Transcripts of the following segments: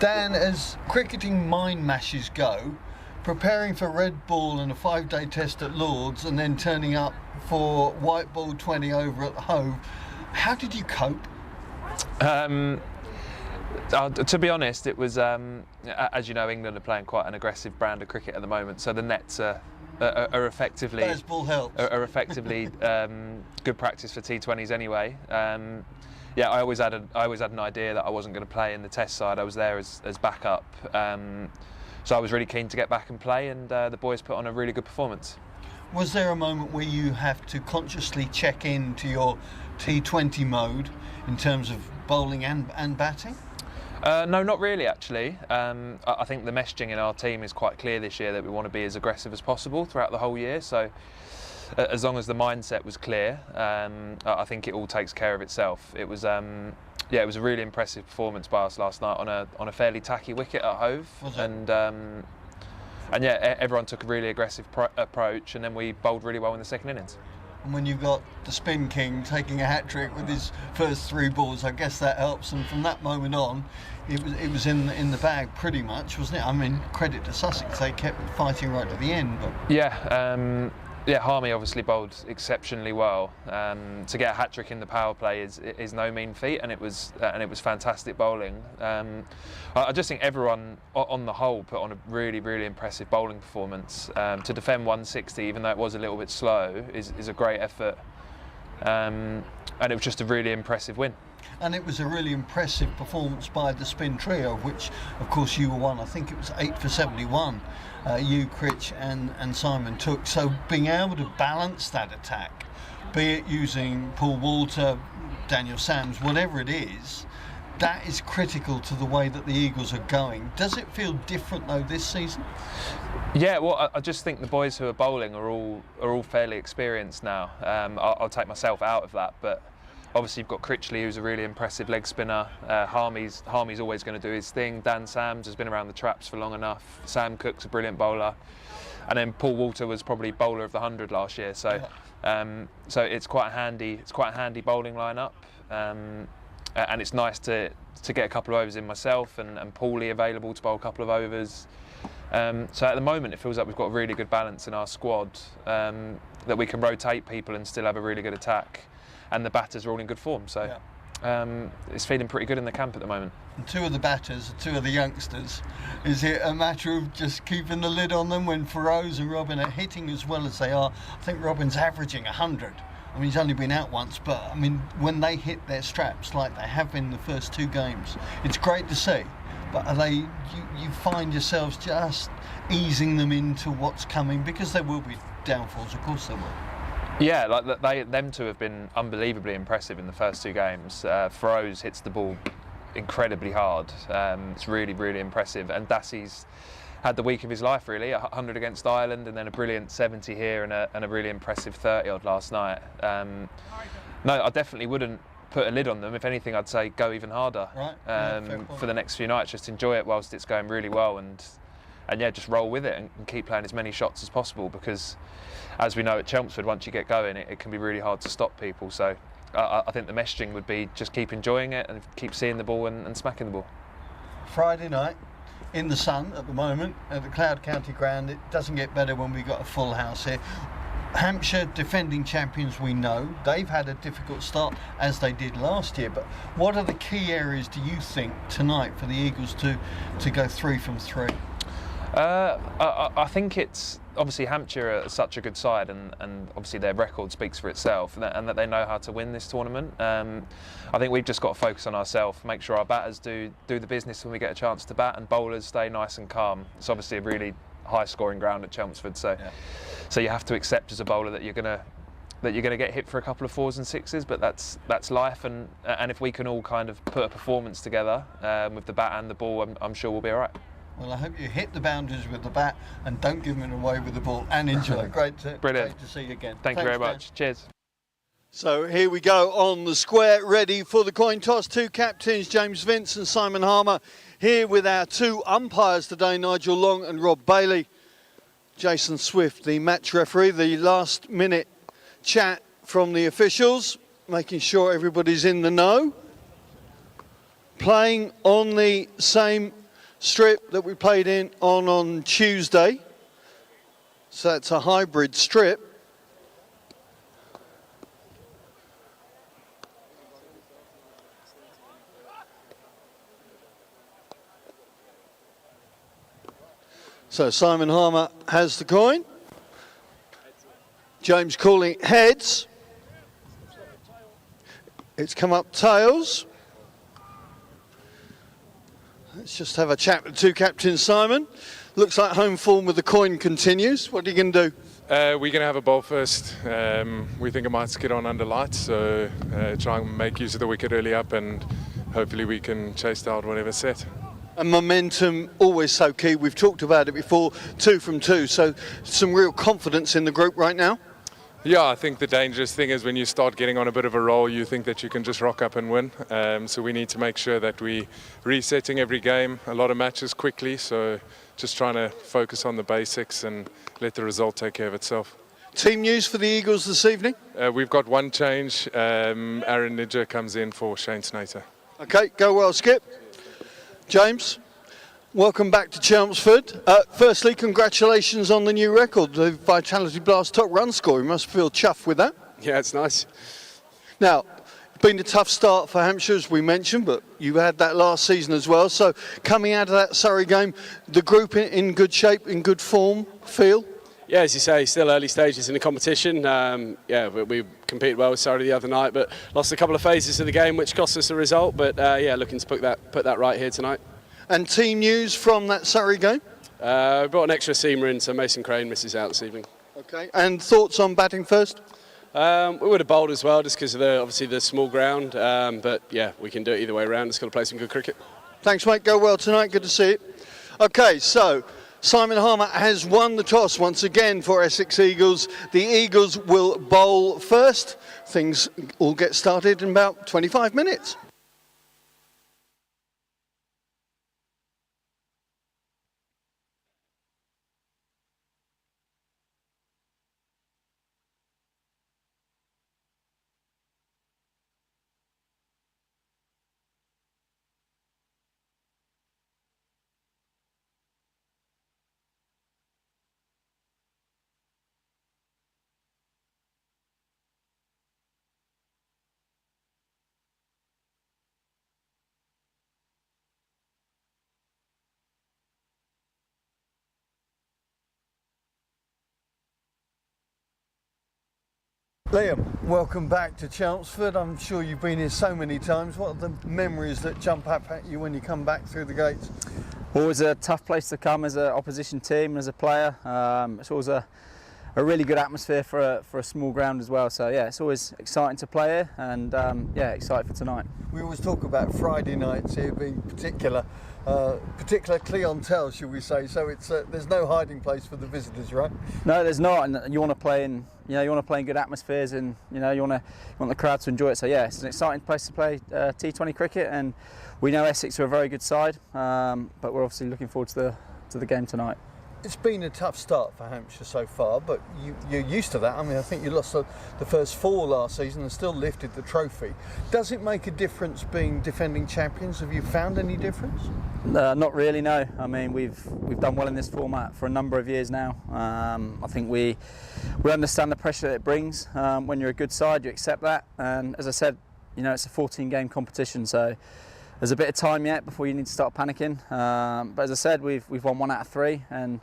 Dan, as cricketing mind mashes go, preparing for red ball and a 5-day test at Lords and then turning up for white ball 20 over at the Hove, how did you cope? To be honest, it was, as you know, England are playing quite an aggressive brand of cricket at the moment, so the nets are effectively good practice for T20s anyway. Yeah, I always had an idea that I wasn't going to play in the Test side. I was there as backup, so I was really keen to get back and play, and the boys put on a really good performance. Was there a moment where you have to consciously check into your T20 mode in terms of bowling and batting? No, not really actually. I think the messaging in our team is quite clear this year that we want to be as aggressive as possible throughout the whole year. So as long as the mindset was clear, I think it all takes care of itself. It was it was a really impressive performance by us last night on a fairly tacky wicket at Hove. And yeah, everyone took a really aggressive approach, and then we bowled really well in the second innings. And when you've got the spin king taking a hat-trick with his first 3 balls, I guess that helps. And from that moment on, it was in the bag pretty much, wasn't it? I mean, credit to Sussex, they kept fighting right to the end. But yeah, Harmy obviously bowled exceptionally well. To get a hat-trick in the power play is no mean feat, and it was fantastic bowling. I just think everyone on the whole put on a really, really impressive bowling performance. To defend 160, even though it was a little bit slow, is a great effort, and it was just a really impressive win. And it was a really impressive performance by the spin trio, of which, of course, you were one. I think it was 8 for 71. You, Critch and Simon took. So being able to balance that attack, be it using Paul Walter, Daniel Sams, whatever it is, that is critical to the way that the Eagles are going. Does it feel different though this season? Yeah, well, I just think the boys who are bowling are all fairly experienced now. I'll take myself out of that, but obviously you've got Critchley, who's a really impressive leg spinner. Harmy's always going to do his thing. Dan Sams has been around the traps for long enough. Sam Cook's a brilliant bowler, and then Paul Walter was probably bowler of the 100 last year. So, so it's quite a handy bowling lineup, and it's nice to get a couple of overs in myself, and Paulie available to bowl a couple of overs. So at the moment, it feels like we've got a really good balance in our squad, that we can rotate people and still have a really good attack. And the batters are all in good form, so it's feeling pretty good in the camp at the moment. And 2 of the batters, 2 of the youngsters, is it a matter of just keeping the lid on them when Feroz and Robin are hitting as well as they are? I think Robin's averaging 100. I mean, he's only been out once, but I mean, when they hit their straps like they have been the first 2 games, it's great to see. But are you find yourselves just easing them into what's coming, because there will be downfalls, of course there will. Yeah, like them 2 have been unbelievably impressive in the first 2 games. Feroz hits the ball incredibly hard. It's really, really impressive. And Dassey's had the week of his life, really. 100 against Ireland, and then a brilliant 70 here, and a really impressive 30-odd last night. No, I definitely wouldn't put a lid on them. If anything, I'd say go even harder for the next few nights. Just enjoy it whilst it's going really well, and yeah, just roll with it and keep playing as many shots as possible, because as we know at Chelmsford, once you get going, it can be really hard to stop people. So I think the messaging would be just keep enjoying it and keep seeing the ball and smacking the ball. Friday night, in the sun at the moment, at the Cloud County Ground. It doesn't get better when we've got a full house here. Hampshire, defending champions, we know. They've had a difficult start, as they did last year. But what are the key areas, do you think, tonight for the Eagles to go 3 from 3? I think it's obviously Hampshire are such a good side, and obviously their record speaks for itself, and that they know how to win this tournament. I think we've just got to focus on ourselves, make sure our batters do the business when we get a chance to bat, and bowlers stay nice and calm. It's obviously a really high scoring ground at Chelmsford, so you have to accept as a bowler that you're gonna get hit for a couple of 4s and 6s, but that's life, and if we can all kind of put a performance together with the bat and the ball, I'm sure we'll be all right. Well, I hope you hit the boundaries with the bat and don't give them away with the ball, and enjoy. Great to see you again. Thanks you very much. Dan. Cheers. So here we go on the square, ready for the coin toss. 2 captains, James Vince and Simon Harmer, here with our 2 umpires today, Nigel Long and Rob Bailey. Jason Swift, the match referee. The last minute chat from the officials, making sure everybody's in the know. Playing on the same strip that we played in on Tuesday. So that's a hybrid strip. So Simon Harmer has the coin. James calling heads. It's come up tails. Let's just have a chat with two captains, Simon. Looks like home form with the coin continues. What are you going to do? We're going to have a bowl first. We think it might get on under lights, so try and make use of the wicket early up, and hopefully we can chase out whatever set. And momentum, always so key. We've talked about it before, 2 from 2, so some real confidence in the group right now. Yeah, I think the dangerous thing is when you start getting on a bit of a roll, you think that you can just rock up and win. So we need to make sure that we're resetting every game, a lot of matches quickly, so just trying to focus on the basics and let the result take care of itself. Team news for the Eagles this evening? We've got one change. Aaron Nidger comes in for Shane Snater. Okay, go well, Skip. James, welcome back to Chelmsford. Firstly, congratulations on the new record, the Vitality Blast top run score. You must feel chuffed with that. Yeah, it's nice. Now, it's been a tough start for Hampshire, as we mentioned, but you had that last season as well. So coming out of that Surrey game, the group in good shape, in good form, feel? Yeah, as you say, still early stages in the competition. We competed well with Surrey the other night, but lost a couple of phases of the game, which cost us the result. But looking to put that right here tonight. And team news from that Surrey game? We brought an extra seamer in, so Mason Crane misses out this evening. Okay. And thoughts on batting first? We would have bowled as well, just because of obviously the small ground. But yeah, we can do it either way around. Just got to play some good cricket. Thanks, mate. Go well tonight. Good to see you. Okay, so Simon Harmer has won the toss once again for Essex Eagles. The Eagles will bowl first. Things all get started in about 25 minutes. Liam, welcome back to Chelmsford. I'm sure you've been here so many times. What are the memories that jump up at you when you come back through the gates? Always a tough place to come as an opposition team, as a player. It's always a really good atmosphere for a small ground as well. So yeah, it's always exciting to play here, and excited for tonight. We always talk about Friday nights here being particular clientele, shall we say? So it's there's no hiding place for the visitors, right? No, there's not, and you want to play in good atmospheres, and you want the crowd to enjoy it. So yeah, it's an exciting place to play T20 cricket, and we know Essex are a very good side, but we're obviously looking forward to the game tonight. It's been a tough start for Hampshire so far, but you're used to that. I mean, I think you lost the first 4 last season and still lifted the trophy. Does it make a difference being defending champions? Have you found any difference? Not really, no. I mean, we've done well in this format for a number of years now. I think we understand the pressure that it brings. When you're a good side, you accept that. And as I said, it's a 14-game competition, so there's a bit of time yet before you need to start panicking. But as I said, we've won 1 out of 3, and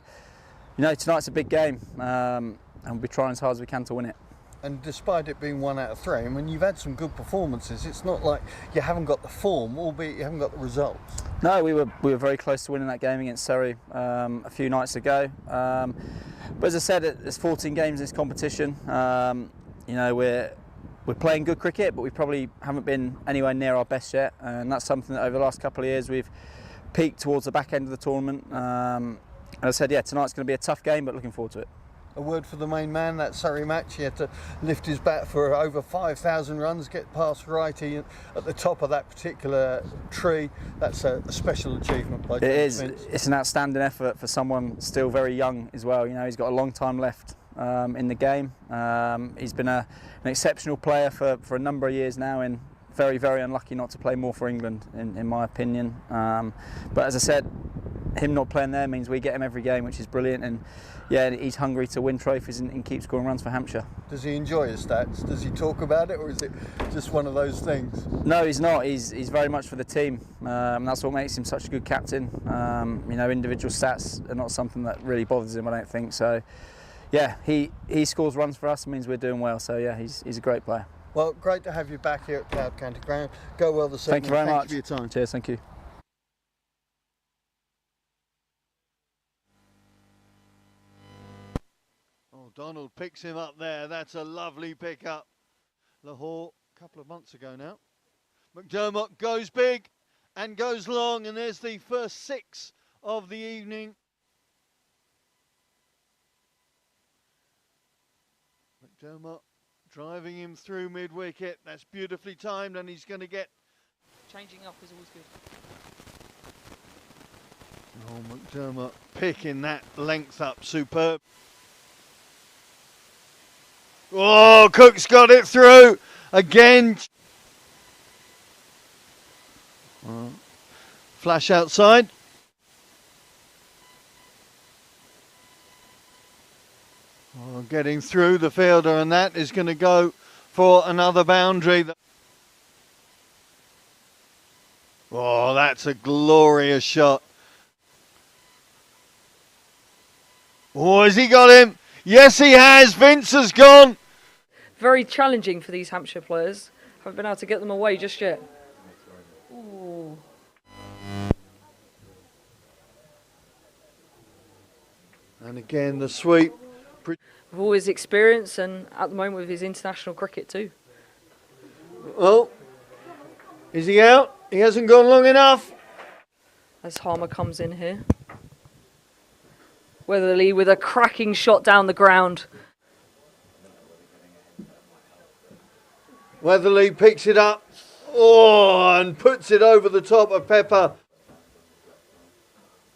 tonight's a big game, and we'll be trying as hard as we can to win it. And despite it being 1 out of 3, I mean, you've had some good performances. It's not like you haven't got the form, albeit you haven't got the results. No, we were very close to winning that game against Surrey a few nights ago. But as I said, there's 14 games in this competition. We're playing good cricket, but we probably haven't been anywhere near our best yet, and that's something that over the last couple of years we've peaked towards the back end of the tournament. As I said, yeah, tonight's going to be a tough game, but looking forward to it. A word for the main man, that Surrey match. He had to lift his bat for over 5,000 runs, get past righty at the top of that particular tree. That's a special achievement by James. It is. Vince. It's an outstanding effort for someone still very young as well. He's got a long time left in the game. He's been an exceptional player for a number of years now, and very, very unlucky not to play more for England, in my opinion. But as I said, him not playing there means we get him every game, which is brilliant. And yeah, he's hungry to win trophies and keep scoring runs for Hampshire. Does he enjoy his stats? Does he talk about it, or is it just one of those things? No, he's not. He's very much for the team. That's what makes him such a good captain. You know, individual stats are not something that really bothers him, I don't think. So, yeah, he scores runs for us. It means we're doing well. So, yeah, he's a great player. Well, great to have you back here at Cloud County Ground. Go well this evening. Thank you very much. Thank you for your time. Cheers, thank you. Donald picks him up there. That's a lovely pickup. Lahore, a couple of months ago now. McDermott goes big and goes long, and there's the first 6 of the evening. McDermott driving him through mid-wicket. That's beautifully timed, and he's going to get... Changing up is always good. Oh, McDermott picking that length up. Superb. Oh, Cook's got it through again. Flash outside. Oh, getting through the fielder, and that is going to go for another boundary. Oh, that's a glorious shot. Oh, has he got him? Yes, he has. Vince has gone. Very challenging for these Hampshire players. Haven't been able to get them away just yet. Ooh. And again, the sweep. With all his experience and at the moment with his international cricket too. Oh, is he out? He hasn't gone long enough. As Harmer comes in here. Weatherly with a cracking shot down the ground. Weatherly picks it up. Oh, and puts it over the top of Pepper.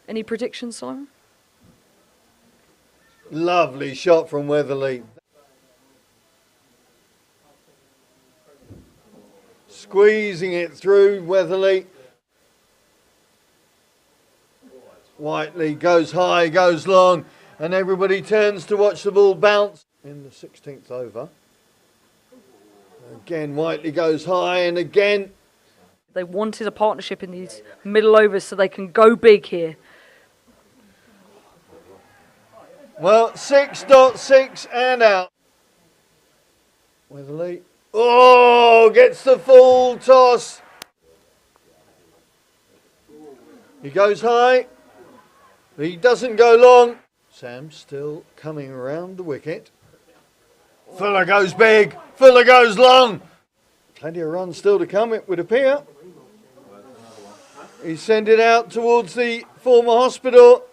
Any predictions, Simon? Lovely shot from Weatherly. Squeezing it through, Weatherly. Whiteley goes high, goes long, and everybody turns to watch the ball bounce. In the 16th over. Again, Whiteley goes high, and again. They wanted a partnership in these middle overs so they can go big here. Well, 6.6 and out. Weatherly. Oh, gets the full toss. He goes high. He doesn't go long. Sam still coming around the wicket. Fuller goes big. Fuller goes long. Plenty of runs still to come, it would appear. He sent it out towards the former hospital.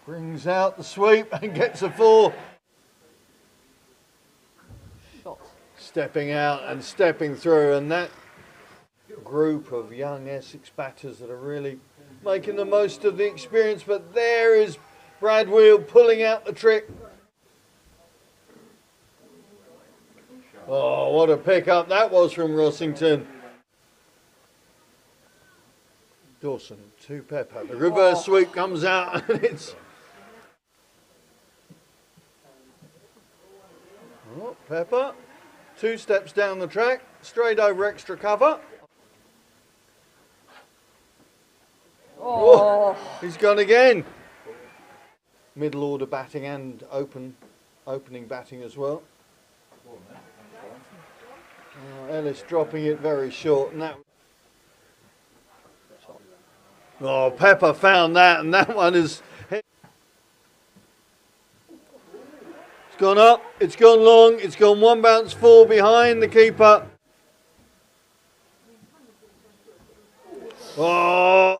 Brings out the sweep and gets a 4. Shot. Stepping out and stepping through, and that group of young Essex batters that are really making the most of the experience. But there is Brad Wheel pulling out the trick. Oh, what a pickup that was from Rossington. Dawson to Pepper. The reverse sweep comes out, and it's... Oh, Pepper, 2 steps down the track, straight over extra cover. Oh, he's gone again. Middle order batting and opening batting as well. Ellis dropping it very short, and that. Oh, Pepper found that, and that one is. It's gone up. It's gone long. It's gone 1 bounce 4 behind the keeper. Oh.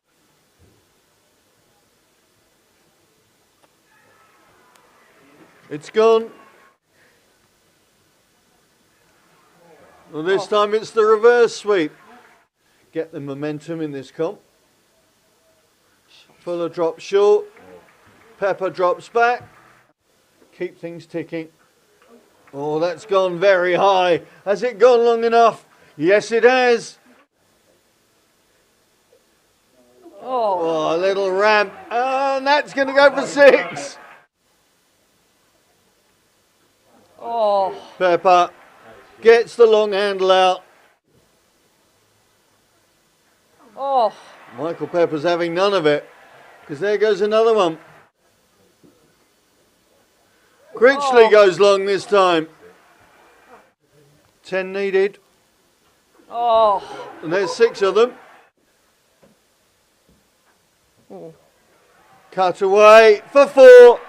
It's gone. Well, this time it's the reverse sweep. Get the momentum in this comp. Fuller drops short. Pepper drops back. Keep things ticking. Oh, that's gone very high. Has it gone long enough? Yes, it has. Oh, a little ramp. And that's going to go for 6. Oh. Pepper gets the long handle out. Oh. Michael Pepper's having none of it, because there goes another one. Critchley goes long this time. 10 needed. Oh. And there's 6 of them. Cut away for 4.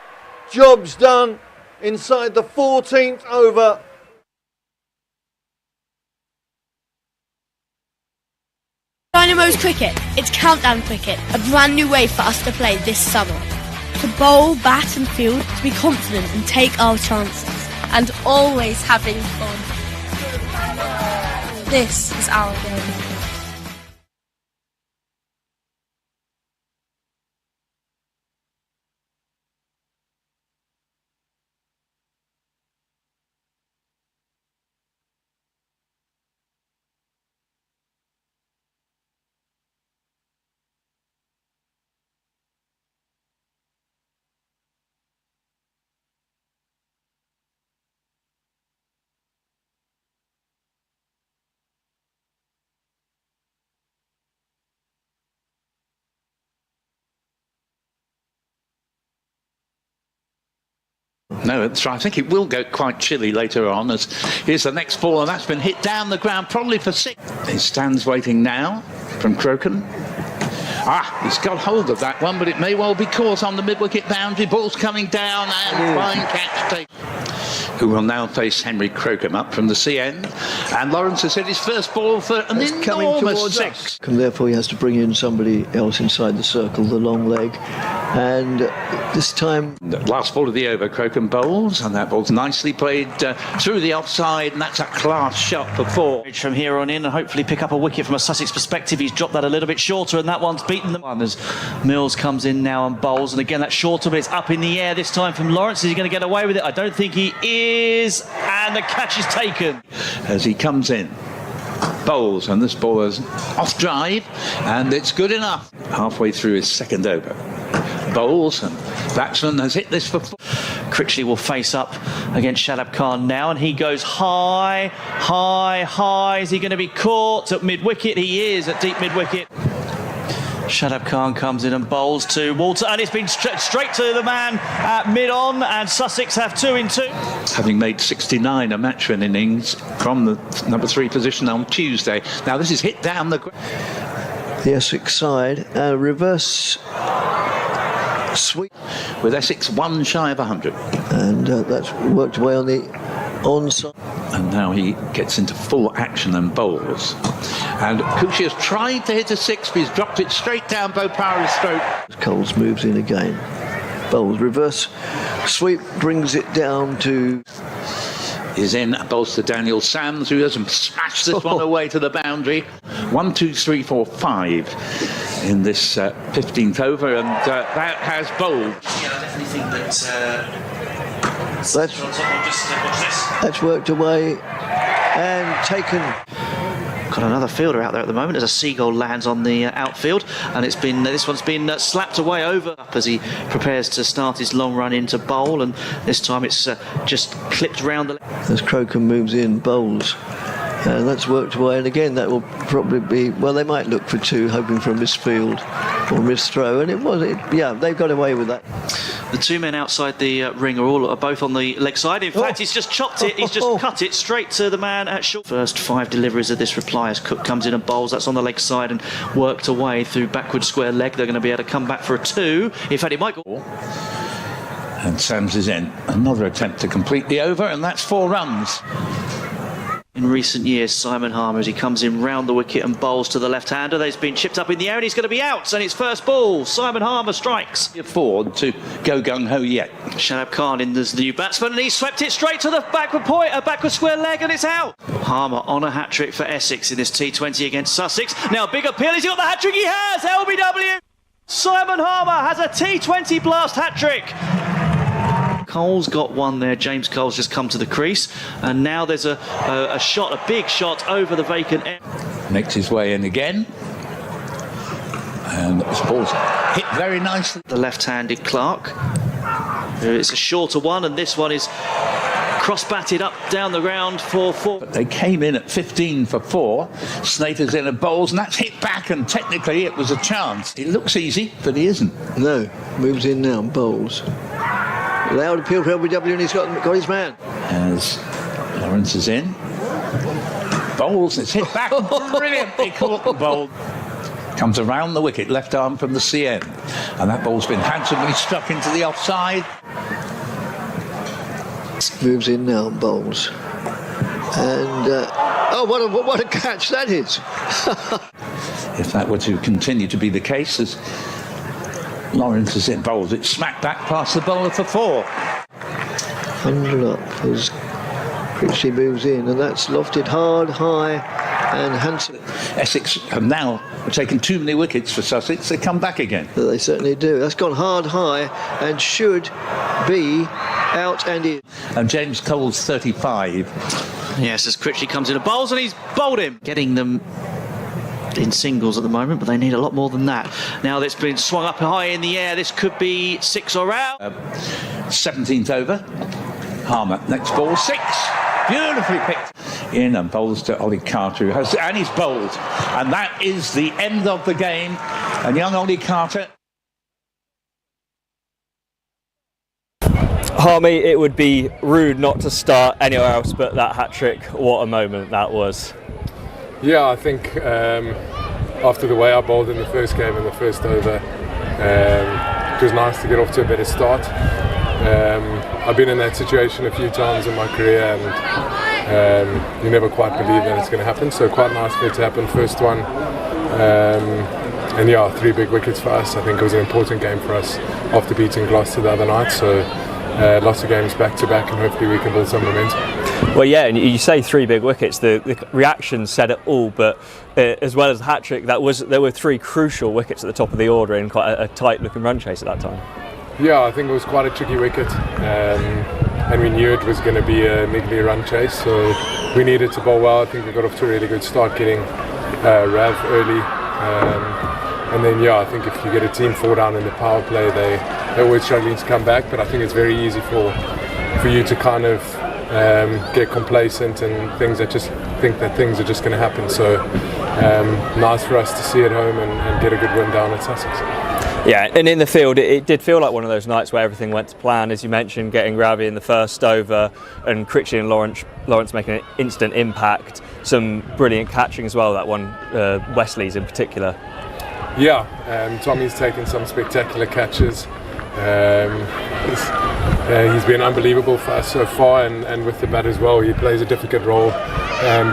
Job's done inside the 14th over. Dynamo's Cricket, it's countdown cricket, a brand new way for us to play this summer. To bowl, bat and field, to be confident and take our chances. And always having fun. This is our game. No, that's right. I think it will go quite chilly later on. As here's the next ball, and that's been hit down the ground, probably for 6. He stands waiting now from Crocombe. He's got hold of that one, but it may well be caught on the mid-wicket boundary. Ball's coming down, and fine catch taken. Who will now face Henry Crocombe up from the sea end. And Lawrence has hit his first ball for an enormous 6. And therefore he has to bring in somebody else inside the circle, the long leg. And this time... The last ball of the over, Crocombe bowls, and that ball's nicely played through the offside, and that's a class shot for 4. From here on in, and hopefully pick up a wicket from a Sussex perspective. He's dropped that a little bit shorter, and that one's beaten them. As Mills comes in now and bowls, and again that's shorter, but it's up in the air this time from Lawrence. Is he going to get away with it? I don't think he is, and the catch is taken. As he comes in, bowls, and this ball is off drive, and it's good enough. Halfway through his second over. Bowls, and batsman has hit this for 4. Critchley will face up against Shadab Khan now, and he goes high, high, high. Is he going to be caught at mid-wicket? He is at deep mid-wicket. Shadab Khan comes in and bowls to Walter, and it's been straight to the man at mid-on, and Sussex have 2 in 2. Having made 69 a match-win innings from the number 3 position on Tuesday. Now this is hit down the Essex side, reverse sweep. With Essex 1 shy of 100. And that's worked away on the onside. And now he gets into full action and bowls. And Kushi has tried to hit a 6, but he's dropped it straight down Bopara's throat. Coles moves in again. Bowls reverse sweep, brings it down to... Is in, bowls to Daniel Sams, who doesn't smash this one away to the boundary. 1, 2, 3, 4, 5 in this 15th over, and that has bowled. Yeah, I definitely think that that's worked away and taken. Got another fielder out there at the moment as a seagull lands on the outfield, and it's been this one's been slapped away over as he prepares to start his long run into bowl, and this time it's just clipped round the... As Crocombe moves in, bowls. And that's worked away, and again that will probably be, well, they might look for 2, hoping for a misfield or misthrow, and they've got away with that. The 2 men outside the ring are both on the leg side. In fact, he's just chopped it, he's just cut it straight to the man at short. First 5 deliveries of this reply as Cook comes in and bowls. That's on the leg side and worked away through backward square leg. They're going to be able to come back for a 2. In fact, it might go... And Sams is in. Another attempt to complete the over, and that's 4 runs. In recent years, Simon Harmer, as he comes in round the wicket and bowls to the left-hander, he's been chipped up in the air and he's going to be out, and it's first ball. Simon Harmer strikes. Afford to go gung-ho yet. Shadab Khan in as the new batsman, and he swept it straight to the backward square leg, and it's out. Harmer on a hat-trick for Essex in this T20 against Sussex. Now, big appeal, has he got the hat-trick? He has! LBW! Simon Harmer has a T20 blast hat-trick. Cole's got one there. James Cole's just come to the crease, and now there's a shot, a big shot over the vacant end. Makes his way in again, And this ball's hit very nicely. The left-handed Clark. It's a shorter one, and this one is cross-batted up down the ground for 4. But they came in at 15 for 4. Snater's in at bowls, and that's hit back, and technically it was a chance. It looks easy, but he isn't. No, moves in now, bowls. Loud appeal for LBW, and he's got his man. As Lawrence is in. Bowls, it's hit back. Brilliantly caught the bowl. Comes around the wicket, left arm from the CN. And that ball's been handsomely struck into the offside. Moves in now, bowls. And, oh, what a catch that is. If that were to continue to be the case, as Lawrence is in bowls, it's smacked back past the bowler for 4. 100 up as Critchley moves in, and that's lofted hard, high, and handsome. Essex have now taken too many wickets for Sussex. They come back again. They certainly do. That's gone hard, high, and should be out and in. And James Cole's 35. Yes, as Critchley comes in a bowls, and he's bowled him. Getting them in singles at the moment, but they need a lot more than that. Now that's been swung up high in the air. This could be 6 or out. 17th over. Harmer, next ball, 6. Beautifully picked in, and bowls to Ollie Carter, and he's bowled. And that is the end of the game. And young Ollie Carter. Harmy, it would be rude not to start anywhere else but that hat-trick. What a moment that was. Yeah, I think after the way I bowled in the first game in the first over, it was nice to get off to a better start. I've been in that situation a few times in my career, and you never quite believe that it's going to happen, so quite nice for it to happen. First one, and yeah, 3 big wickets for us. I think it was an important game for us after beating Gloucester the other night, so lots of games back to back, and hopefully we can build some momentum. Well, yeah, and you say 3 big wickets. The reaction said it all, but as well as the hat-trick, there were 3 crucial wickets at the top of the order in quite a tight-looking run chase at that time. Yeah, I think it was quite a tricky wicket, and we knew it was going to be a niggly run chase, so we needed to bowl well. I think we got off to a really good start getting Rav early, and then yeah, I think if you get a team 4 down in the power play, they're always struggling to come back, but I think it's very easy for you to kind of get complacent and think that things are just going to happen. So nice for us to see at home and get a good win down at Sussex. Yeah, and in the field, it did feel like one of those nights where everything went to plan. As you mentioned, getting Ravi in the first over, and Critchley and Lawrence making an instant impact. Some brilliant catching as well, that one, Wesley's in particular. Yeah, Tommy's taken some spectacular catches. He's been unbelievable for us so far, and with the bat as well. He plays a difficult role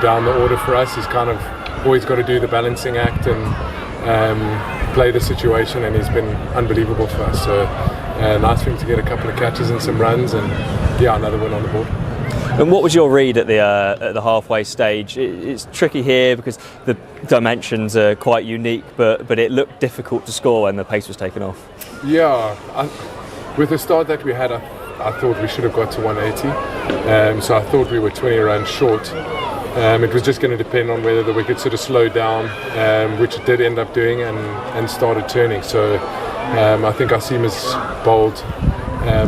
down the order for us. He's kind of always got to do the balancing act and play the situation, and he's been unbelievable for us. So nice for him to get a couple of catches and some runs, and yeah, another win on the board. And what was your read at the halfway stage? It's tricky here because the dimensions are quite unique, but it looked difficult to score when the pace was taken off. Yeah, with the start that we had, I thought we should have got to 180. So I thought we were 20 runs short. It was just going to depend on whether the wicket sort of slowed down, which it did end up doing, and started turning. So I think Asima's bowled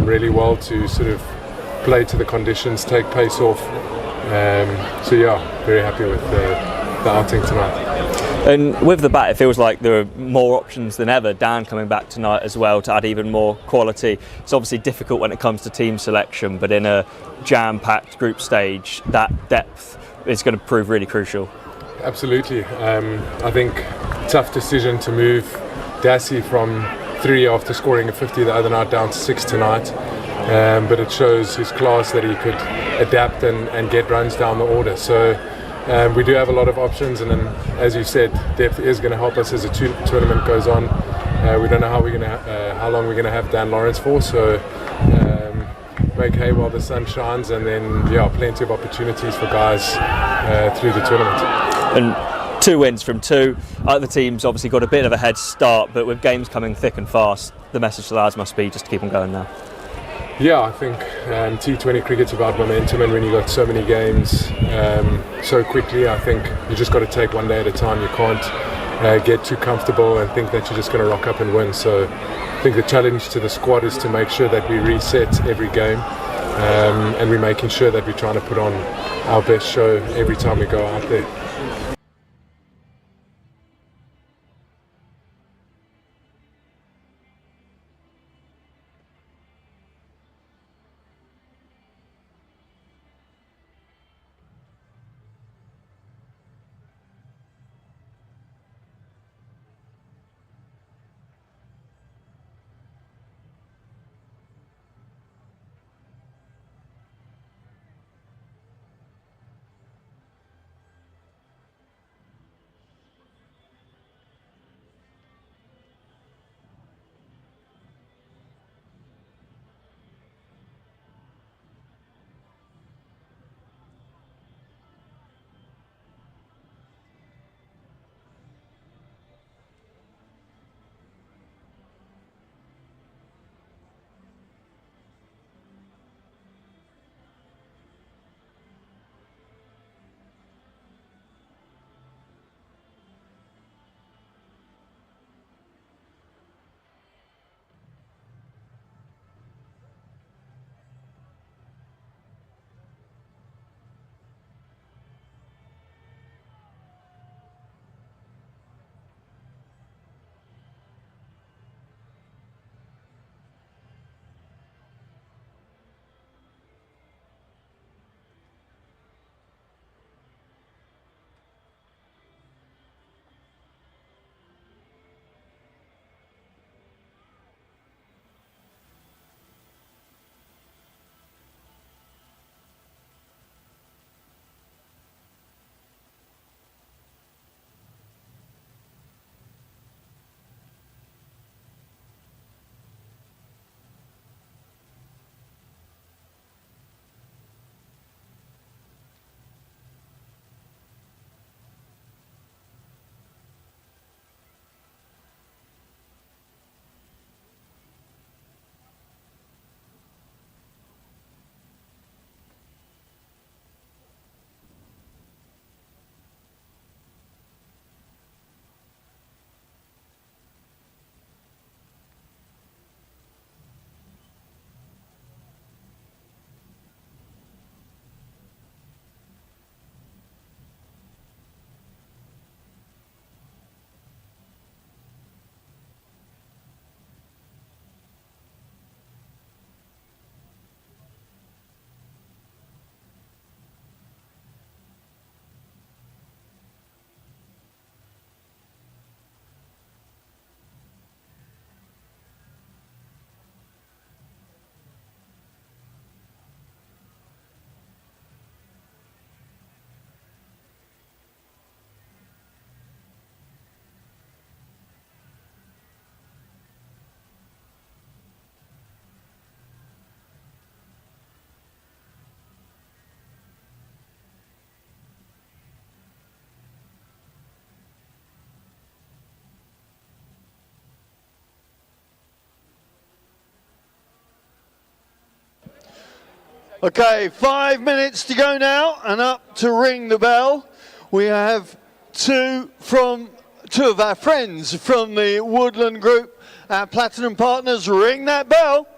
really well to sort of play to the conditions, take pace off. So yeah, very happy with the outing tonight. And with the bat, it feels like there are more options than ever. Dan coming back tonight as well to add even more quality. It's obviously difficult when it comes to team selection, but in a jam-packed group stage, that depth is going to prove really crucial. Absolutely. I think tough decision to move Dassie from 3 after scoring a 50 the other night down to 6 tonight. But it shows his class that he could adapt and get runs down the order. So we do have a lot of options, and then, as you said, depth is going to help us as the tournament goes on. We don't know how long we're going to have Dan Lawrence for, so make hay while the sun shines, and then yeah, plenty of opportunities for guys through the tournament. And 2 wins from 2. Other teams obviously got a bit of a head start, but with games coming thick and fast, the message to lads must be just to keep them going now. Yeah, I think T20 cricket's about momentum, and when you got so many games so quickly, I think you just got to take one day at a time. You can't get too comfortable and think that you're just going to rock up and win. So I think the challenge to the squad is to make sure that we reset every game, and we're making sure that we're trying to put on our best show every time we go out there. Okay, 5 minutes to go now, and up to ring the bell, we have two of our friends from the Woodland Group, our Platinum partners. Ring that bell.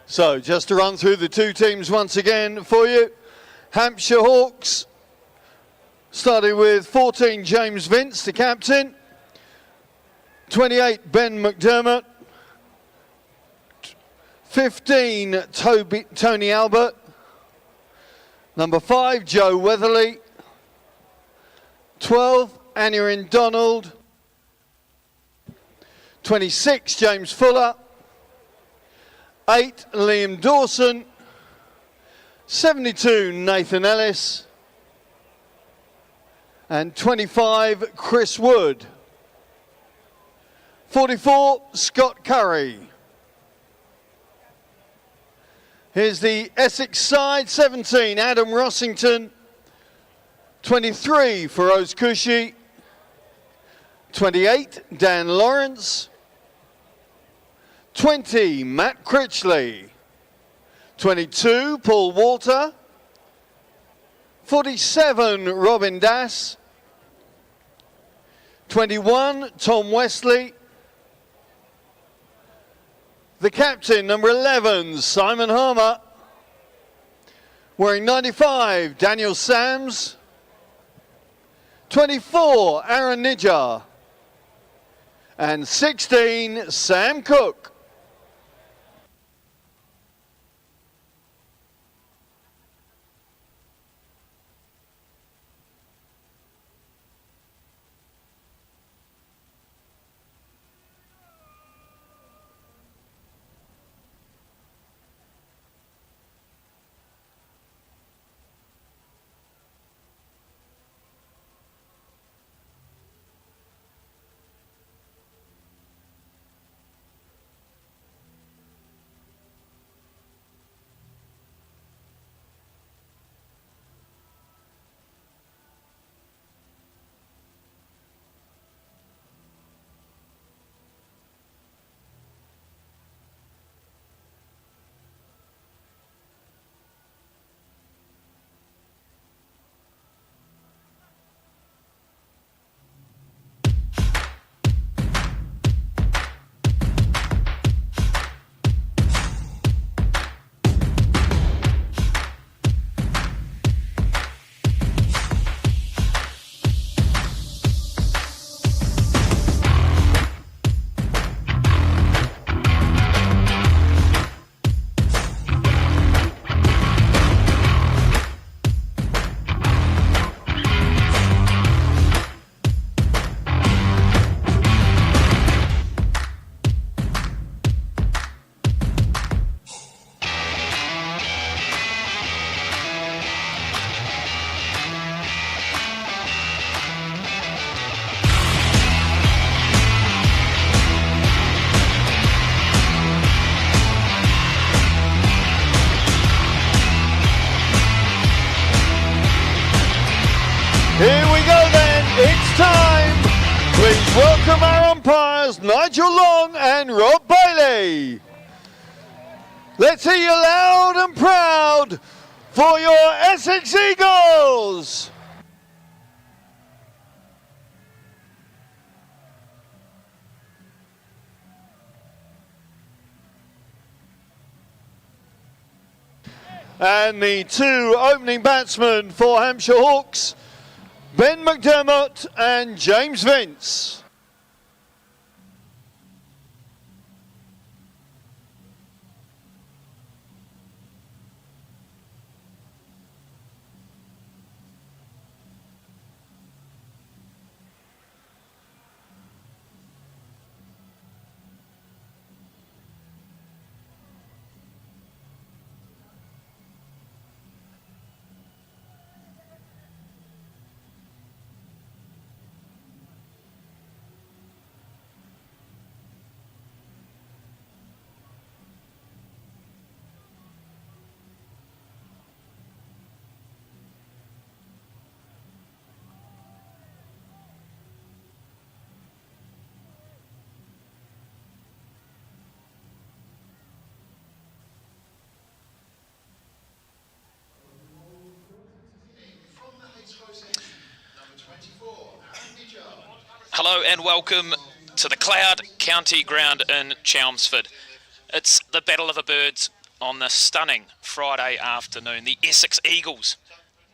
So just to run through the two teams once again for you. Hampshire Hawks, starting with 14 James Vince, the captain. 28 Ben McDermott. 15 Tony Albert. Number 5 Joe Weatherly. 12 Anya Donald. 26, James Fuller. 8, Liam Dawson. 72, Nathan Ellis. And 25, Chris Wood. 44, Scott Curry. Here's the Essex side, 17, Adam Rossington. 23, Feroz Kushi. 28, Dan Lawrence. 20, Matt Critchley. 22, Paul Walter. 47, Robin Dass. 21, Tom Wesley. The captain, number 11, Simon Harmer. Wearing 95, Daniel Sams. 24, Aaron Nijjar. And 16, Sam Cook. Here we go then, it's time. Please welcome our umpires, Nigel Long and Rob Bailey. Let's hear you loud and proud for your Essex Eagles. And the two opening batsmen for Hampshire Hawks, Ben McDermott and James Vince. Hello and welcome to the Cloud County Ground in Chelmsford. It's the Battle of the Birds on this stunning Friday afternoon. The Essex Eagles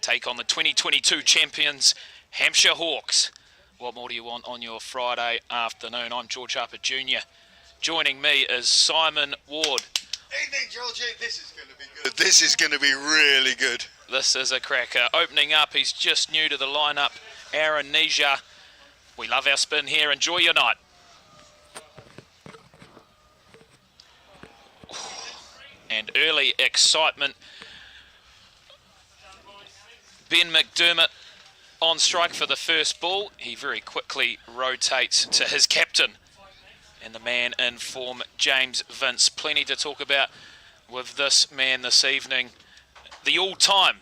take on the 2022 champions Hampshire Hawks. What more do you want on your Friday afternoon? I'm George Harper Jr. Joining me is Simon Ward. Evening, Georgie. This is going to be good. This is going to be really good. This is a cracker. Opening up, he's just new to the lineup, Aaron Nijjar. We love our spin here. Enjoy your night. and early excitement. Ben McDermott on strike for the first ball. He very quickly rotates to his captain and the man in form, James Vince. Plenty to talk about with this man this evening. The all-time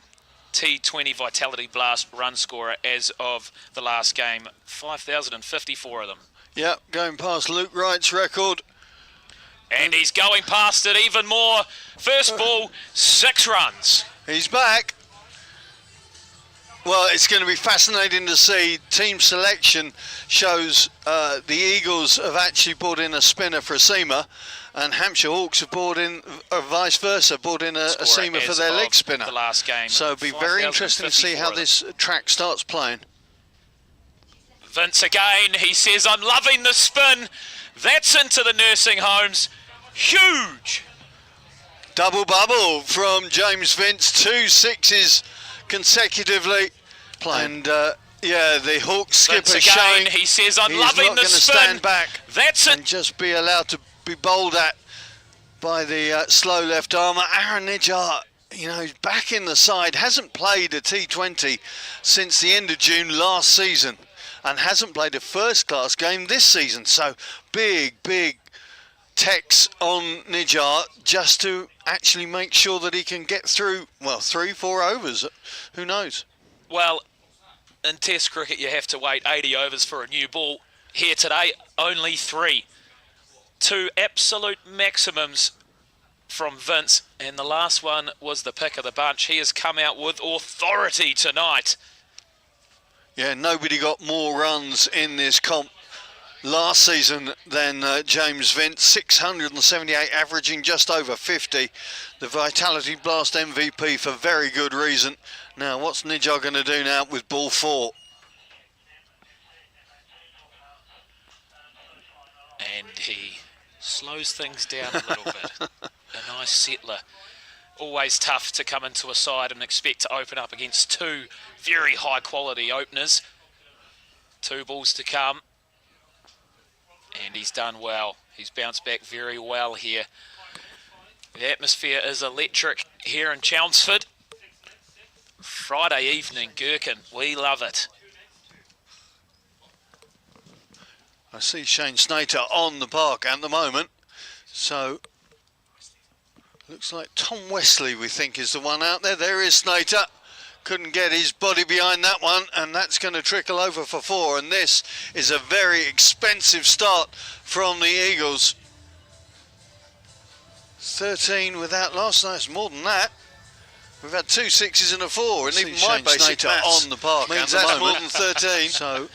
T20 Vitality Blast run scorer as of the last game. 5,054 of them. Yeah, going past Luke Wright's record. And he's going past it even more. First ball, 6 runs. He's back. Well, it's going to be fascinating to see. Team selection shows the Eagles have actually brought in a spinner for a seamer, and Hampshire Hawks have brought in, or vice versa, brought in a seamer for their leg spinner. The last game. So it'll be very interesting to see how this track starts playing. Vince again, he says, I'm loving the spin. That's into the nursing homes. Huge. Double bubble from James Vince, 2 sixes consecutively. And yeah, the Hawks skipper again, showing he says, I'm he's loving not the going to spin. stand back That's and just be allowed to be bowled at by the slow left armour. Aaron Nijjar, you know, he's back in the side, hasn't played a T20 since the end of June last season, and hasn't played a first-class game this season. So big text on Nijjar just to actually make sure that he can get through, well, 3-4 overs. Who knows? Well, in Test cricket, you have to wait 80 overs for a new ball. Here today, only 3. 2 absolute maximums from Vince, and the last one was the pick of the bunch. He has come out with authority tonight. Yeah, nobody got more runs in this comp last season than James Vince. 678, averaging just over 50. The Vitality Blast MVP for very good reason. Now, what's Nijjar going to do now with ball 4? And he slows things down a little bit. A nice settler. Always tough to come into a side and expect to open up against 2 very high quality openers. 2 balls to come. And he's done well. He's bounced back very well here. The atmosphere is electric here in Chelmsford. Friday evening, Gherkin, we love it. I see Shane Snater on the park at the moment. So, looks like Tom Wesley, we think, is the one out there. There is Snater. Couldn't get his body behind that one, and that's going to trickle over for 4. And this is a very expensive start from the Eagles. 13 without loss. That's more than that. We've had 2 6s and a 4, and even my basic maths on the park means that's more than 13. So,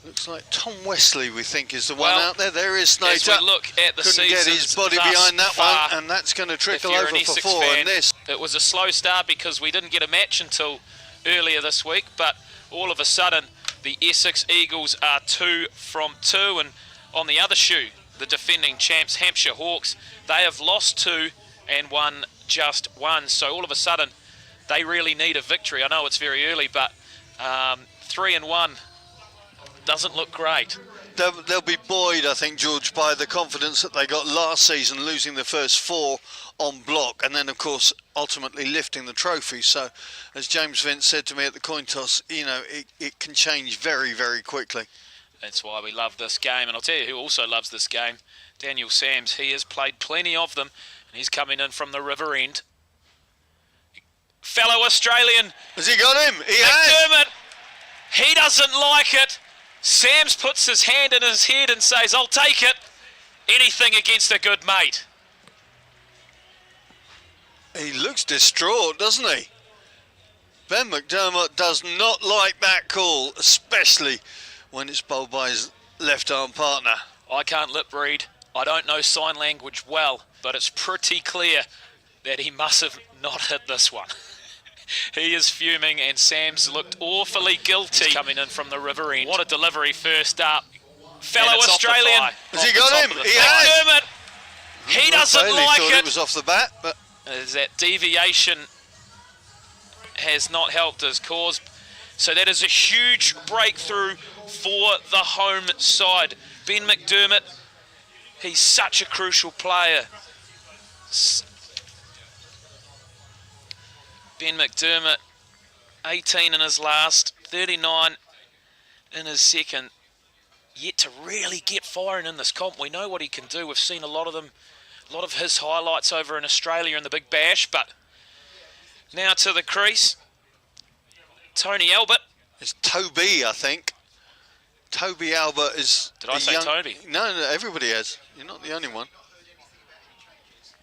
looks like Tom Wesley, we think, is the one out there. There is Snater. As we look at the Couldn't get his body behind that one, and that's going to trickle over for 4. And this, it was a slow start because we didn't get a match until earlier this week, but all of a sudden the Essex Eagles are 2 from 2, and on the other shoe, the defending champs Hampshire Hawks, they have lost 2 and won just 1. So all of a sudden they really need a victory. I know it's very early, but 3 and 1 doesn't look great. They'll be buoyed, I think, George, by the confidence that they got last season, losing the first 4 on block, and then, of course, ultimately lifting the trophy. So, as James Vince said to me at the coin toss, you know, it can change very, very quickly. That's why we love this game. And I'll tell you who also loves this game, Daniel Sams. He has played plenty of them, and he's coming in from the river end. Fellow Australian. Has he got him? He McDermott. He doesn't like it. Sams puts his hand in his head and says, I'll take it. Anything against a good mate. He looks distraught, doesn't he? Ben McDermott does not like that call, especially when it's bowled by his left-arm partner. I can't lip read. I don't know sign language well, but it's pretty clear that he must have not hit this one. He is fuming, and Sam's looked awfully guilty. He's coming in from the river end. What a delivery first up. Fellow Australian. Has he got him? He has. He doesn't like thought it. It was off the bat, but that deviation has not helped his cause. So that is a huge breakthrough for the home side. Ben McDermott, he's such a crucial player Ben McDermott, 18 in his last, 39 in his second. Yet to really get firing in this comp. We know what he can do. We've seen a lot of them, a lot of his highlights over in Australia in the Big Bash. But now to the crease, Tony Albert. It's Toby, I think. Toby Albert is. Did I say Toby? No, everybody has. You're not the only one.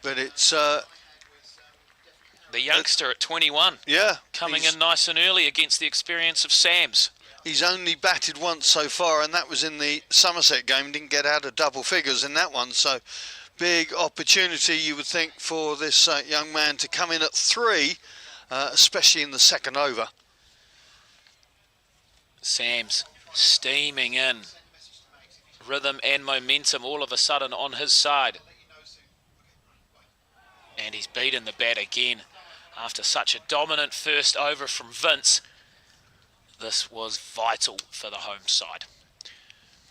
But it's the youngster at 21. Yeah, coming in nice and early against the experience of Sams. He's only batted once so far, and that was in the Somerset game. Didn't get out of double figures in that one. So big opportunity, you would think, for this young man to come in at 3, especially in the second over. Sams steaming in. Rhythm and momentum all of a sudden on his side. And he's beaten the bat again after such a dominant first over from Vince. This was vital for the home side.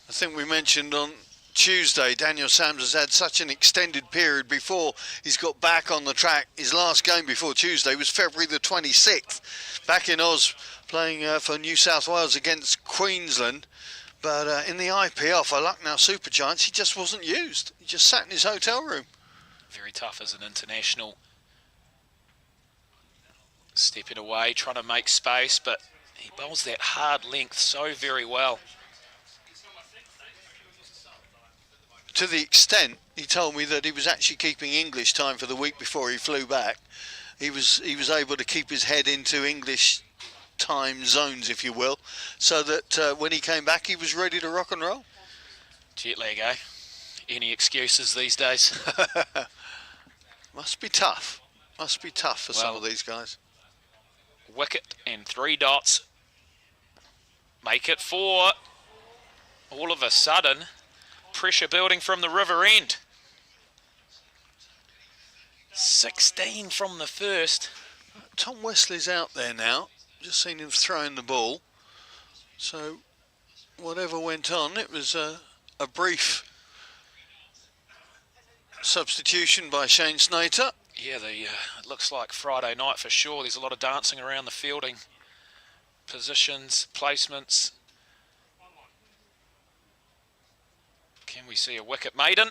I think we mentioned on Tuesday, Daniel Sams has had such an extended period before he's got back on the track. His last game before Tuesday was February the 26th, back in Oz, playing for New South Wales against Queensland. But in the IPL for Lucknow Super Giants, he just wasn't used. He just sat in his hotel room. Very tough as an international. Stepping away, trying to make space, but he bowls that hard length so very well. To the extent, he told me that he was actually keeping English time for the week before he flew back. He was able to keep his head into English time zones, if you will, so that when he came back, he was ready to rock and roll. Jet lag, eh? Any excuses these days? Must be tough. Must be tough for some of these guys. Wicket and 3 dots. Make it 4. All of a sudden, pressure building from the river end. 16 from the first. Tom Wesley's out there now. Just seen him throwing the ball. So whatever went on, it was a brief substitution by Shane Snater. Yeah, it looks like Friday night for sure. There's a lot of dancing around the fielding positions, placements. Can we see a wicket maiden?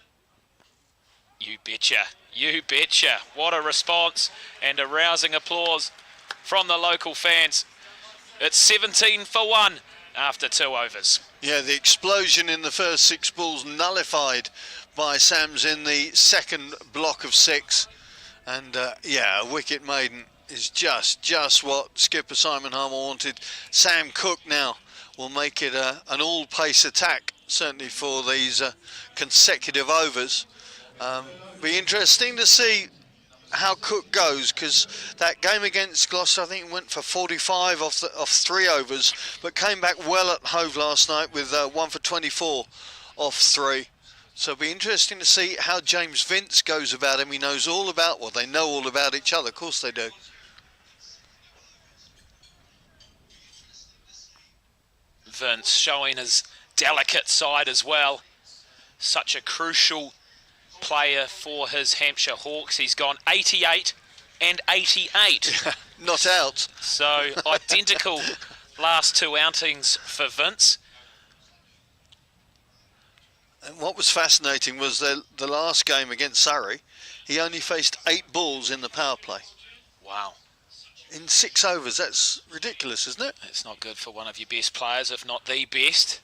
You betcha, you betcha. What a response and a rousing applause from the local fans. It's 17 for 1 after 2 overs. Yeah, the explosion in the first 6 balls nullified by Sams in the second block of 6. And yeah, a wicket maiden is just what skipper Simon Harmer wanted. Sam Cook now will make it an all-pace attack, certainly for these consecutive overs. Be interesting to see how Cook goes, because that game against Gloucester, I think, went for 45 off 3 overs, but came back well at Hove last night with 1 for 24 off 3. So it'll be interesting to see how James Vince goes about him. He knows all about, well, they know all about each other. Of course they do. Vince showing his delicate side as well. Such a crucial player for his Hampshire Hawks. He's gone 88 and 88. Not out. So identical last 2 outings for Vince. And what was fascinating was the last game against Surrey, he only faced 8 balls in the power play. Wow. In 6 overs, that's ridiculous, isn't it? It's not good for one of your best players, if not the best.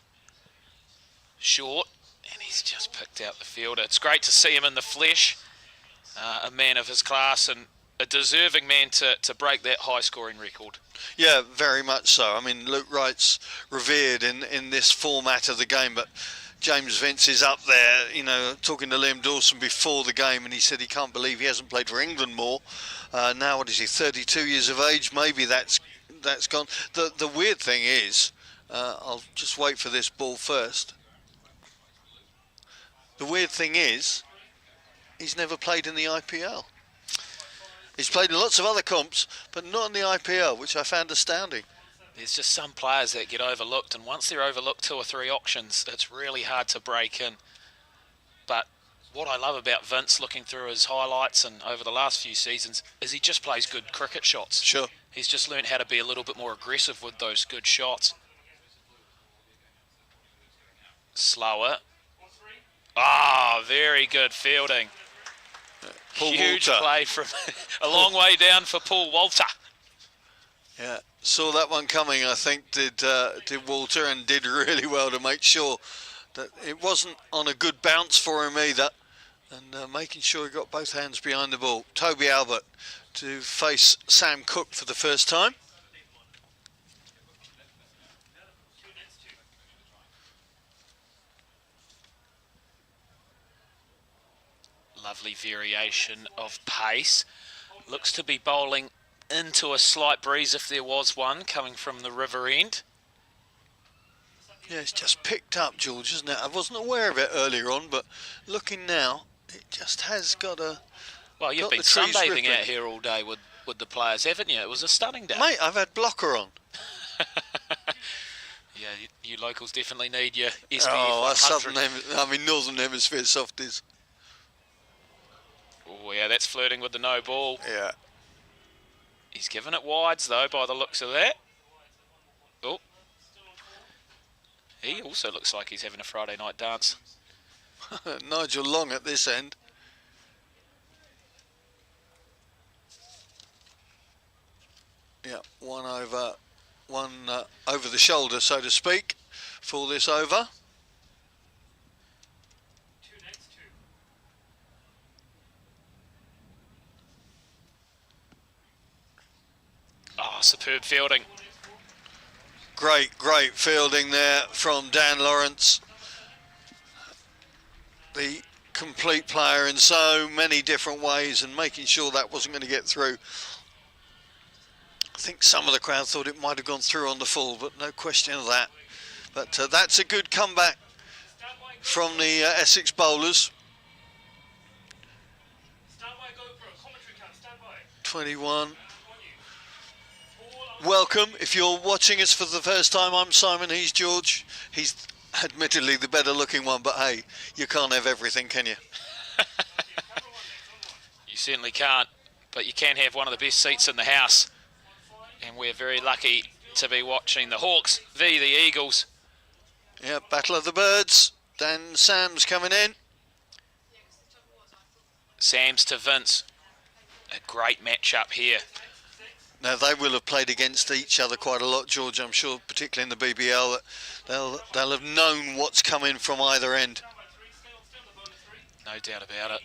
Short, and he's just picked out the fielder. It's great to see him in the flesh, a man of his class and a deserving man to break that high-scoring record. Yeah, very much so. I mean, Luke Wright's revered in this format of the game, but James Vince is up there, you know, talking to Liam Dawson before the game, and he said he can't believe he hasn't played for England more. Now, what is he, 32 years of age? Maybe that's gone. The weird thing is, I'll just wait for this ball first. The weird thing is, he's never played in the IPL. He's played in lots of other comps, but not in the IPL, which I found astounding. There's just some players that get overlooked, and once they're overlooked 2 or 3 auctions, it's really hard to break in. But what I love about Vince, looking through his highlights and over the last few seasons, is he just plays good cricket shots. Sure. He's just learned how to be a little bit more aggressive with those good shots. Slower. Ah, very good fielding. Paul Huge Walter. play from a long way down for Paul Walter. Yeah, saw that one coming, I think, did Walter, and did really well to make sure that it wasn't on a good bounce for him either, and making sure he got both hands behind the ball. Toby Albert to face Sam Cook for the first time. Lovely variation of pace. Looks to be bowling into a slight breeze if there was one coming from the river end. Yeah, it's just picked up, George, isn't it? I wasn't aware of it earlier on, but looking now, it just has got a... Well, you've been sunbathing out here all day with the players, haven't you? It was a stunning day. Mate, I've had blocker on. Yeah, you locals definitely need your SPF 100. Oh, Northern Hemisphere softies. Oh, yeah, that's flirting with the no ball. Yeah. He's given it wides, though, by the looks of that. Oh. He also looks like he's having a Friday night dance. Nigel Long at this end. Yeah, one over the shoulder, so to speak, for this over. Oh, superb fielding. Great fielding there from Dan Lawrence. The complete player in so many different ways, and making sure that wasn't going to get through. I think some of the crowd thought it might have gone through on the full, but no question of that. But that's a good comeback from the Essex bowlers. 21. Welcome. If you're watching us for the first time, I'm Simon, he's George. He's admittedly the better looking one, but hey, you can't have everything, can you? You certainly can't, but you can have one of the best seats in the house. And we're very lucky to be watching the Hawks v the Eagles. Yeah, Battle of the Birds. Dan Sams coming in. Sams to Vince. A great match-up here. Now, they will have played against each other quite a lot, George, I'm sure, particularly in the BBL, that they'll have known what's coming from either end. No doubt about it.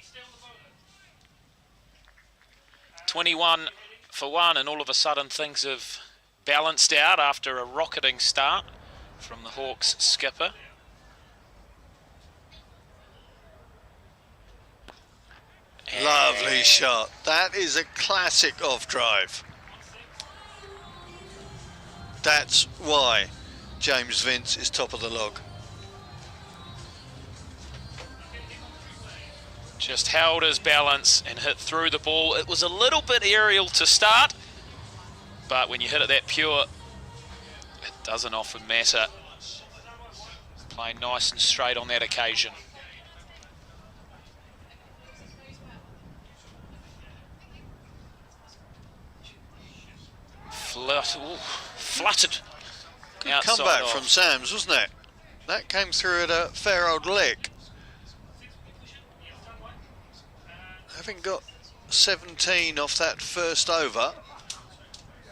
21 for one, and all of a sudden things have balanced out after a rocketing start from the Hawks skipper. Lovely shot. That is a classic off drive. That's why James Vince is top of the log. Just held his balance and hit through the ball. It was a little bit aerial to start, but when you hit it that pure, it doesn't often matter. Playing nice and straight on that occasion. Fluttered. Good comeback from Sams, wasn't it? That came through at a fair old lick. Having got 17 off that first over,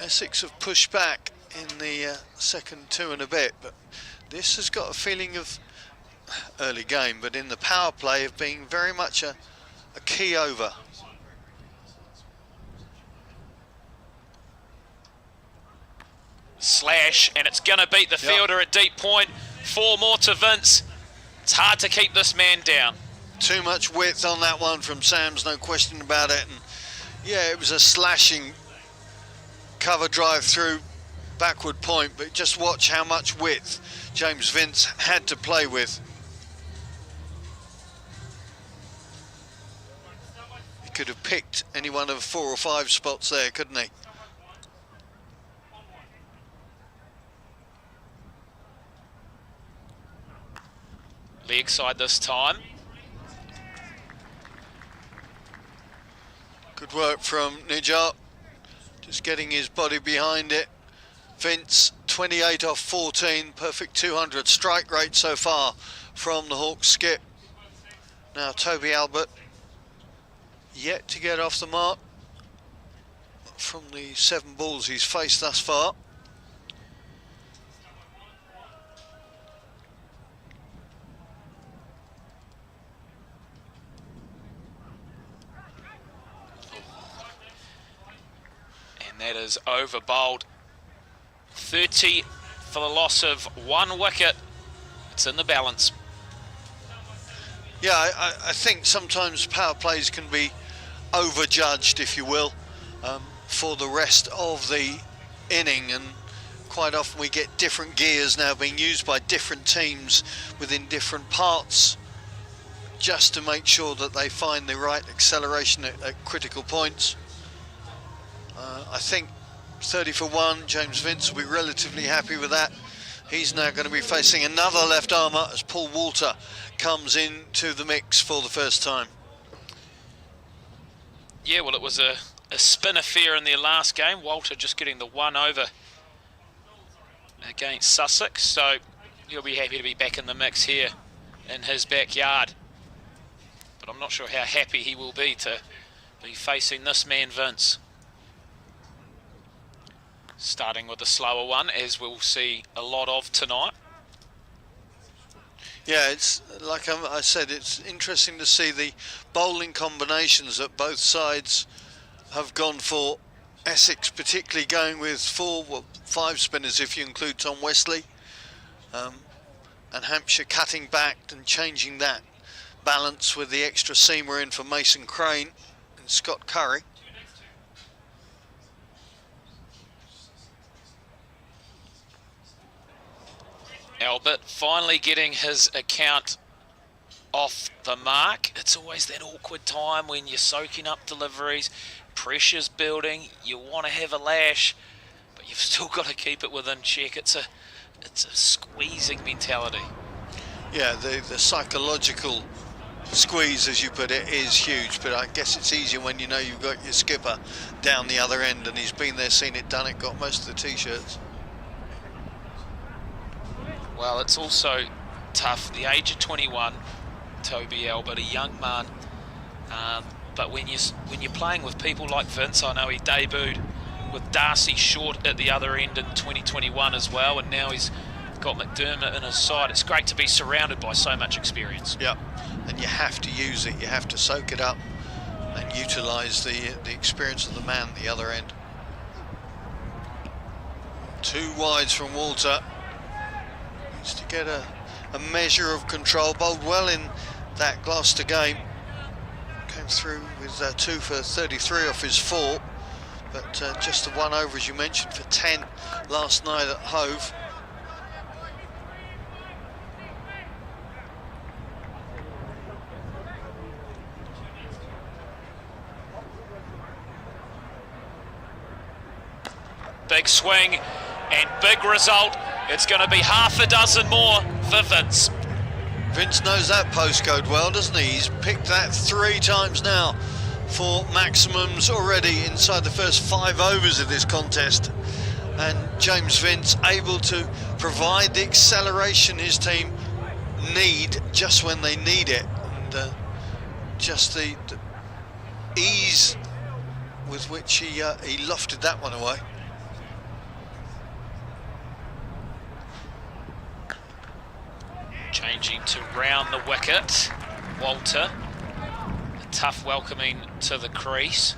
Essex have pushed back in the second 2 and a bit, but this has got a feeling of early game, but in the power play of being very much a key over. Slash, and it's going to beat the fielder at deep point. 4 more to Vince. It's hard to keep this man down. Too much width on that one from Sams, no question about it. And yeah, it was a slashing cover drive through backward point, but just watch how much width James Vince had to play with. He could have picked any one of 4 or 5 spots there, couldn't he? Leg side this time. Good work from Nijat, just getting his body behind it. Vince, 28 off 14, perfect 200 strike rate so far from the Hawks skip. Now Toby Albert, yet to get off the mark from the 7 balls he's faced thus far. That is over bowled. 30 for the loss of 1 wicket. It's in the balance. Yeah, I think sometimes power plays can be overjudged, if you will, for the rest of the inning, and quite often we get different gears now being used by different teams within different parts, just to make sure that they find the right acceleration at critical points. I think 30 for 1, James Vince will be relatively happy with that. He's now going to be facing another left armer as Paul Walter comes into the mix for the first time. Yeah, well, it was a spin affair in their last game. Walter just getting the 1 over against Sussex, so he'll be happy to be back in the mix here in his backyard. But I'm not sure how happy he will be to be facing this man, Vince. Starting with a slower one, as we'll see a lot of tonight. Yeah, it's like I said, it's interesting to see the bowling combinations that both sides have gone for. Essex particularly going with 5 spinners if you include Tom Wesley, and Hampshire cutting back and changing that balance with the extra seamer in for Mason Crane and Scott Curry. Albert finally getting his account off the mark. It's always that awkward time when you're soaking up deliveries, pressure's building, you want to have a lash, but you've still got to keep it within check. It's a squeezing mentality. Yeah, the psychological squeeze, as you put it, is huge, but I guess it's easier when you know you've got your skipper down the other end, and he's been there, seen it, done it, got most of the t-shirts. Well, it's also tough. The age of 21, Toby Albert, a young man. But when you're playing with people like Vince, I know he debuted with Darcy Short at the other end in 2021 as well, and now he's got McDermott in his side. It's great to be surrounded by so much experience. Yeah, and you have to use it. You have to soak it up and utilise the experience of the man at the other end. 2 wides from Walter. Needs to get a measure of control. Bowled well in that Gloucester game. Came through with 2 for 33 off his 4, but just the 1 over, as you mentioned, for 10 last night at Hove. Big swing and big result. It's going to be half a dozen more for Vince. Vince knows that postcode well, doesn't he? He's picked that 3 times now for maximums already inside the first 5 overs of this contest. And James Vince able to provide the acceleration his team need just when they need it. And just the ease with which he lofted that one away. Changing to round the wicket, Walter. A tough welcoming to the crease.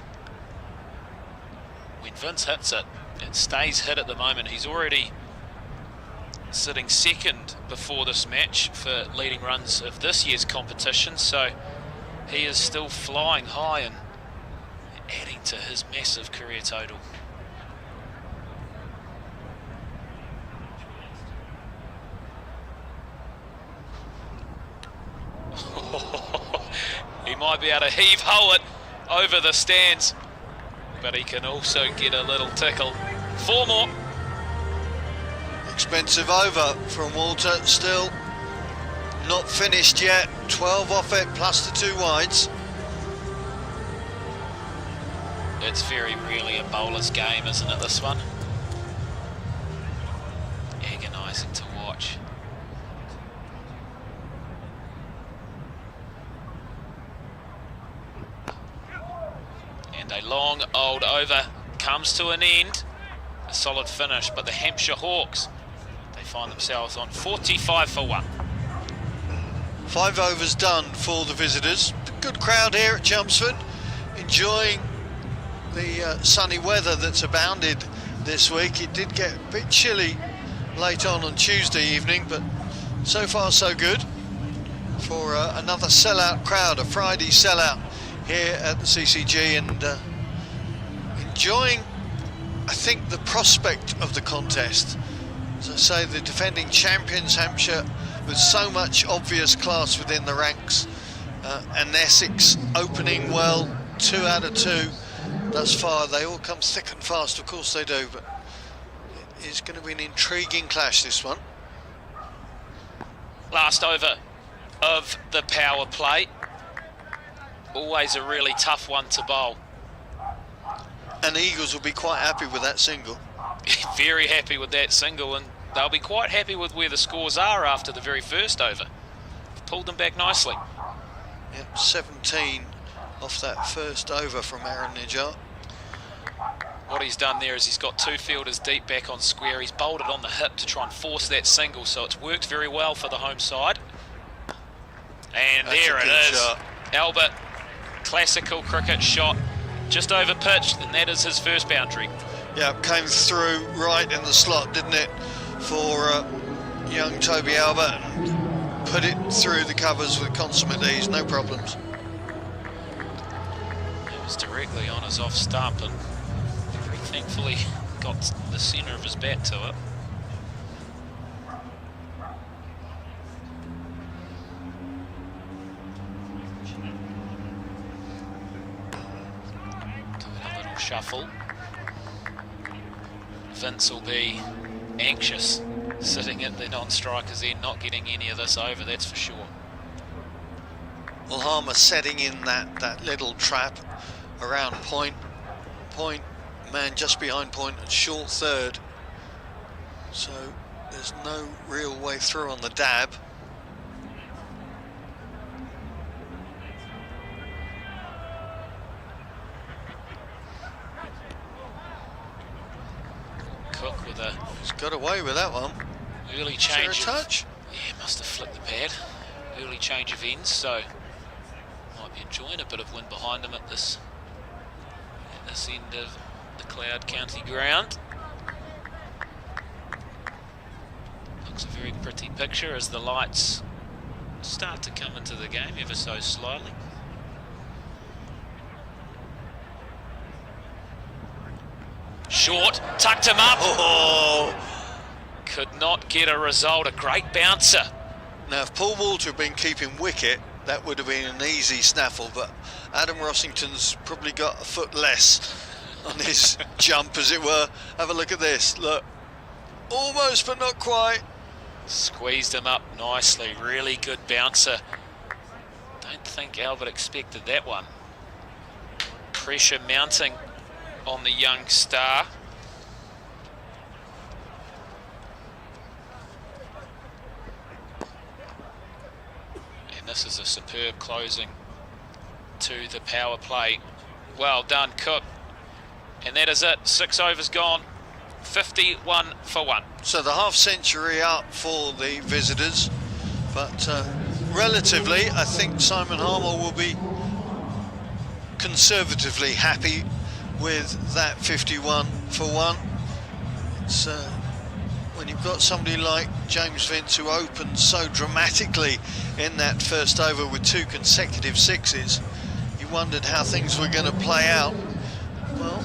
When Vince hits it, it stays hit at the moment. He's already sitting second before this match for leading runs of this year's competition, so he is still flying high and adding to his massive career total. He might be able to heave-ho it over the stands, but he can also get a little tickle. 4 more. Expensive over from Walter, still not finished yet. 12 off it, plus the 2 wides. it's very rarely a bowler's game, isn't it, this one? Agonising to watch. And a long old over comes to an end. A solid finish, but the Hampshire Hawks, they find themselves on 45 for 1. 5 overs done for the visitors. Good crowd here at Chelmsford, enjoying the sunny weather that's abounded this week. It did get a bit chilly late on Tuesday evening, but so far so good for another sellout crowd, a Friday sellout here at the CCG, and enjoying, I think, the prospect of the contest. As I say, the defending champions Hampshire, with so much obvious class within the ranks, and Essex opening well, 2 out of 2 thus far. They all come thick and fast, of course they do, but it is going to be an intriguing clash, this one. Last over of the power play. Always a really tough one to bowl. And the Eagles will be quite happy with that single. Very happy with that single, and they'll be quite happy with where the scores are after the very first over. Pulled them back nicely. Yep, 17 off that first over from Aaron Nijat. What he's done there is he's got 2 fielders deep back on square. He's bowled it on the hip to try and force that single, so it's worked very well for the home side. And That's there a it good is. shot. Albert, classical cricket shot, just over pitched, and that is his first boundary. Yeah, came through right in the slot, didn't it, for young Toby Albert, and put it through the covers with consummate ease, no problems. It was directly on his off stump, and very thankfully got the centre of his bat to it. A little shuffle. Vince will be anxious sitting at the non-striker's end, not getting any of this over, that's for sure. Well, Harmer setting in that little trap around point, man just behind point and short third. So there's no real way through on the dab. Cook with a... He's got away with that one. Early change. Is there a touch? Yeah, must have flicked the pad. Early change of ends, so might be enjoying a bit of wind behind him at this end of the Cloud County ground. Looks a very pretty picture as the lights start to come into the game ever so slightly. Short, tucked him up. Oh! Could not get a result, a great bouncer. Now, if Paul Walter had been keeping wicket, that would have been an easy snaffle, but Adam Rossington's probably got a foot less on his jump, as it were. Have a look at this, look. Almost, but not quite. Squeezed him up nicely, really good bouncer. Don't think Albert expected that one. Pressure mounting on the young star. And this is a superb closing to the power play. Well done, Cook. And that is it, 6 overs gone, 51 for 1. So the half century up for the visitors, but relatively, I think Simon Harmer will be conservatively happy with that 51 for 1. It's when you've got somebody like James Vince who opened so dramatically in that first over with 2 consecutive sixes, you wondered how things were going to play out. Well,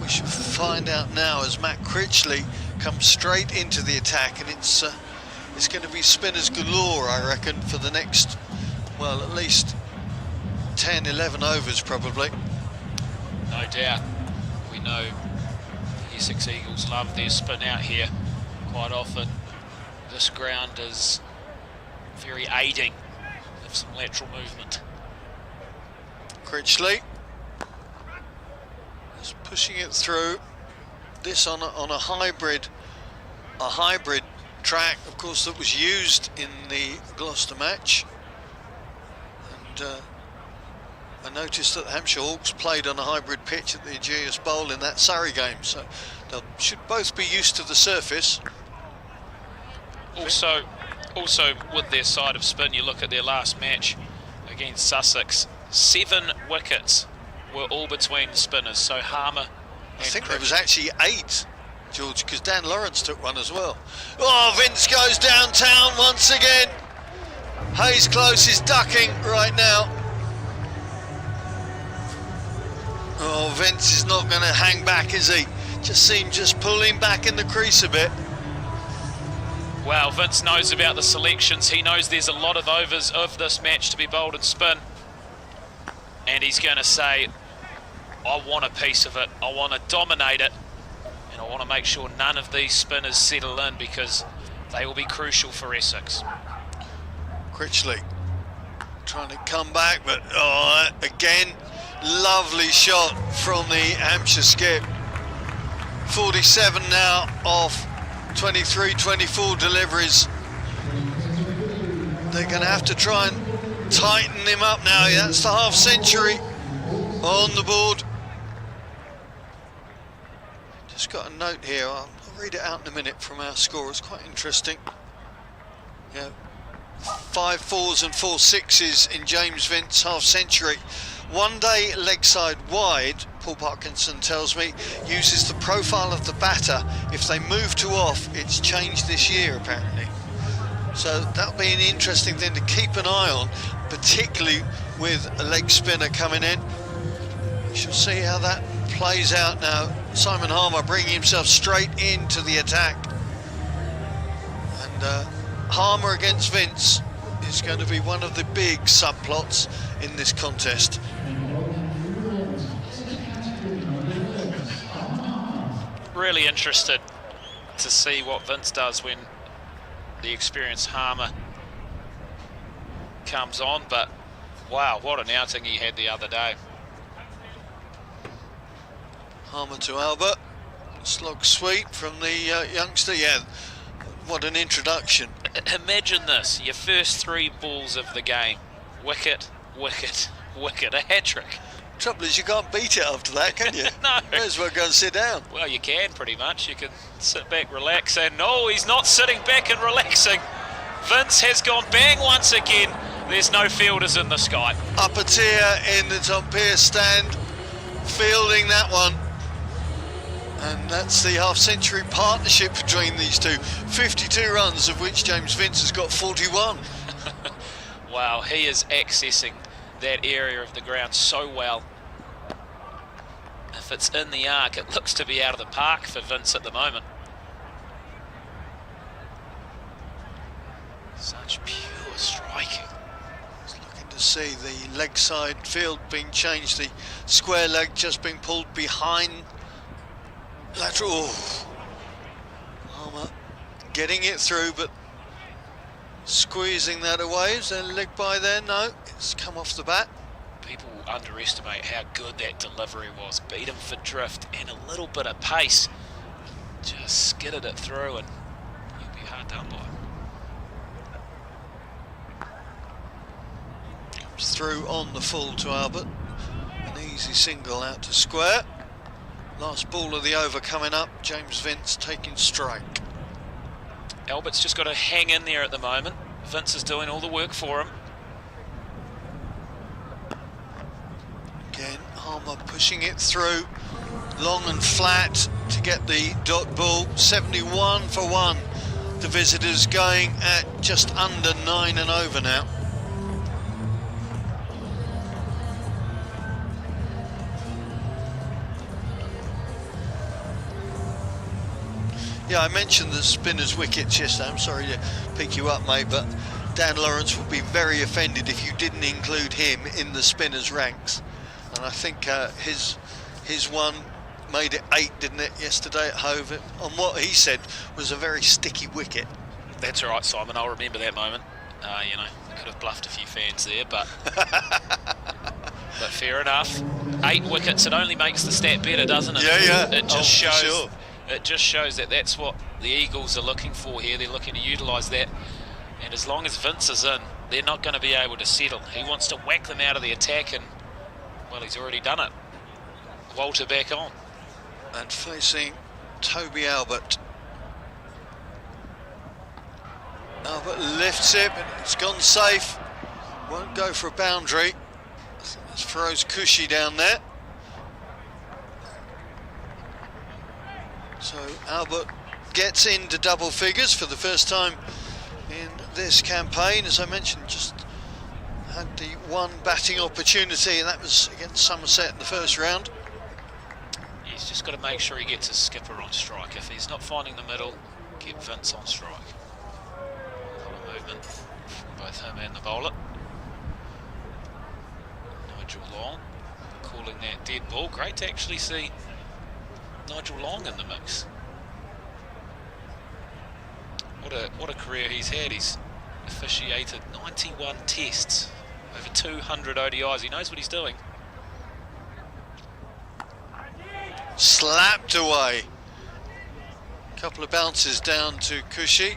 we should find out now as Matt Critchley comes straight into the attack, and it's going to be spinners galore, I reckon, for the next, well, at least 10, 11 overs probably. No doubt. We know the Essex Eagles love their spin out here quite often. This ground is very aiding of some lateral movement. Critchley has Just pushing it through. This on a hybrid track, of course, that was used in the Gloucester match. And I noticed that the Hampshire Hawks played on a hybrid pitch at the Ageas Bowl in that Surrey game, so they should both be used to the surface. Also with their side of spin, you look at their last match against Sussex, 7 wickets were all between spinners, so Harmer. I think there was actually 8, George, because Dan Lawrence took one as well. Oh, Vince goes downtown once again. Hayes Close is ducking right now. Oh, Vince is not going to hang back, is he? Just pulling back in the crease a bit. Well, Vince knows about the selections. He knows there's a lot of overs of this match to be bowled and spin. And he's going to say, I want a piece of it. I want to dominate it. And I want to make sure none of these spinners settle in, because they will be crucial for Essex. Critchley trying to come back, but again, lovely shot from the Hampshire skip. 47 now off 23, 24 deliveries. They're going to have to try and tighten him up now. That's the half century on the board. Just got a note here. I'll read it out in a minute from our score. It's quite interesting. Yeah, 5 4s and 4 6s in James Vince half century. One day leg side wide, Paul Parkinson tells me, uses the profile of the batter. If they move to off, it's changed this year apparently. So that'll be an interesting thing to keep an eye on, particularly with a leg spinner coming in. We shall see how that plays out now. Simon Harmer bringing himself straight into the attack. And Harmer against Vince is going to be one of the big subplots in this contest. Really interested to see what Vince does when the experienced Harmer comes on, but wow, what an outing he had the other day. Harmer to Albert, slog sweep from the youngster. Yeah, what an introduction. Imagine this, your first 3 balls of the game, wicket, wicket, wicket, a hat-trick. Trouble is you can't beat it after that, can you? No. May as well go and sit down. Well, you can pretty much. You can sit back, relax, and no, he's not sitting back and relaxing. Vince has gone bang once again. There's no fielders in the sky. Upper tier in the top pier stand, fielding that one. And that's the half-century partnership between these two. 52 runs, of which James Vince has got 41. Wow, he is accessing that area of the ground so well. If it's in the arc, it looks to be out of the park for Vince at the moment. Such pure striking. Just looking to see the leg side field being changed, the square leg just being pulled behind lateral. Oh. Harmer getting it through, but squeezing that away. Is there a leg by there? No, it's come off the bat. People underestimate how good that delivery was. Beat him for drift and a little bit of pace. Just skidded it through and you'll be hard done by. Comes through on the full to Albert. An easy single out to square. Last ball of the over coming up. James Vince taking strike. Albert's just got to hang in there at the moment. Vince is doing all the work for him. Again, Harmer pushing it through, long and flat to get the dot ball. 71 for 1. The visitors going at just under 9 and over now. Yeah, I mentioned the spinner's wickets yesterday. I'm sorry to pick you up, mate, but Dan Lawrence would be very offended if you didn't include him in the spinners' ranks. And I think his one made it 8, didn't it, yesterday at Hove, on what he said was a very sticky wicket. That's all right, Simon. I'll remember that moment. You know, I could have bluffed a few fans there, but But fair enough. 8 wickets, it only makes the stat better, doesn't it? Yeah. It just shows. Sure. It just shows that that's what the Eagles are looking for here. They're looking to utilise that. And as long as Vince is in, they're not going to be able to settle. He wants to whack them out of the attack, and well, he's already done it. Walter back on. And facing Toby Albert. Albert lifts it, but it's gone safe. Won't go for a boundary. There's Feroz Kushi down there. So Albert gets into double figures for the first time in this campaign. As I mentioned, just had the one batting opportunity, and that was against Somerset in the first round. He's just got to make sure he gets his skipper on strike. If he's not finding the middle, get Vince on strike. A lot of movement from both him and the bowler. Nigel Long calling that dead ball. Great to actually see Nigel Long in the mix. What a career he's had. He's officiated 91 tests, over 200 ODIs. He knows what he's doing. Slapped away. Couple of bounces down to Kushi.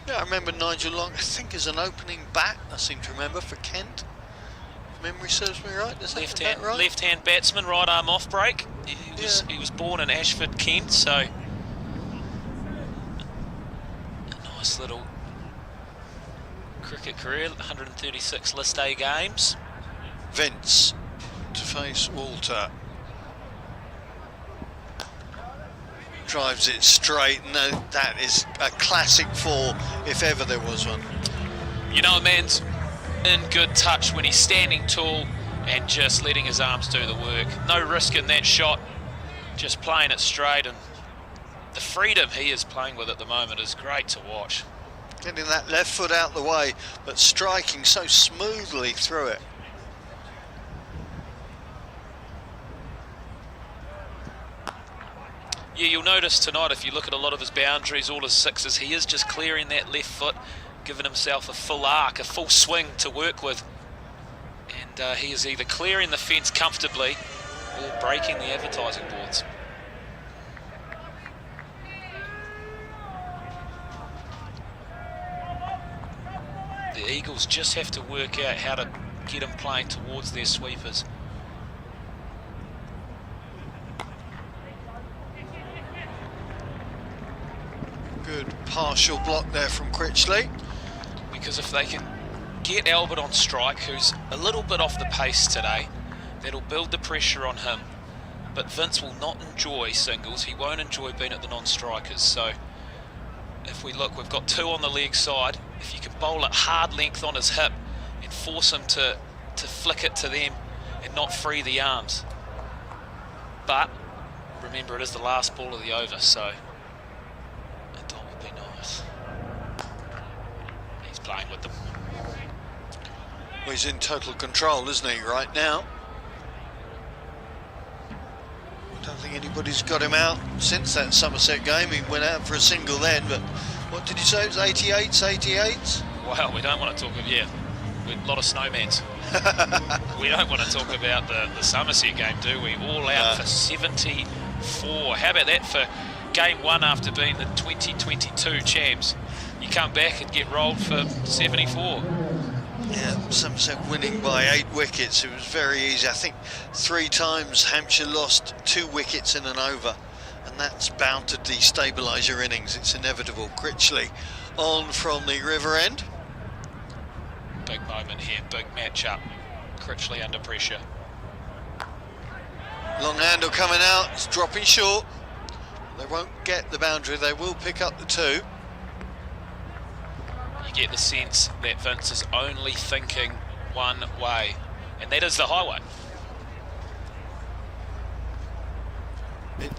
Yeah, I remember Nigel Long, I think, as an opening bat, I seem to remember, for Kent. If memory serves me right. Is that right? Left-hand batsman, right arm off break. He was born in Ashford, Kent, so a nice little cricket career. 136 List A games. Vince to face Walter. Drives it straight, and that is a classic 4 if ever there was one. You know, a man's in good touch when he's standing tall and just letting his arms do the work. No risk in that shot, just playing it straight, and the freedom he is playing with at the moment is great to watch. Getting that left foot out the way, but striking so smoothly through it. Yeah, you'll notice tonight, if you look at a lot of his boundaries, all his sixes, he is just clearing that left foot, giving himself a full arc, a full swing to work with. And he is either clearing the fence comfortably or breaking the advertising boards. The Eagles just have to work out how to get him playing towards their sweepers. Good partial block there from Critchley. Because if they can get Albert on strike, who's a little bit off the pace today, that'll build the pressure on him. But Vince will not enjoy singles. He won't enjoy being at the non-strikers. So if we look, we've got 2 on the leg side. If you can bowl it hard length on his hip and force him to flick it to them and not free the arms. But remember, it is the last ball of the over, so a dot would be nice. He's playing with them. Well, he's in total control, isn't he, right now? I don't think anybody's got him out since that Somerset game. He went out for a single then, but what did you say? It was 88s? Well, we don't want to talk about, a lot of snowmans. We don't want to talk about the Somerset game, do we? All out for 74. How about that for game 1 after being the 2022 champs? You come back and get rolled for 74. Yeah, Somerset winning by 8 wickets. It was very easy. I think 3 times Hampshire lost 2 wickets in an over, and that's bound to destabilise your innings. It's inevitable. Critchley on from the river end. Big moment here, big match-up. Critchley under pressure. Long handle coming out, it's dropping short. They won't get the boundary, they will pick up the 2. You get the sense that Vince is only thinking one way, and that is the highway.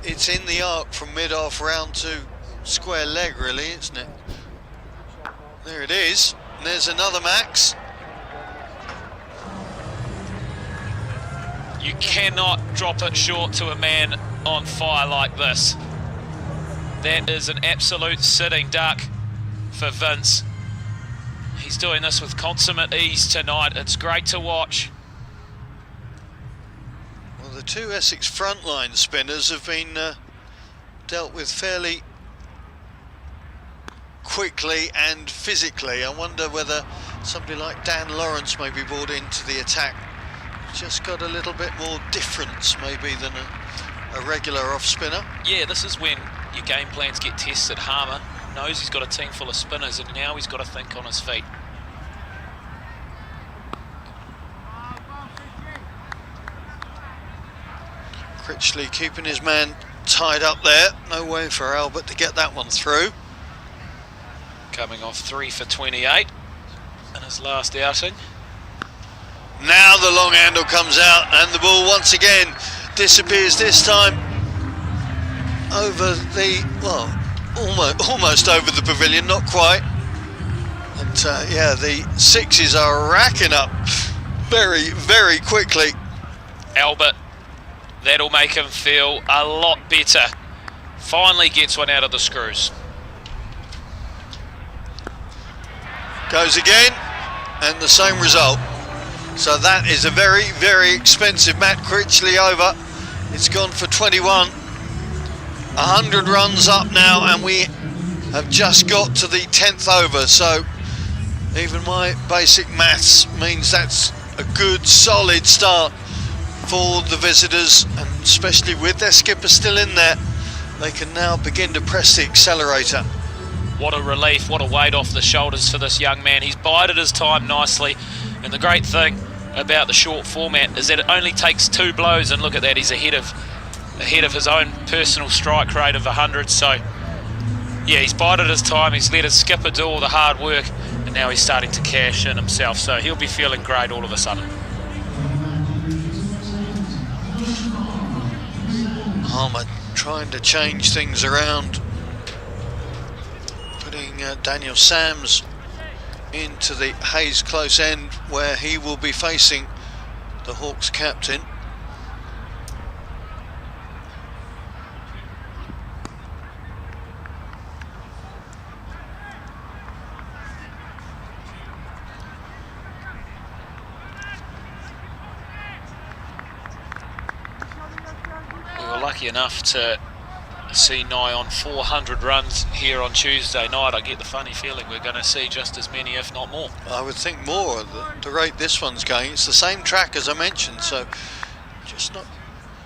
It's in the arc from mid-off round to square leg, really, isn't it? There it is, and there's another Max. You cannot drop it short to a man on fire like this. That is an absolute sitting duck for Vince. He's doing this with consummate ease tonight. It's great to watch. Well, the two Essex frontline spinners have been dealt with fairly quickly and physically. I wonder whether somebody like Dan Lawrence may be brought into the attack. Just got a little bit more difference maybe than a regular off spinner. Yeah, this is when your game plans get tested. Harmer knows he's got a team full of spinners and now he's got to think on his feet. Critchley keeping his man tied up there. No way for Albert to get that one through. Coming off 3 for 28 in his last outing. Now the long handle comes out and the ball once again disappears, this time over the, well, almost over the pavilion, not quite. But yeah, the sixes are racking up very, very quickly. Albert, that'll make him feel a lot better. Finally gets one out of the screws. Goes again, and the same result. So that is a very, very expensive Matt Critchley over. It's gone for 21. 100 runs up now, and we have just got to the 10th over. So even my basic maths means that's a good, solid start for the visitors, and especially with their skipper still in there, they can now begin to press the accelerator. What a relief, what a weight off the shoulders for this young man. He's bided his time nicely, and the great thing about the short format is that it only takes 2 blows, and look at that, he's ahead of his own personal strike rate of 100. So yeah, he's bided his time, he's let his skipper do all the hard work, and now he's starting to cash in himself, so he'll be feeling great all of a sudden. Harmer trying to change things around, putting Daniel Sams into the Hayes close end where he will be facing the Hawks captain. We were lucky enough to see nigh on 400 runs here on Tuesday night. I get the funny feeling we're going to see just as many, if not more. I would think more at the rate this one's going. It's the same track as I mentioned, so just not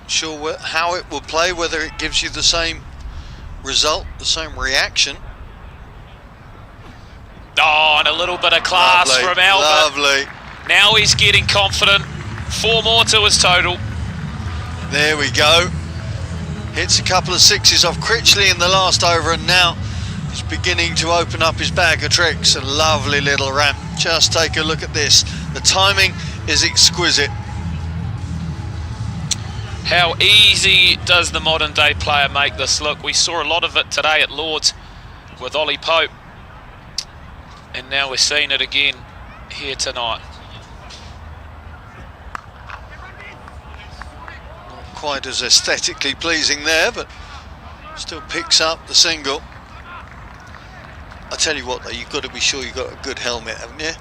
sure how it will play, whether it gives you the same result, the same reaction. Oh, and a little bit of class Lovely, from Albert. lovely. Now he's getting confident. 4 more to his total. There we go. Hits a couple of sixes off Critchley in the last over, and now he's beginning to open up his bag of tricks. A lovely little ramp. Just take a look at this. The timing is exquisite. How easy does the modern day player make this look? We saw a lot of it today at Lord's with Ollie Pope, and now we're seeing it again here tonight. Quite as aesthetically pleasing there, but still picks up the single. I tell you what though, you've got to be sure you've got a good helmet, haven't you?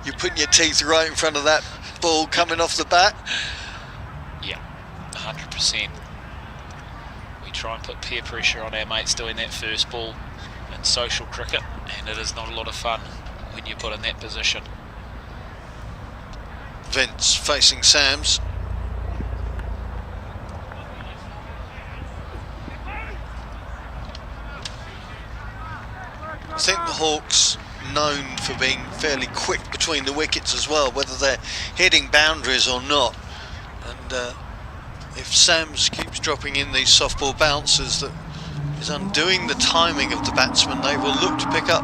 You're putting your teeth right in front of that ball coming off the bat. Yeah, 100%. We try and put peer pressure on our mates doing that first ball in social cricket, and it is not a lot of fun when you're put in that position. Vince facing Sams. I think the Hawks known for being fairly quick between the wickets as well, whether they're hitting boundaries or not. And if Sams keeps dropping in these softball bounces that is undoing the timing of the batsman, they will look to pick up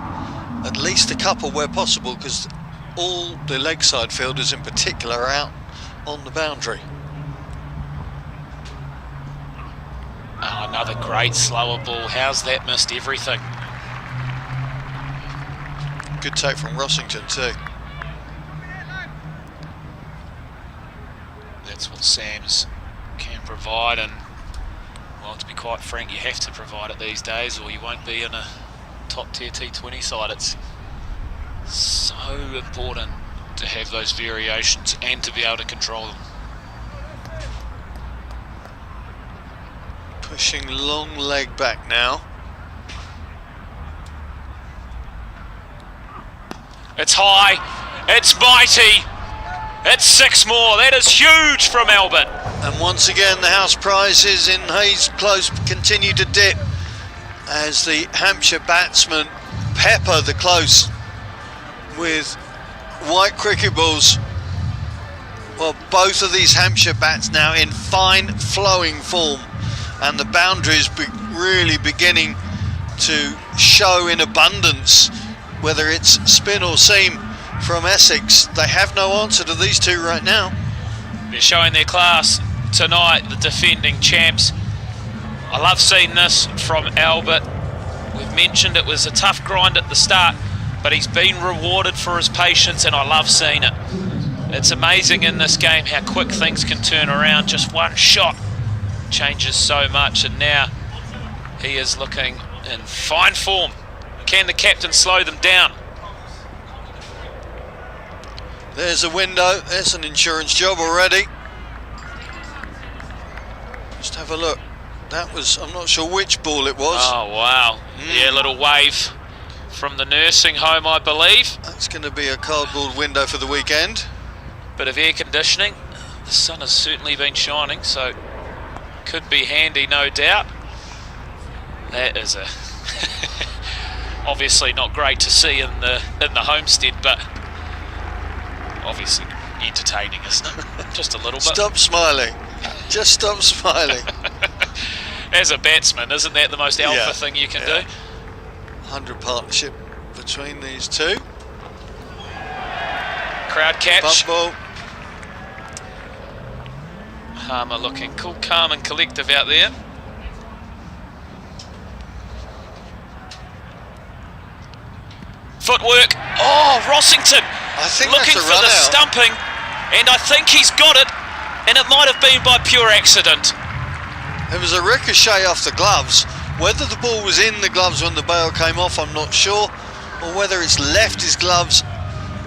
at least a couple where possible, because all the leg side fielders in particular are out on the boundary. Oh, another great slower ball. How's that missed everything? Good take from Rossington too. That's what Sams can provide, and well, to be quite frank, you have to provide it these days or you won't be in a top tier T20 side. It's so important to have those variations and to be able to control them. Pushing long leg back now. It's high, it's mighty, it's 6 more. That is huge from Albert. And once again, the house prizes in Hayes Close continue to dip as the Hampshire batsmen pepper the close with white cricket balls. Well, both of these Hampshire bats now in fine flowing form, and the boundaries really beginning to show in abundance, whether it's spin or seam from Essex. They have no answer to these two right now. They're showing their class tonight, the defending champs. I love seeing this from Albert. We've mentioned it was a tough grind at the start, but he's been rewarded for his patience, and I love seeing it. It's amazing in this game how quick things can turn around. Just one shot changes so much, and now he is looking in fine form. Can the captain slow them down? There's a window, there's an insurance job already. Just have a look. That was, I'm not sure which ball it was. Oh wow, yeah, little wave from the nursing home, I believe. That's going to be a cardboard window for the weekend. Bit of air conditioning. The sun has certainly been shining, so could be handy, no doubt. That is a obviously not great to see in the homestead, but obviously entertaining, isn't it? Just a little bit. Stop smiling. Just stop smiling. As a batsman, isn't that the most alpha thing you can do? 100 partnership between these two. Crowd catch. Bump ball. Harmer looking cool, calm and collective out there. Footwork. Oh, Rossington looking for the stumping, and I think he's got it, and it might have been by pure accident. It was a ricochet off the gloves. Whether the ball was in the gloves when the bail came off, I'm not sure, or whether it's left his gloves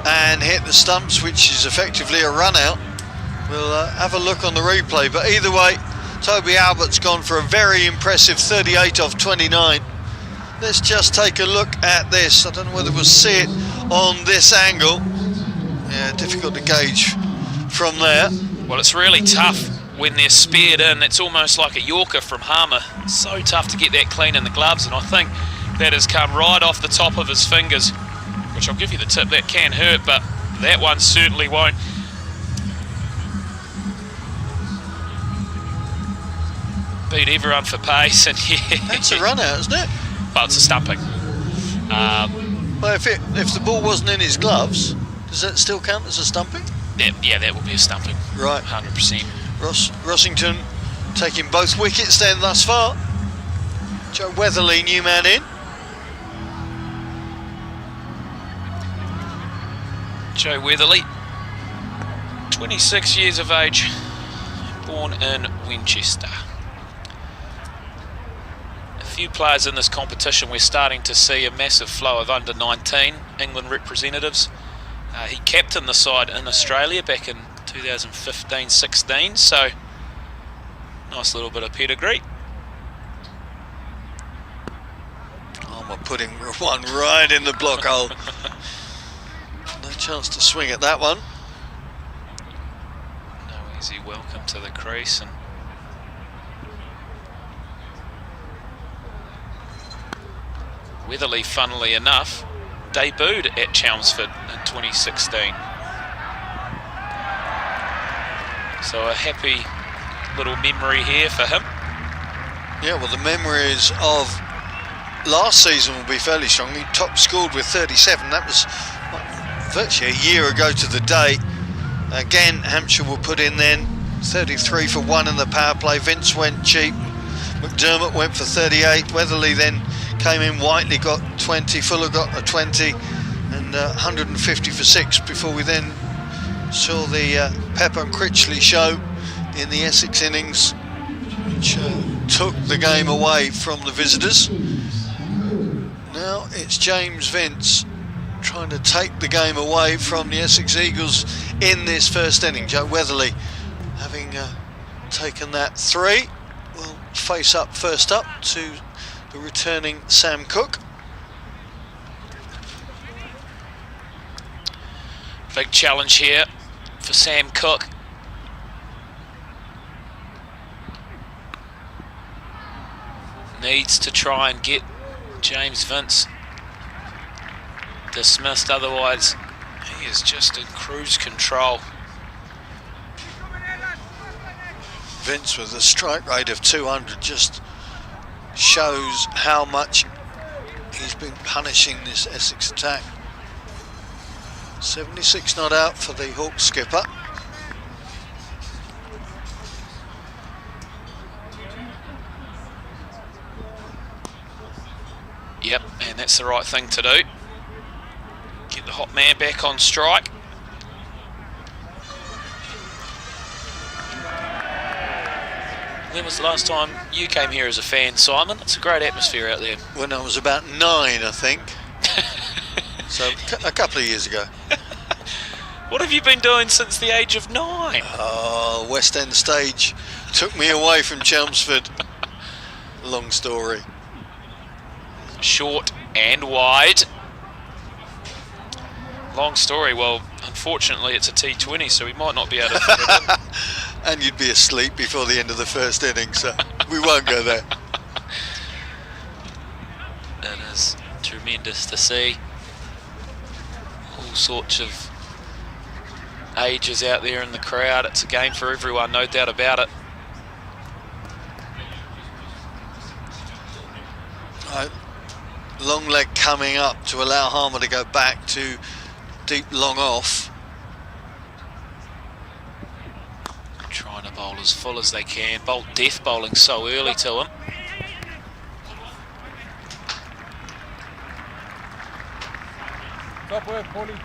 and hit the stumps, which is effectively a run out. We'll have a look on the replay, but either way, Toby Albert's gone for a very impressive 38 off 29. Let's just take a look at this. I don't know whether we'll see it on this angle. Yeah, difficult to gauge from there. Well, it's really tough when they're speared in. It's almost like a Yorker from Harmer. So tough to get that clean in the gloves, and I think that has come right off the top of his fingers, which I'll give you the tip, that can hurt, but that one certainly won't. Beat everyone for pace, and yeah. That's a run out, isn't it? Well, it's a stumping. Well, if the ball wasn't in his gloves, does that still count as a stumping? Yeah, that will be a stumping. Right. 100%. Rossington taking both wickets then thus far. Joe Weatherly, new man in. Joe Weatherly, 26 years of age, born in Winchester. A few players in this competition, we're starting to see a massive flow of under-19 England representatives. He captained the side in Australia back in 2015-16, so nice little bit of pedigree. Oh, we're putting one right in the block hole. No chance to swing at that one. No easy welcome to the crease. And Weatherly, funnily enough, debuted at Chelmsford in 2016. So a happy little memory here for him. Yeah, well, the memories of last season will be fairly strong. He top scored with 37. That was virtually a year ago to the day. Again, Hampshire will put in then 33 for 1 in the power play. Vince went cheap. McDermott went for 38. Weatherly then came in. Whiteley got 20. Fuller got a 20. And 150 for 6 before we then saw the Pepper and Critchley show in the Essex innings, which took the game away from the visitors. Now it's James Vince trying to take the game away from the Essex Eagles in this first inning. Joe Weatherly having taken that 3. will face up first up to the returning Sam Cook. Big challenge here for Sam Cook. Needs to try and get James Vince dismissed, otherwise he is just in cruise control. Vince with a strike rate of 200 just shows how much he's been punishing this Essex attack. 76 not out for the Hawks skipper. Yep, and that's the right thing to do. Get the hot man back on strike. When was the last time you came here as a fan, Simon? It's a great atmosphere out there. When I was about 9, I think. So a couple of years ago. What have you been doing since the age of 9? Oh, West End stage took me away from Chelmsford. Long story. Short and wide. Long story. Well, unfortunately it's a T20, so we might not be able to fit it in. And you'd be asleep before the end of the first inning, so we won't go there. It is tremendous to see. All sorts of ages out there in the crowd. It's a game for everyone, no doubt about it. Right. Long leg coming up to allow Harmer to go back to deep long off. Trying to bowl as full as they can. Bolt death bowling so early to him. Top work, Paulie.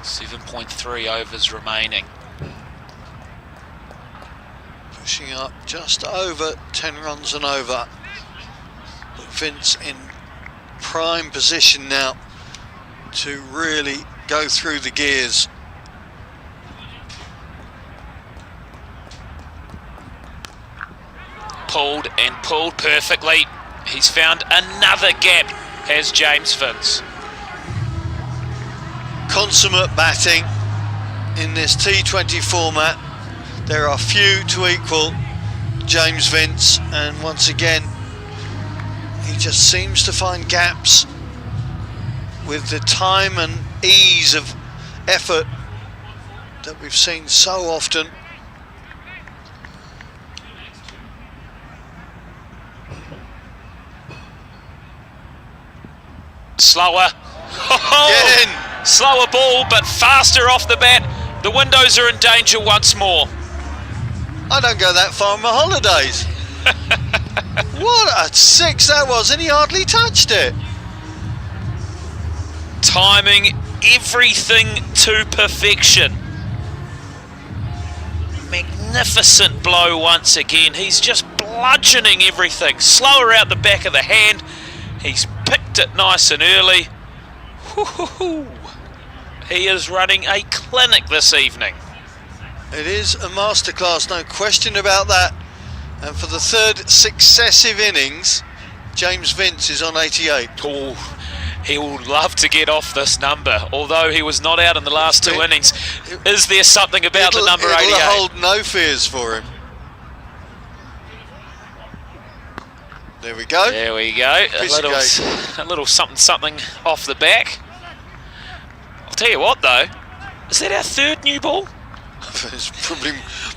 7.3 overs remaining. Pushing up just over 10 runs and over. But Vince in prime position now to really go through the gears. Pulled and pulled perfectly. He's found another gap, has James Vince. Consummate batting in this T20 format. There are few to equal James Vince, and once again he just seems to find gaps with the time and ease of effort that we've seen so often. Slower. Get in. Slower ball, but faster off the bat. The windows are in danger once more. I don't go that far on my holidays. What a 6 that was, and he hardly touched it. Timing everything to perfection. Magnificent blow once again. He's just bludgeoning everything. Slower out the back of the hand. He's picked it nice and early. He is running a clinic this evening. It is a masterclass, no question about that. And for the third successive innings, James Vince is on 88. Oh, he will love to get off this number, although he was not out in the last 2 innings. Is there something about the number 88? It'll hold no fears for him. There we go. There we go. A little something off the back. I'll tell you what though, is that our 3rd new ball? It's probably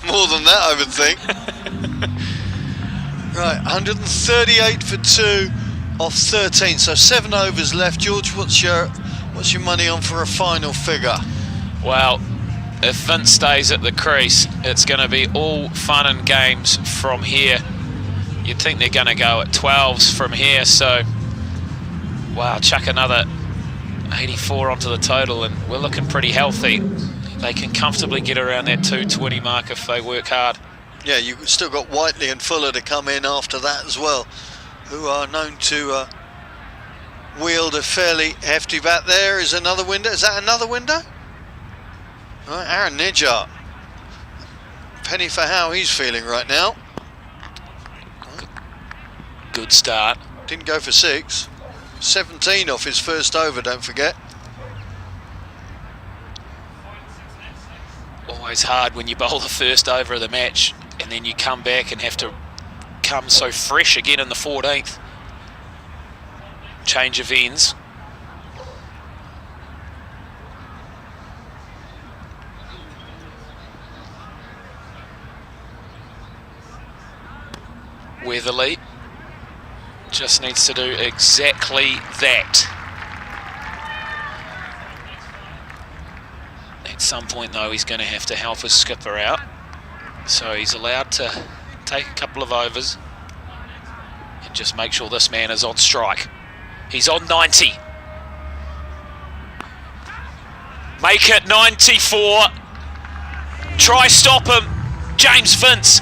more than that, I would think. Right, 138 for 2 off 13, so 7 overs left. George, what's your money on for a final figure? Well, if Vince stays at the crease, it's going to be all fun and games from here. You'd think they're going to go at 12s from here, so wow, chuck another 84 onto the total and we're looking pretty healthy. They can comfortably get around that 220 mark if they work hard. Yeah, you've still got Whiteley and Fuller to come in after that as well, who are known to wield a fairly hefty bat. There is another window. Is that another window? Right, Aaron Nijart. Penny for how he's feeling right now. good start. Didn't go for 6. 17 off his first over, don't forget. Always hard when you bowl the first over of the match and then you come back and have to come so fresh again in the 14th. Change of ends. Weatherly just needs to do exactly that. At some point though, he's going to have to help his skipper out. So he's allowed to take a couple of overs and just make sure this man is on strike. He's on 90. Make it 94. Try stop him. James Vince.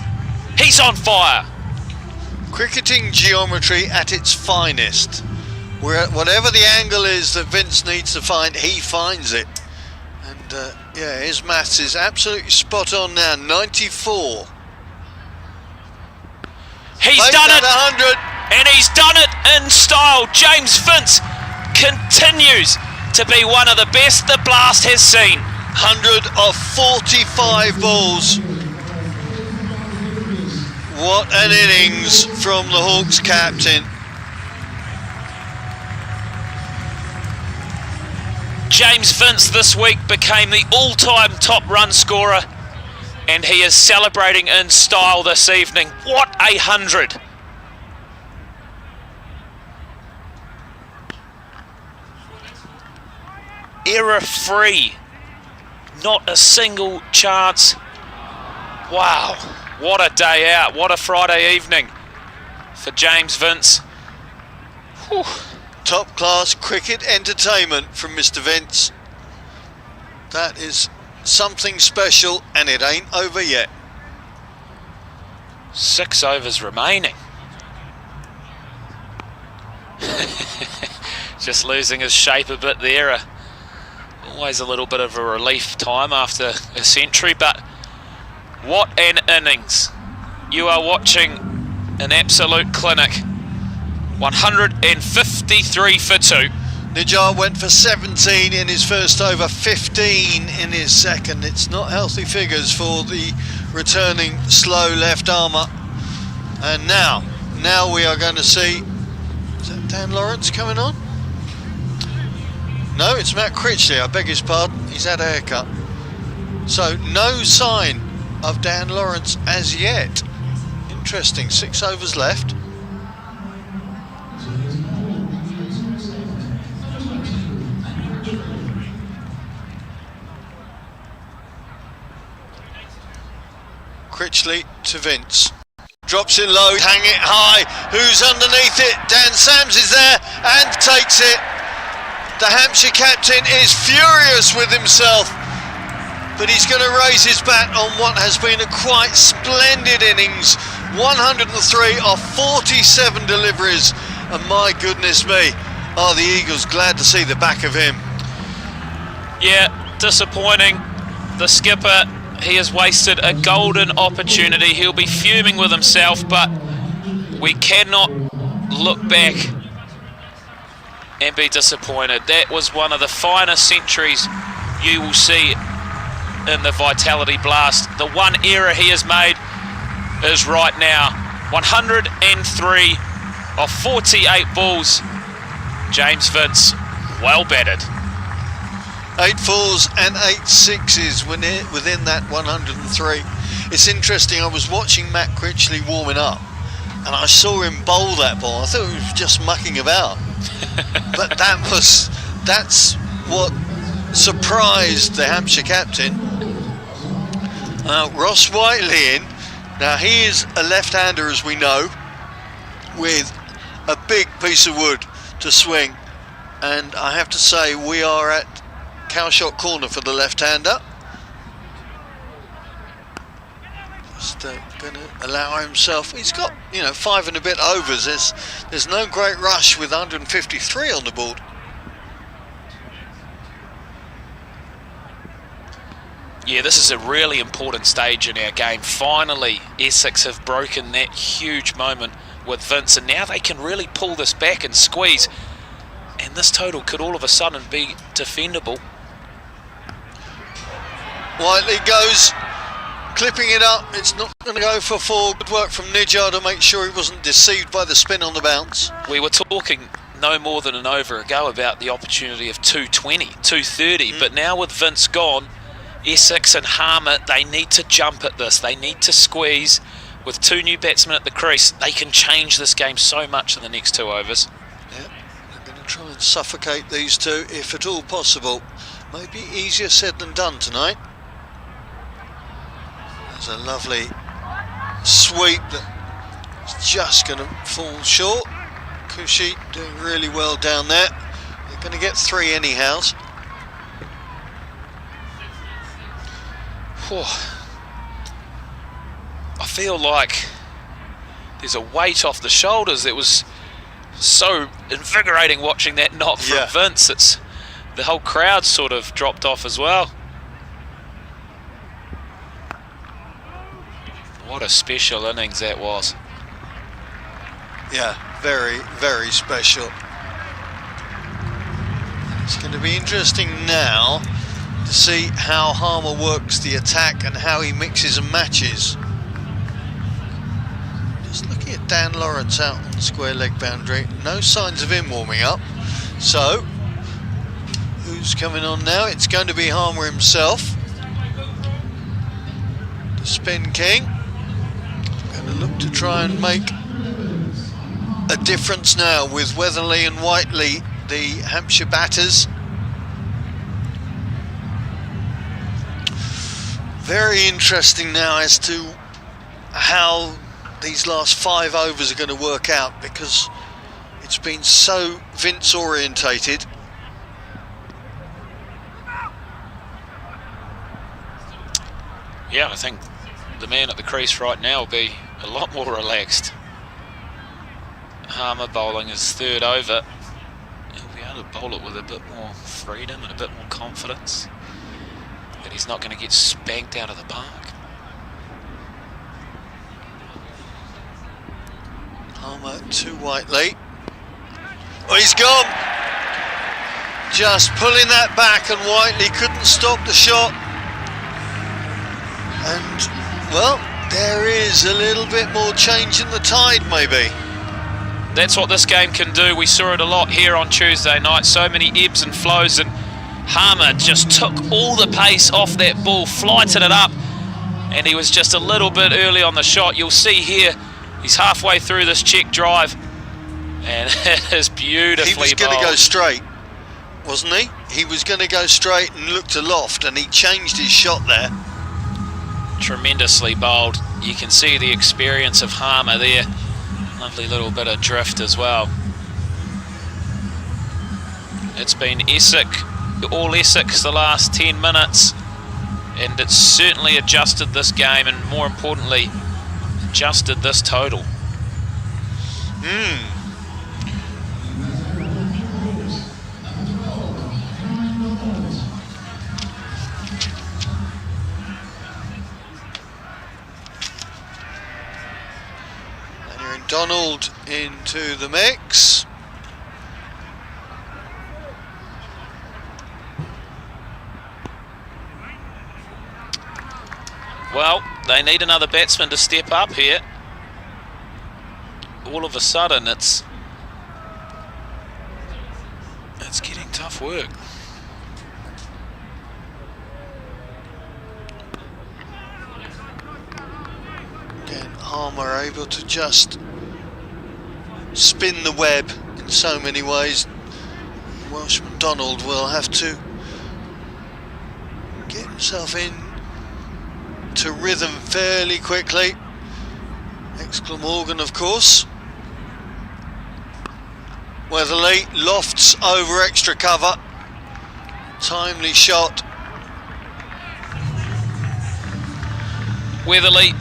He's on fire. Cricketing geometry at its finest. Where whatever the angle is that Vince needs to find, he finds it. And yeah, his maths is absolutely spot on now. 94. He's done it. 100. And he's done it in style. James Vince continues to be one of the best the Blast has seen. 100 of 45 balls. What an innings from the Hawks captain. James Vince this week became the all-time top run scorer, and he is celebrating in style this evening. What a 100. Error-free. Not a single chance. Wow. What a day out, what a Friday evening for James Vince. Whew. Top class cricket entertainment from Mr. Vince. That is something special, and it ain't over yet. 6 overs remaining. Just losing his shape a bit there. Always a little bit of a relief time after a century, but what an innings. You are watching an absolute clinic. 153 for 2. Nijar went for 17 in his first over, 15 in his second. It's not healthy figures for the returning slow left armour. And now we are going to see, is that Dan Lawrence coming on? No, it's Matt Critchley, I beg his pardon. He's had a haircut. So no sign of Dan Lawrence as yet. Interesting, 6 overs left. Critchley to Vince. Drops it low, hang it high. Who's underneath it? Dan Sams is there and takes it. The Hampshire captain is furious with himself, but he's going to raise his bat on what has been a quite splendid innings. 103 off 47 deliveries, and my goodness me, are the Eagles glad to see the back of him. Yeah, disappointing. The skipper, he has wasted a golden opportunity. He'll be fuming with himself, but we cannot look back and be disappointed. That was one of the finest centuries you will see in the Vitality Blast. The one error he has made is right now. 103 of 48 balls. James Vince, well batted. 8 4s and 8 6s within that 103. It's interesting, I was watching Matt Critchley warming up and I saw him bowl that ball. I thought he was just mucking about. But that's what surprised the Hampshire captain. Ross Whiteley in. Now he is a left-hander, as we know, with a big piece of wood to swing, and I have to say we are at cowshot corner for the left-hander. Just going to allow himself. He's got 5 and a bit overs. There's no great rush with 153 on the board. Yeah, this is a really important stage in our game. Finally, Essex have broken that huge moment with Vince, and now they can really pull this back and squeeze, and this total could all of a sudden be defendable. Whiteley goes, clipping it up. It's not going to go for 4. Good work from Nijjar to make sure he wasn't deceived by the spin on the bounce. We were talking no more than an over ago about the opportunity of 220, 230, but now with Vince gone, Essex and Harmer, they need to jump at this. They need to squeeze. With 2 new batsmen at the crease, they can change this game so much in the next 2 overs. Yeah, they're going to try and suffocate these two if at all possible. Maybe easier said than done tonight. There's a lovely sweep that's just going to fall short. Cushy doing really well down there. They're going to get 3 anyhow. I feel like there's a weight off the shoulders. It was so invigorating watching that knock from Vince. It's the whole crowd sort of dropped off as well. What a special innings that was. Yeah, very, very special. It's going to be interesting now to see how Harmer works the attack and how he mixes and matches. Just looking at Dan Lawrence out on the square leg boundary, no signs of him warming up. So, who's coming on now? It's going to be Harmer himself. The spin king. Going to look to try and make a difference now with Weatherly and Whiteley, the Hampshire batters. Very interesting now as to how these last 5 overs are going to work out, because it's been so Vince orientated. Yeah, I think the man at the crease right now will be a lot more relaxed. Harmer bowling his 3rd over. He'll be able to bowl it with a bit more freedom and a bit more confidence. But he's not going to get spanked out of the park. Harmer to Whiteley. Oh, he's gone! Just pulling that back, and Whiteley couldn't stop the shot. And, well, there is a little bit more change in the tide, maybe. That's what this game can do. We saw it a lot here on Tuesday night. So many ebbs and flows, and Harmer just took all the pace off that ball, flighted it up, and he was just a little bit early on the shot. You'll see here, he's halfway through this check drive, and it is beautifully He was going to bowled. go straight, wasn't he? He was going to go straight and look to loft, and he changed his shot there. Tremendously bowled. You can see the experience of Harmer there. Lovely little bit of drift as well. It's been Essex, all Essex the last 10 minutes, and it's certainly adjusted this game, and more importantly, adjusted this total. Donald into the mix. Well, they need another batsman to step up here. All of a sudden, it's getting tough work. Again, Harmer able to just spin the web in so many ways. Welshman Donald will have to get himself in to rhythm fairly quickly. Ex-Glamorgan, of course. Weatherly lofts over extra cover. Timely shot. Weatherly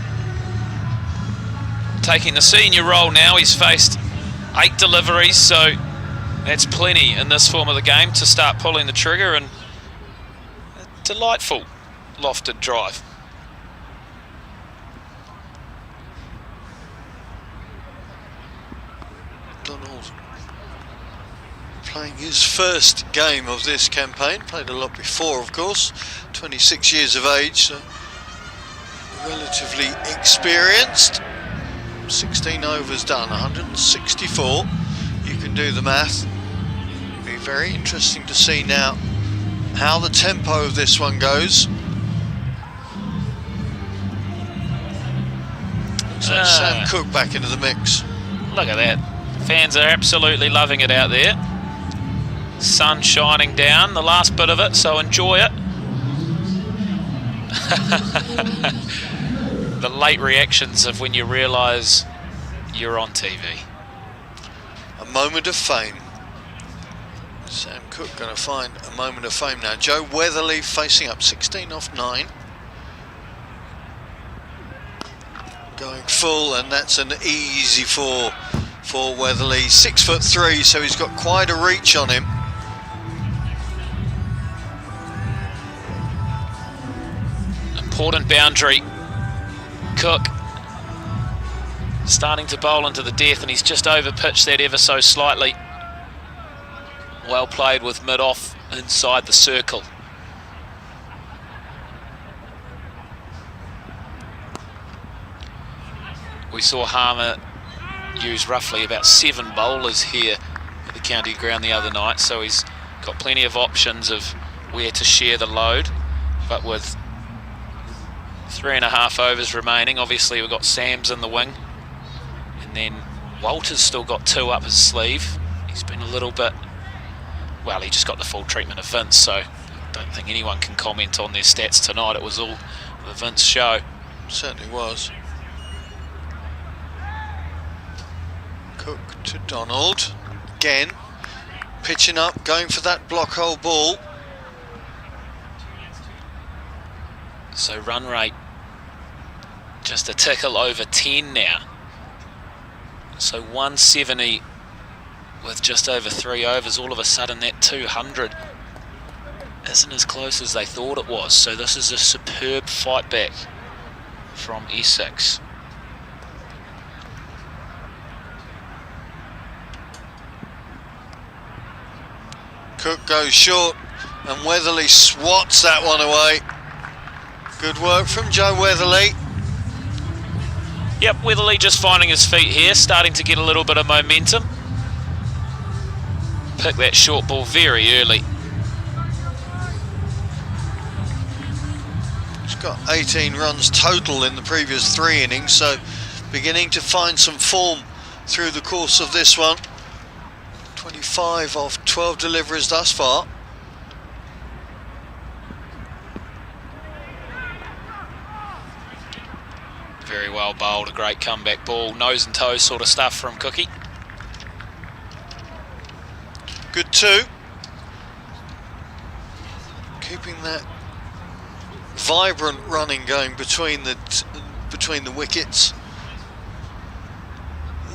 taking the senior role now. He's faced 8 deliveries, so that's plenty in this form of the game to start pulling the trigger, and a delightful lofted drive. Donald playing his first game of this campaign. Played a lot before, of course. 26 years of age, so relatively experienced. 16 overs done, 164. You can do the math. Be very interesting to see now how the tempo of this one goes. So Sam Cook back into the mix. Look at that. Fans are absolutely loving it out there. Sun shining down, the last bit of it, so enjoy it. The late reactions of when you realise you're on TV. A moment of fame. Sam Cook going to find a moment of fame now. Joe Weatherly facing up, 16 off 9. Going full, and that's an easy four for Weatherly. 6'3", so he's got quite a reach on him. Important boundary. Cook starting to bowl into the death, and he's just over pitched that ever so slightly. Well played with mid off inside the circle. We saw Harmer use roughly about 7 bowlers here at the county ground the other night, so he's got plenty of options of where to share the load. But with 3.5 overs remaining, obviously we've got Sam's in the wing, and then Walter's still got 2 up his sleeve. He's been a little bit, well, he just got the full treatment of Vince, so I don't think anyone can comment on their stats tonight. It was all the Vince show. Certainly was. Cook to Donald again, pitching up, going for that block hole ball. So run rate just a tickle over 10 now. So 170 with just over 3 overs. All of a sudden that 200 isn't as close as they thought it was. So this is a superb fight back from Essex. Cook goes short, and Weatherly swats that one away. Good work from Joe Weatherly. Yep, Weatherly just finding his feet here, starting to get a little bit of momentum. Pick that short ball very early. He's got 18 runs total in the previous 3 innings, so beginning to find some form through the course of this one. 25 off 12 deliveries thus far. Very well bowled, a great comeback ball, nose and toe sort of stuff from Cookie. Good 2. Keeping that vibrant running going between the wickets.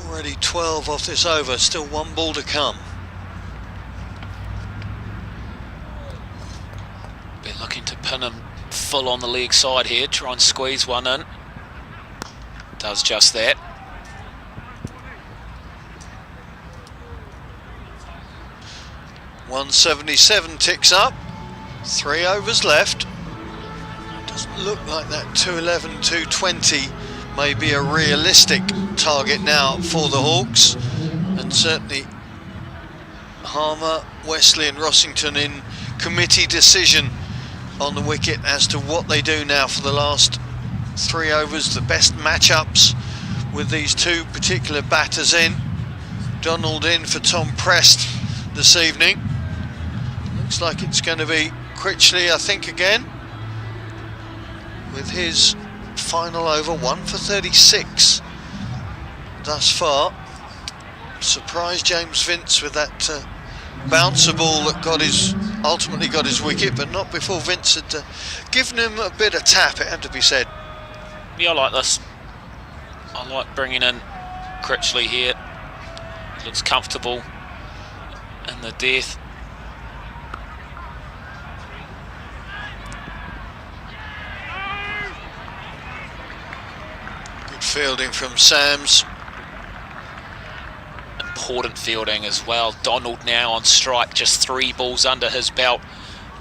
Already 12 off this over, still 1 ball to come. Been looking to pin him full on the leg side here, try and squeeze one in. Does just that. .177 ticks up, 3 overs left. Doesn't look like that 211, 220 may be a realistic target now for the Hawks, and certainly Harmer, Wesley and Rossington in committee decision on the wicket as to what they do now for the last 3 overs, the best matchups with these 2 particular batters in. Donald in for Tom Prest this evening. Looks like it's going to be Critchley, I think, again, with his final over, 1 for 36 thus far. Surprised James Vince with that bouncer ball that ultimately got his wicket, but not before Vince had given him a bit of tap, it had to be said. Yeah, I like this. I like bringing in Critchley here. He looks comfortable in the death. Good fielding from Sams. Important fielding as well. Donald now on strike, just 3 balls under his belt.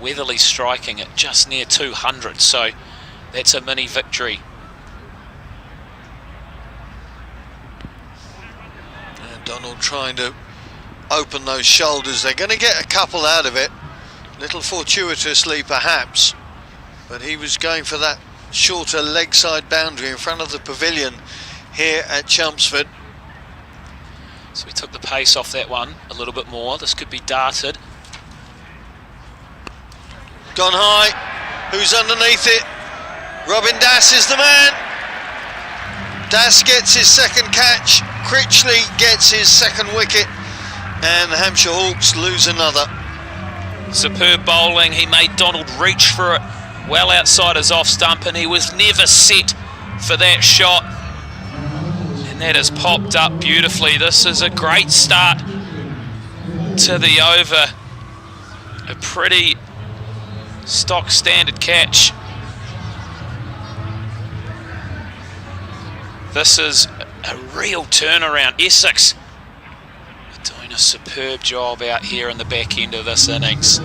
Weatherly striking at just near 200, so that's a mini victory. And Donald trying to open those shoulders. They're going to get a couple out of it, little fortuitously perhaps, but he was going for that shorter leg side boundary in front of the pavilion here at Chelmsford. So we took the pace off that one a little bit more. This could be darted. Gone high. Who's underneath it? Robin Dass is the man. Dass gets his second catch. Critchley gets his second wicket. And the Hampshire Hawks lose another. Superb bowling. He made Donald reach for it well outside his off stump, and he was never set for that shot. And that has popped up beautifully. This is a great start to the over. A pretty stock standard catch. This is a real turnaround. Essex are doing a superb job out here in the back end of this innings.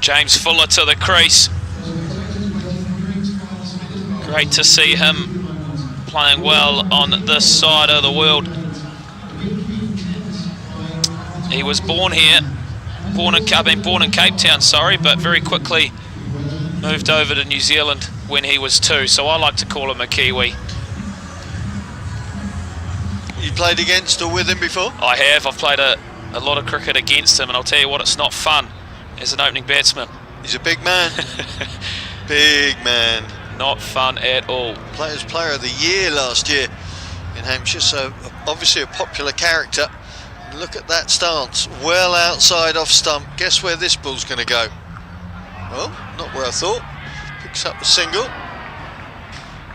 James Fuller to the crease. Great to see him playing well on this side of the world. He was born here, born in Cape Town, sorry, but very quickly moved over to New Zealand when he was 2, so I like to call him a Kiwi. You played against or with him before? I have. I've played a lot of cricket against him, and I'll tell you what, it's not fun as an opening batsman. He's a big man. Big man. Not fun at all. Players Player of the Year last year in Hampshire, so obviously a popular character. And look at that stance, well outside off stump. Guess where this ball's going to go? Well, not where I thought. Picks up a single.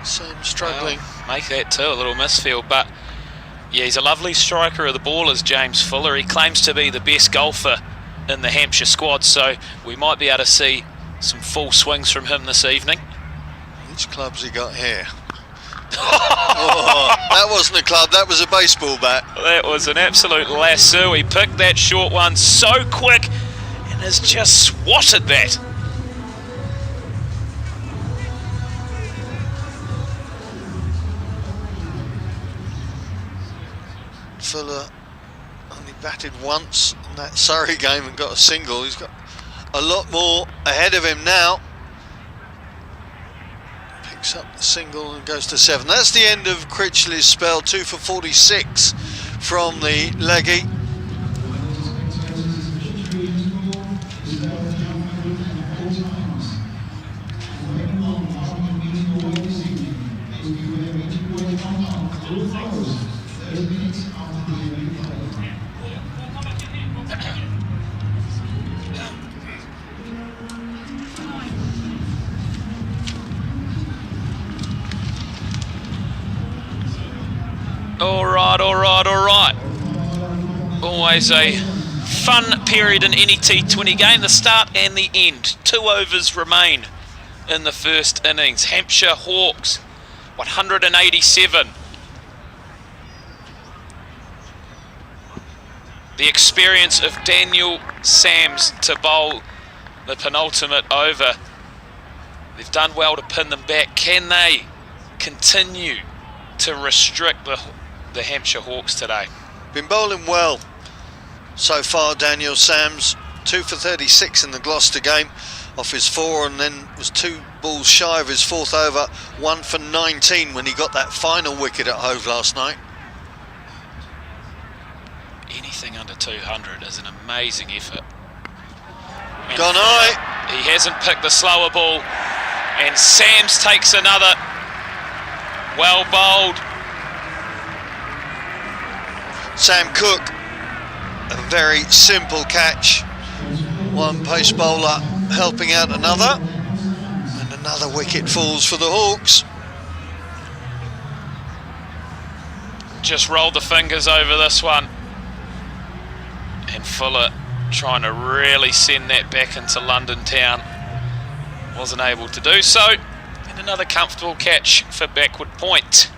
Sam struggling. Well, make that too, a little misfield, but yeah, he's a lovely striker of the ball, is James Fuller. He claims to be the best golfer in the Hampshire squad, so we might be able to see some full swings from him this evening. Which club's he got here? Oh, that wasn't a club, that was a baseball bat. That was an absolute lasso. He picked that short one so quick and has just swatted that. Fuller only batted once in that Surrey game and got a single. He's got a lot more ahead of him now. Picks up the single and goes to 7. That's the end of Critchley's spell. 2 for 46 from the leggy. All right. Always a fun period in any T20 game, the start and the end. 2 overs remain in the first innings. Hampshire Hawks, 187. The experience of Daniel Sams to bowl the penultimate over. They've done well to pin them back. Can they continue to restrict the Hampshire Hawks today? Been bowling well so far, Daniel Sams. 2 for 36 in the Gloucester game off his 4, and then was 2 balls shy of his 4th over. 1 for 19 when he got that final wicket at Hove last night. Anything under 200 is an amazing effort. And gone high. He hasn't picked the slower ball, and Sams takes another. Well bowled. Sam Cook, a very simple catch. One pace bowler helping out another, and another wicket falls for the Hawks. Just rolled the fingers over this one, and Fuller trying to really send that back into London town. Wasn't able to do so, and And another comfortable catch for backward point.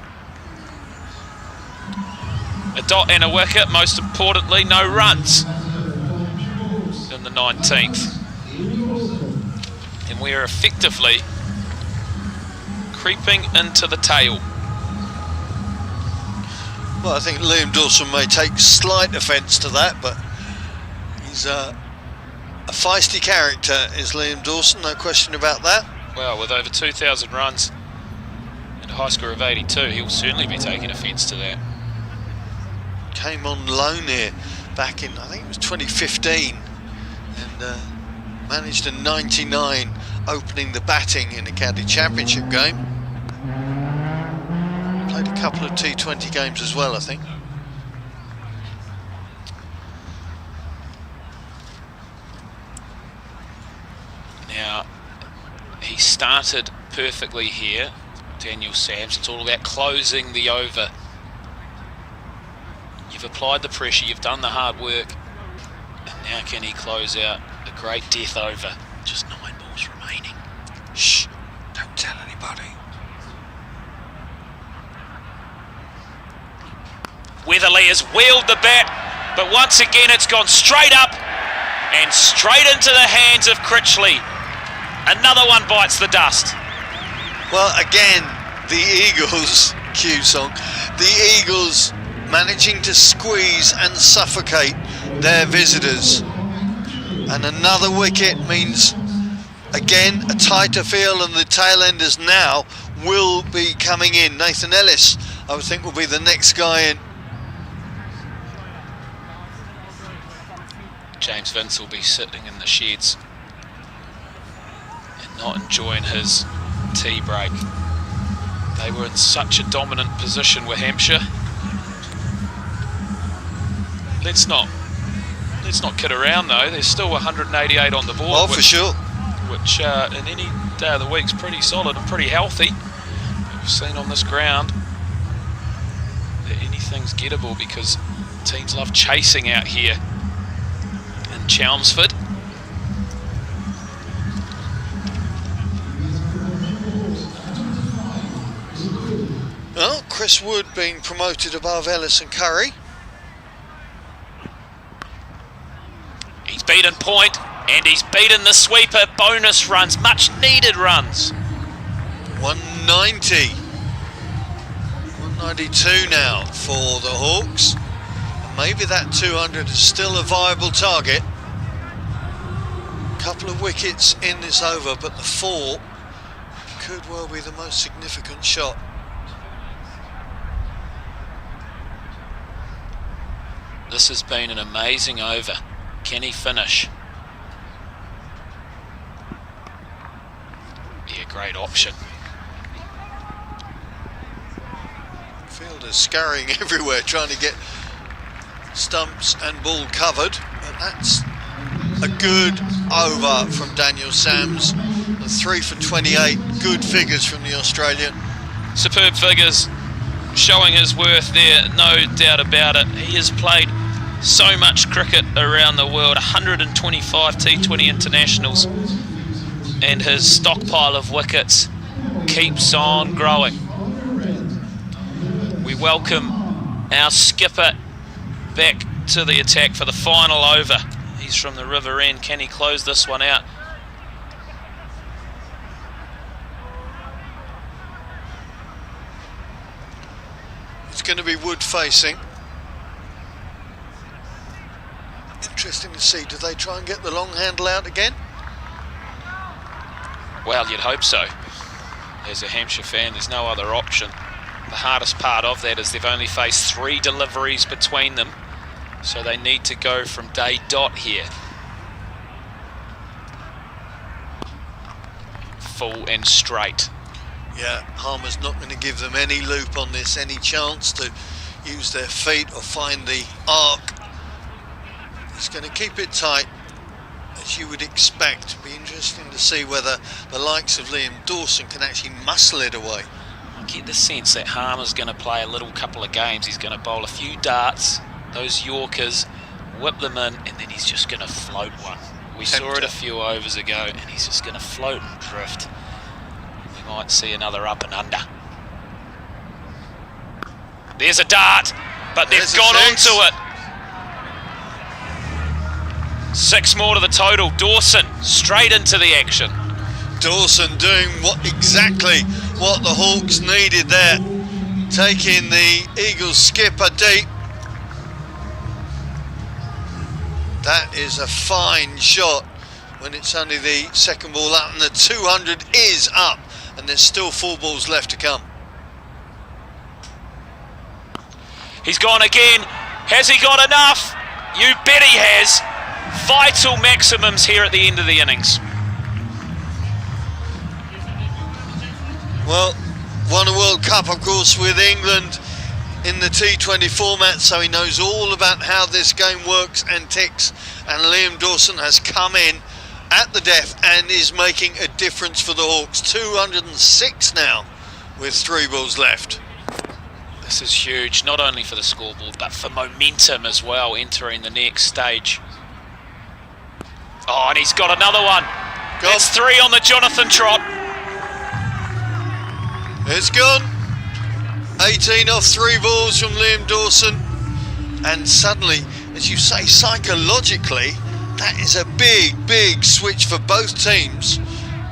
A dot and a wicket, most importantly, no runs in the 19th. And we are effectively creeping into the tail. Well, I think Liam Dawson may take slight offence to that, but he's a feisty character, is Liam Dawson, no question about that. Well, with over 2,000 runs and a high score of 82, he'll certainly be taking offence to that. Came on loan here back in, I think it was 2015, and managed a 99 opening the batting in a county championship game. Played a couple of T20 games as well, I think. Now, he started perfectly here, Daniel Sams. It's all about closing the over. You've applied the pressure, you've done the hard work, and now can he close out a great death over? Just 9 balls remaining. Shh, don't tell anybody. Weatherly has wheeled the bat, but once again it's gone straight up and straight into the hands of Critchley. Another one bites the dust. Well, again, the Eagles, cue song, the Eagles managing to squeeze and suffocate their visitors. And another wicket means, again, a tighter field, and the tail-enders now will be coming in. Nathan Ellis, I would think, will be the next guy in. James Vince will be sitting in the sheds and not enjoying his tea break. They were in such a dominant position with Hampshire. Let's not kid around though. There's still 188 on the board. Oh, for sure. Which in any day of the week is pretty solid and pretty healthy. We've seen on this ground that anything's gettable because teams love chasing out here in Chelmsford. Well, Chris Wood being promoted above Ellis and Curry. He's beaten point and he's beaten the sweeper. Bonus runs, much needed runs. 190. 192 now for the Hawks. And maybe that 200 is still a viable target. Couple of wickets in this over, but the 4 could well be the most significant shot. This has been an amazing over. Can he finish? Be a great option. Fielders scurrying everywhere trying to get stumps and ball covered, but that's a good over from Daniel Sams. The 3 for 28, good figures from the Australian. Superb figures, showing his worth there, no doubt about it. He has played so much cricket around the world, 125 T20 internationals, and his stockpile of wickets keeps on growing. We welcome our skipper back to the attack for the final over. He's from the River End. Can he close this one out? It's going to be Wood facing. Interesting to see, do they try and get the long handle out again? Well, you'd hope so. As a Hampshire fan, there's no other option. The hardest part of that is they've only faced 3 deliveries between them, so they need to go from day dot here. Full and straight. Yeah, Harmer's not going to give them any loop on this, any chance to use their feet or find the arc. He's going to keep it tight, as you would expect. It'll be interesting to see whether the likes of Liam Dawson can actually muscle it away. I get the sense that Harmer's going to play a little couple of games. He's going to bowl a few darts, those Yorkers, whip them in, and then he's just going to float one. We saw it a few overs ago, and he's just going to float and drift. We might see another up and under. There's a dart, but they've gone onto it. 6 more to the total. Dawson straight into the action. Dawson doing exactly what the Hawks needed there, taking the Eagles skipper deep. That is a fine shot when it's only the second ball up, and the 200 is up, and there's still 4 balls left to come. He's gone again. Has he got enough? You bet he has. Vital maximums here at the end of the innings. Well, won a World Cup, of course, with England in the T20 format, so he knows all about how this game works and ticks. And Liam Dawson has come in at the death and is making a difference for the Hawks. 206 now with 3 balls left. This is huge, not only for the scoreboard, but for momentum as well, entering the next stage. Oh, and he's got another one. That's 3 on the Jonathan Trott. It's gone. 18 off 3 balls from Liam Dawson. And suddenly, as you say, psychologically, that is a big switch for both teams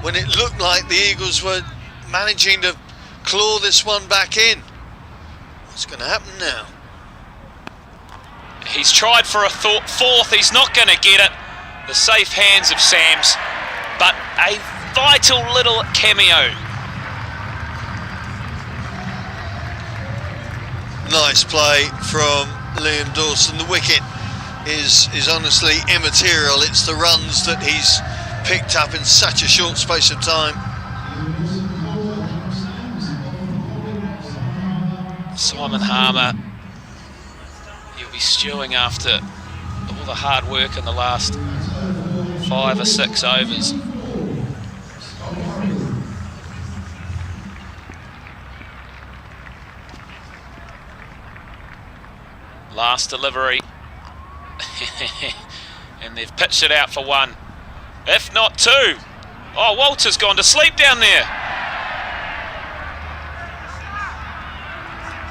when it looked like the Eagles were managing to claw this one back in. What's going to happen now? He's tried for a 4th, he's not going to get it. The safe hands of Sams, but a vital little cameo. Nice play from Liam Dawson. The wicket is honestly immaterial. It's the runs that he's picked up in such a short space of time. Simon Harmer, he'll be stewing after all the hard work in the last 5 or 6 overs. Last delivery. And they've pitched it out for 1, if not 2. Oh, Walter's gone to sleep down there.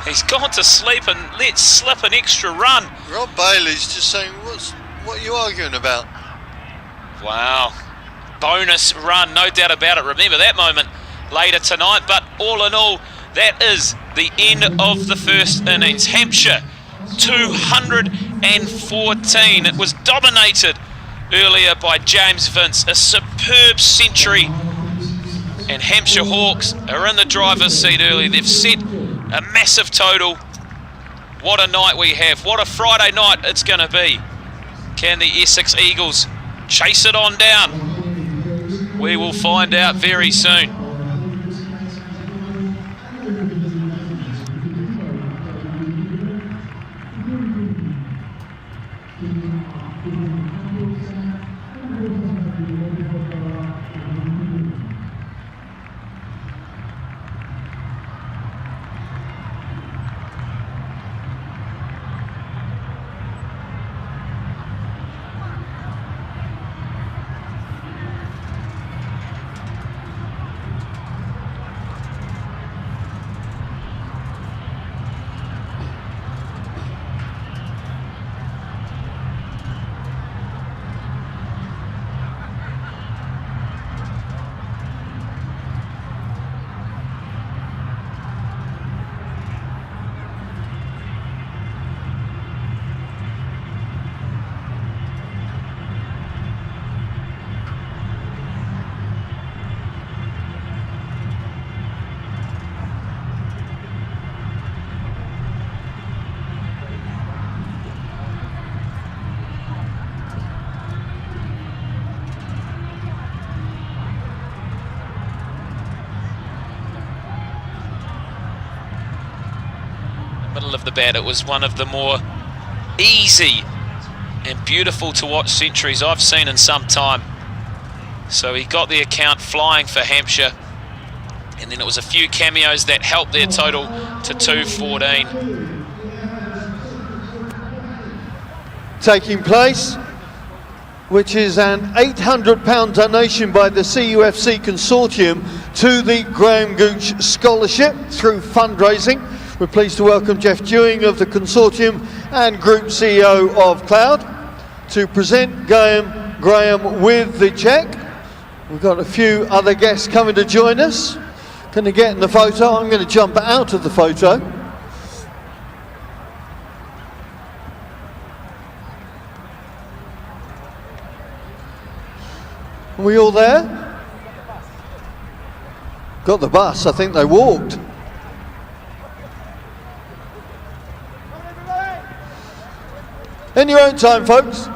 He's gone to sleep and let slip an extra run. Rob Bailey's just saying, what are you arguing about? Wow. Bonus run, no doubt about it. Remember that moment later tonight, but all in all, that is the end of the first innings. Hampshire 214. It was dominated earlier by James Vince, a superb century, and Hampshire Hawks are in the driver's seat early. They've set a massive total. What a night we have. What a Friday night it's going to be. Can the Essex Eagles chase it on down? We will find out very soon. Middle of the bat, it was one of the more easy and beautiful to watch centuries I've seen in some time. So he got the account flying for Hampshire, and then it was a few cameos that helped their total to 214. Taking place, which is an £800 donation by the CUFC Consortium to the Graham Gooch Scholarship through fundraising. We're pleased to welcome Jeff Dewing of the Consortium and Group CEO of Cloud to present Graham with the cheque. We've got a few other guests coming to join us. Can they get in the photo? I'm going to jump out of the photo. Are we all there? Got the bus, I think they walked. In your own time, folks.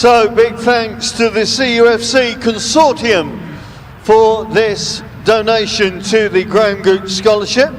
So big thanks to the CUFC Consortium for this donation to the Graham Gooch Scholarship.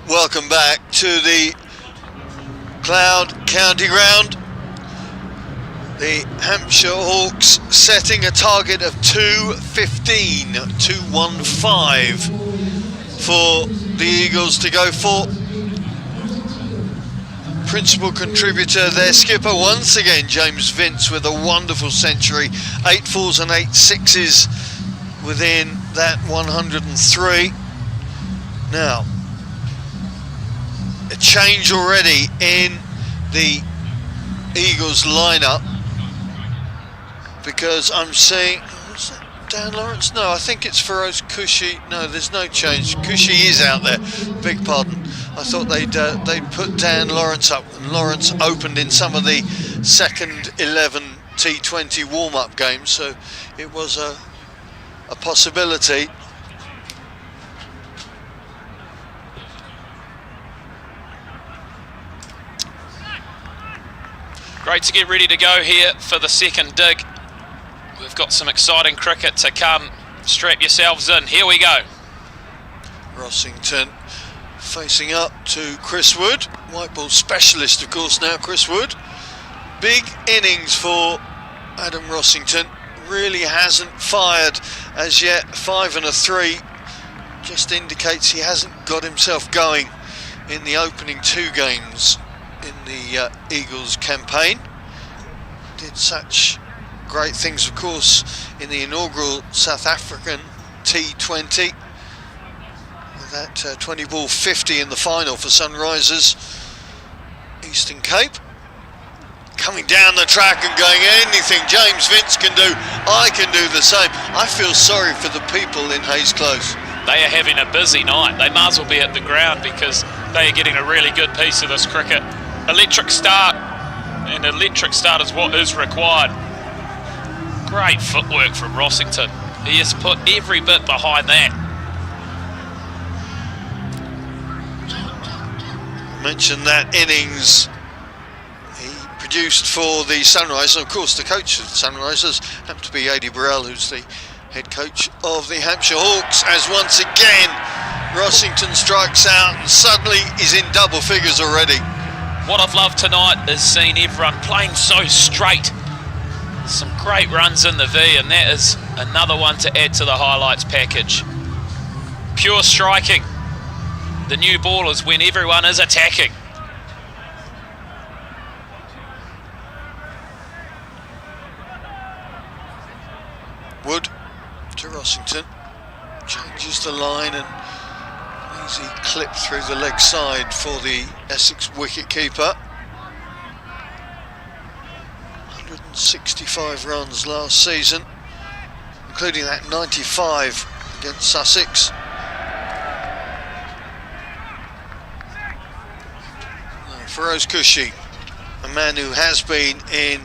Welcome back to the Cloud County Ground. The Hampshire Hawks setting a target of 215 for the Eagles to go for. Principal contributor, their skipper once again, James Vince, with a wonderful century. 8 fours and 8 sixes within that 103. Now, a change already in the Eagles lineup, because I'm seeing, was that Dan Lawrence? No, I think it's Feroz Cushy. No, there's no change. Cushy is out there. Beg pardon. I thought they'd put Dan Lawrence up, and Lawrence opened in some of the second 11 T20 warm-up games, so it was a possibility. Great to get ready to go here for the second dig. We've got some exciting cricket to come. Strap yourselves in. Here we go. Rossington facing up to Chris Wood. White ball specialist, of course, now Chris Wood. Big innings for Adam Rossington. Really hasn't fired as yet. 5 and a 3 just indicates he hasn't got himself going in the opening 2 games in the Eagles campaign. Did such great things, of course, in the inaugural South African T20 with that 20 ball 50 in the final for Sunrisers Eastern Cape. Coming down the track and going, anything James Vince can do, I can do the same. I feel sorry for the people in Hayes Close. They are having a busy night. They might as well be at the ground because they are getting a really good piece of this cricket. Electric start, and electric start is what is required. Great footwork from Rossington. He has put every bit behind that. Mentioned that innings he produced for the Sunrisers, and of course the coach of the Sunrisers happened to be Adi Burrell, who's the head coach of the Hampshire Hawks, as once again Rossington strikes out and suddenly is in double figures already. What I've loved tonight is seeing everyone playing so straight. Some great runs in the V, and that is another one to add to the highlights package. Pure striking. The new ball is when everyone is attacking. Wood to Rossington, changes the line, and easy clip through the leg side for the Essex wicket-keeper. 165 runs last season, including that 95 against Sussex. Feroz Cushy, a man who has been in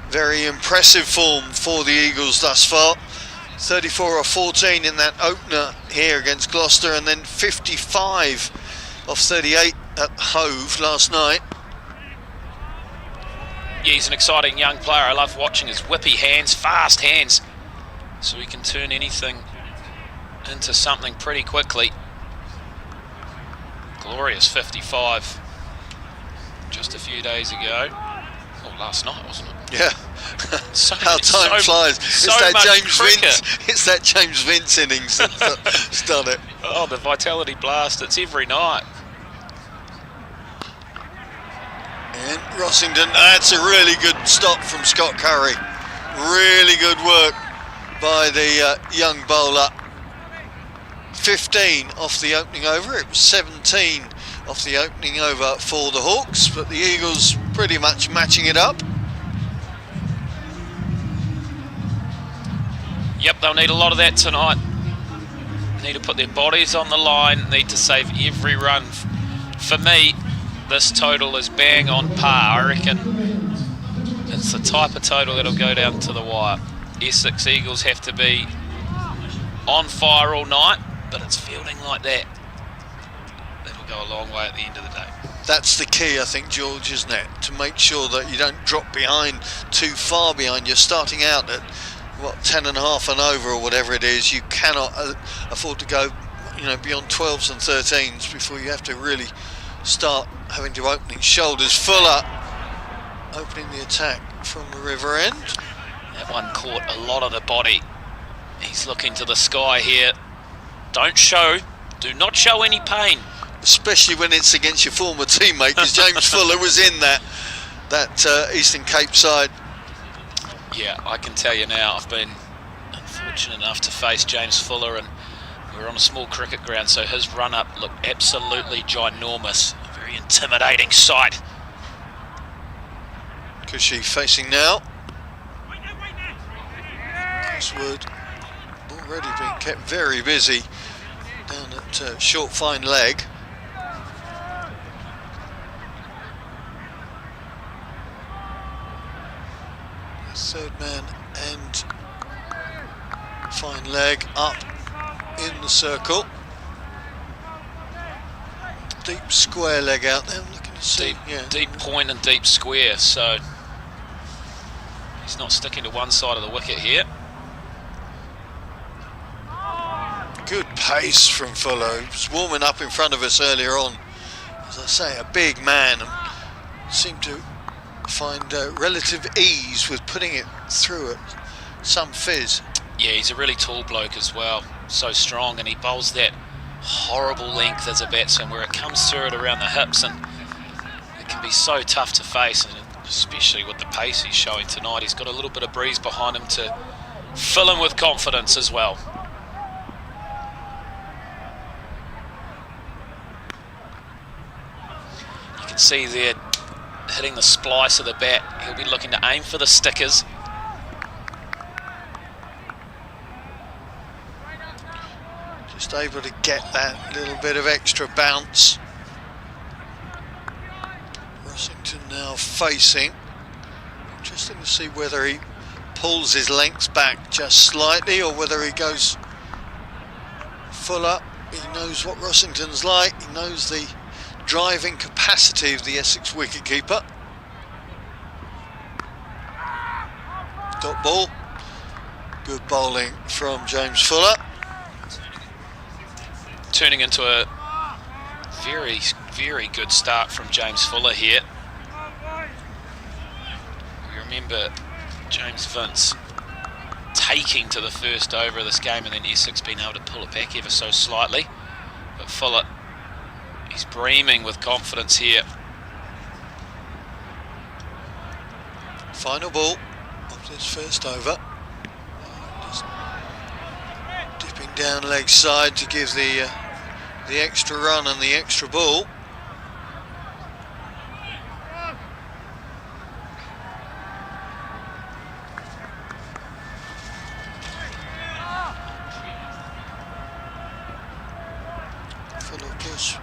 very impressive form for the Eagles thus far. 34 off 14 in that opener here against Gloucester, and then 55 off 38 at Hove last night. Yeah, he's an exciting young player. I love watching his whippy hands, fast hands, so he can turn anything into something pretty quickly. Glorious 55 just a few days ago. Oh, last night, wasn't it? Yeah. How time flies. It's that James Vince. It's that James Vince innings that's done it. Oh, the Vitality Blast. It's every night. And Rossington, that's a really good stop from Scott Curry. Really good work by the young bowler. 15 off the opening over. It was 17 off the opening over for the Hawks, but the Eagles pretty much matching it up. Yep, they'll need a lot of that tonight. Need to put their bodies on the line, need to save every run. For me, this total is bang on par. I reckon it's the type of total that'll go down to the wire. Essex Eagles have to be on fire all night, but it's fielding like that that'll go a long way at the end of the day. That's the key, I think, George, isn't it? To make sure that you don't drop behind, too far behind. You're starting out at, what, 10.5 and over or whatever it is. You cannot afford to go, beyond 12s and 13s before you have to really start having to opening shoulders. Fuller opening the attack from the river end. That one caught a lot of the body. He's looking to the sky here. Do not show any pain. Especially when it's against your former teammate, because James Fuller was in that Eastern Cape side. Yeah, I can tell you now, I've been unfortunate enough to face James Fuller, and we're on a small cricket ground, so his run-up looked absolutely ginormous. A very intimidating sight. Cushy facing now. Wood already been kept very busy down at short fine leg. Third man and fine leg up in the circle. Deep square leg out there. I'm looking to see. Deep point and deep square, so he's not sticking to one side of the wicket here. Good pace from Fuller. He was warming up in front of us earlier on. As I say, a big man, and seemed to find relative ease with putting it through at some fizz. Yeah, he's a really tall bloke as well, so strong, and he bowls that horrible length as a batsman where it comes through it around the hips, and it can be so tough to face, and especially with the pace he's showing tonight. He's got a little bit of breeze behind him to fill him with confidence as well. You can see there, hitting the splice of the bat, he'll be looking to aim for the stickers. Just able to get that little bit of extra bounce. Rossington now facing. Interesting to see whether he pulls his lengths back just slightly or whether he goes full up. He knows what Rossington's like. He knows the driving capacity of the Essex wicketkeeper. Dot ball. Good bowling from James Fuller. Turning into a very, very good start from James Fuller here. We remember James Vince taking to the first over of this game, and then Essex being able to pull it back ever so slightly. But Fuller, he's breaming with confidence here. Final ball of this first over. Just dipping down leg side to give the extra run and the extra ball. Fuller, of course,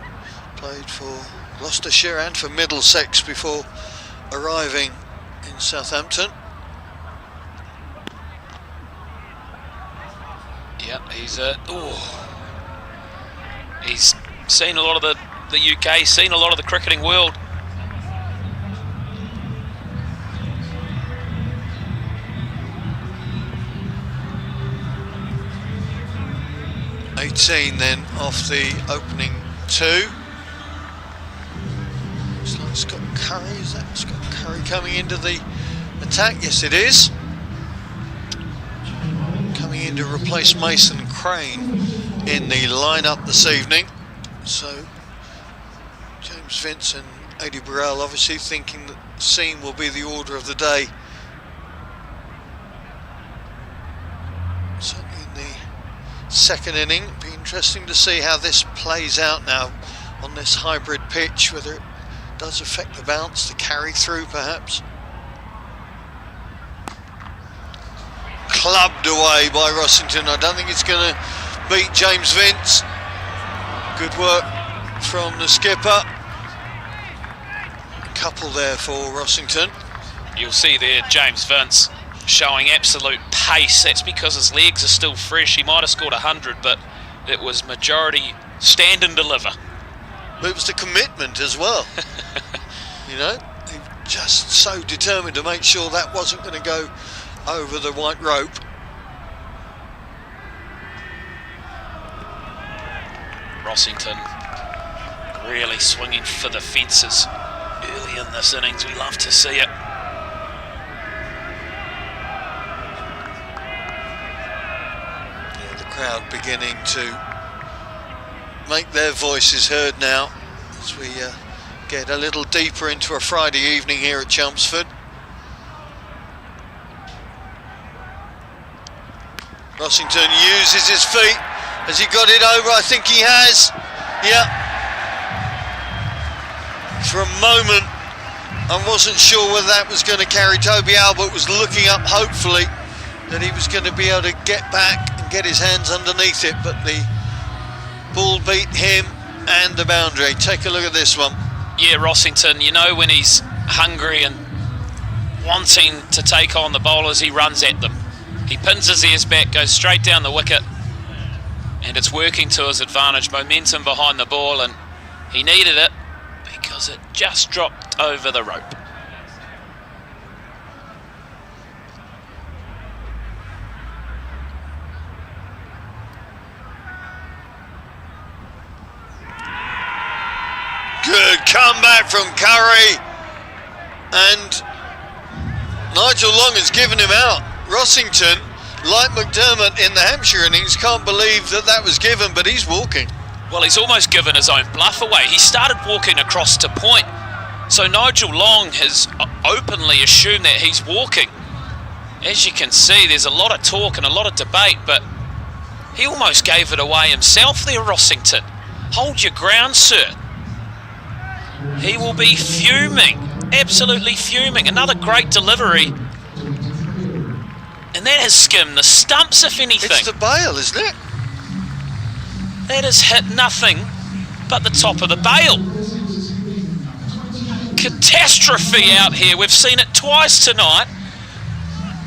played for Gloucestershire and for Middlesex before arriving in Southampton. Yeah, he's seen a lot of the UK, seen a lot of the cricketing world. Then off the opening 2. Looks like Scott Curry. Is that Scott Curry coming into the attack? Yes, it is. Coming in to replace Mason Crane in the lineup this evening. So James Vince and Adi Burrell obviously thinking that seam will be the order of the day. Certainly in the second inning. Be interesting to see how this plays out now on this hybrid pitch, whether it does affect the bounce, the carry through perhaps. Clubbed away by Rossington. I don't think it's going to beat James Vince. Good work from the skipper. A couple there for Rossington. You'll see there James Vince showing absolute pace. That's because his legs are still fresh. He might have scored 100, but it was majority stand and deliver. It was the commitment as well. You know, he just so determined to make sure that wasn't going to go over the white rope. Rossington really swinging for the fences early in this innings. We love to see it. Yeah, the crowd beginning to make their voices heard now as we get a little deeper into a Friday evening here at Chelmsford. Rossington uses his feet. Has he got it over? I think he has. Yeah. For a moment, I wasn't sure whether that was going to carry. Toby Albert was looking up, hopefully, that he was going to be able to get back and get his hands underneath it, but the ball beat him and the boundary. Take a look at this one. Yeah, Rossington, you know when he's hungry and wanting to take on the bowlers, he runs at them. He pins his ears back, goes straight down the wicket, and it's working to his advantage. Momentum behind the ball, and he needed it because it just dropped over the rope. Good comeback from Curry, and Nigel Long has given him out. Rossington, like McDermott in the Hampshire innings, can't believe that that was given, but he's walking. Well, he's almost given his own bluff away. He started walking across to point, so Nigel Long has openly assumed that he's walking. As you can see, there's a lot of talk and a lot of debate, but he almost gave it away himself there, Rossington. Hold your ground, sir. He will be fuming, absolutely fuming. Another great delivery. And that has skimmed the stumps, if anything. It's the bail, isn't it? That has hit nothing but the top of the bail. Catastrophe out here. We've seen it twice tonight.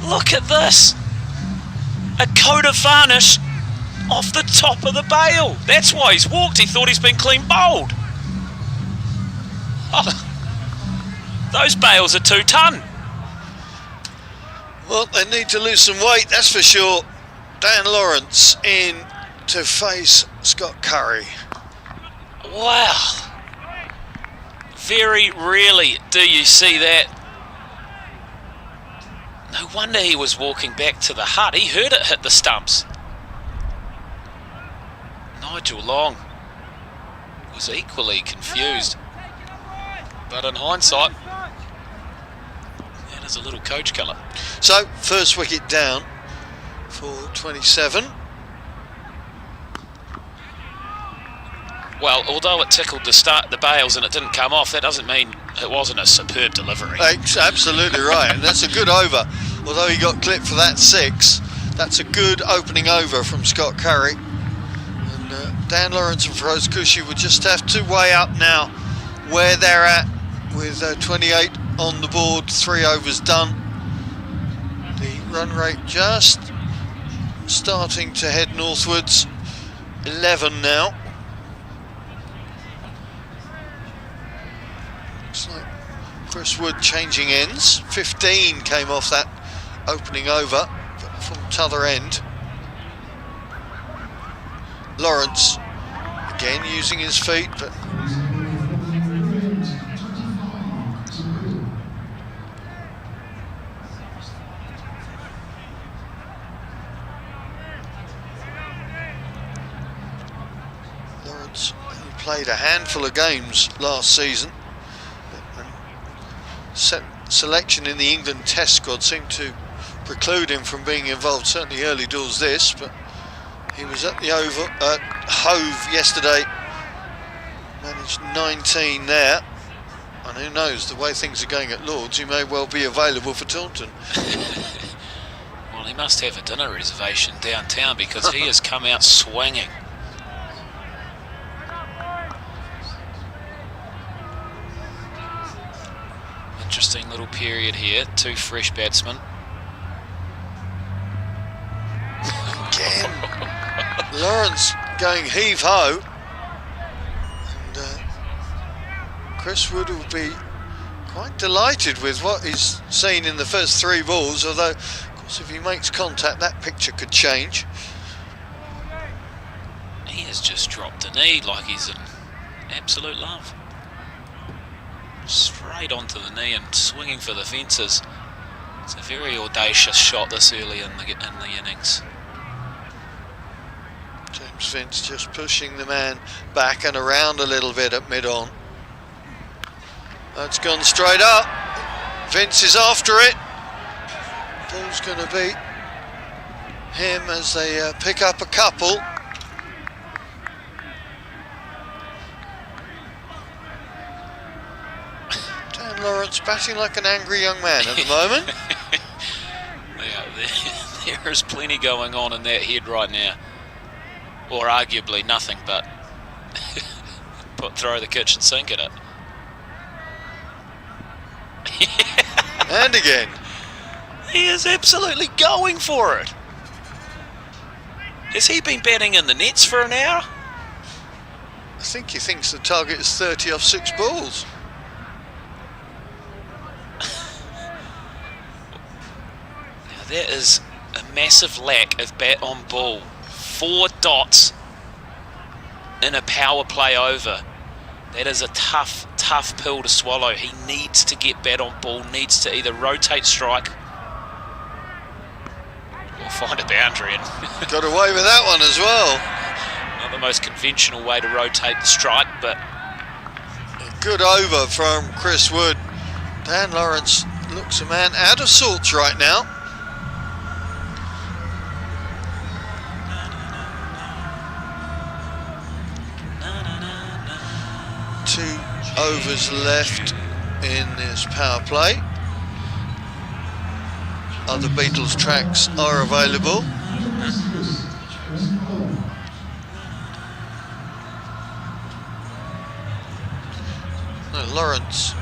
Look at this. A coat of varnish off the top of the bail. That's why he's walked. He thought he's been clean bowled. Oh, those bails are 2 ton. Well, they need to lose some weight, that's for sure. Dan Lawrence in to face Scott Curry. Wow. Very rarely do you see that. No wonder he was walking back to the hut. He heard it hit the stumps. Nigel Long was equally confused. But in hindsight, that is a little coach colour. So, first wicket down for 27. Well, although it tickled the bails and it didn't come off, that doesn't mean it wasn't a superb delivery. Absolutely right, and that's a good over. Although he got clipped for that 6, that's a good opening over from Scott Curry. And Dan Lawrence and Feroz Kushi would just have to weigh up now where they're at with 28 on the board, 3 overs done. The run rate just starting to head northwards, 11 now. Looks like Chris Wood changing ends. 15 came off that opening over from t'other end. Lawrence again using his feet, but Lawrence only played a handful of games last season. Selection in the England Test squad seemed to preclude him from being involved, certainly early doors this, but he was at the Hove yesterday, managed 19 there, and who knows, the way things are going at Lords, he may well be available for Taunton. Well, he must have a dinner reservation downtown because he has come out swinging. Interesting little period here, 2 fresh batsmen. Lawrence going heave-ho. And Chris Wood will be quite delighted with what he's seen in the first 3 balls, although, of course, if he makes contact, that picture could change. He has just dropped a knee like he's in absolute love. Straight onto the knee and swinging for the fences. It's a very audacious shot this early in the innings. James Vince just pushing the man back and around a little bit at mid-on. That's gone straight up. Vince is after it. Ball's going to be him as they pick up a couple. Dan Lawrence batting like an angry young man at the moment. Yeah, there is plenty going on in that head right now. Or arguably nothing but throw the kitchen sink at it. And again. He is absolutely going for it. Has he been batting in the nets for an hour? I think he thinks the target is 30 off 6 balls. Now there is a massive lack of bat on ball. 4 dots in a power play over. That is a tough pill to swallow. He needs to get bat on ball, needs to either rotate strike or find a boundary. And got away with that one as well. Not the most conventional way to rotate the strike, but a good over from Chris Wood. Dan Lawrence looks a man out of sorts right now. Two overs left in this power play. Other Beatles tracks are available. Lawrence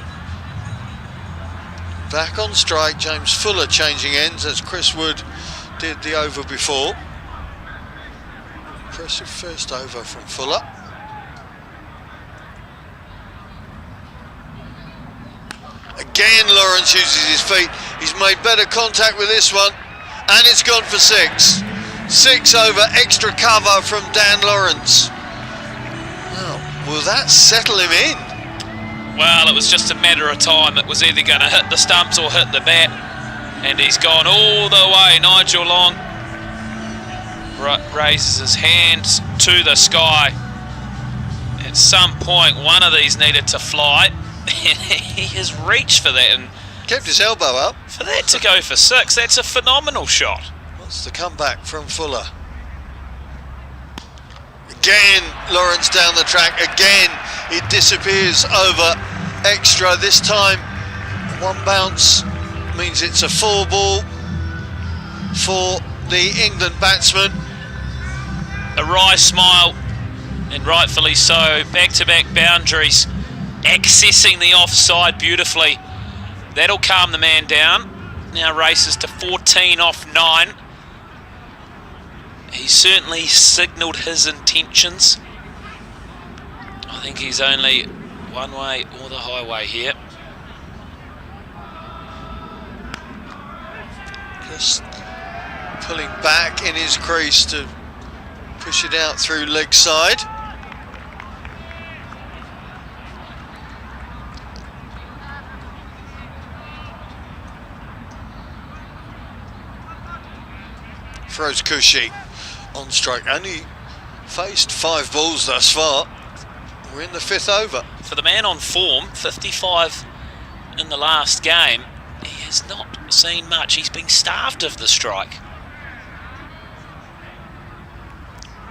back on strike. James Fuller changing ends as Chris Wood did the over before. Impressive first over from Fuller. Again, Lawrence uses his feet. He's made better contact with this one, and it's gone for 6. 6 over, extra cover from Dan Lawrence. Well, will that settle him in? well, it was just a matter of time. It was either going to hit the stumps or hit the bat, and he's gone all the way. Nigel Long raises his hands to the sky. At some point, one of these needed to fly, and he has reached for that and kept his elbow up. For that to go for 6, that's a phenomenal shot. What's the comeback from Fuller? Again, Lawrence down the track. Again, it disappears over extra. This time, one bounce means it's a 4 ball for the England batsman. A wry smile, and rightfully so. Back-to-back boundaries, accessing the offside beautifully. That'll calm the man down. Now races to 14 off 9. He certainly signalled his intentions. I think he's only one way or the highway here. Just pulling back in his crease to push it out through leg side. Feroz Kushi on strike, only faced 5 balls thus far. We're in the 5th over. For the man on form, 55 in the last game, he has not seen much. He's been starved of the strike.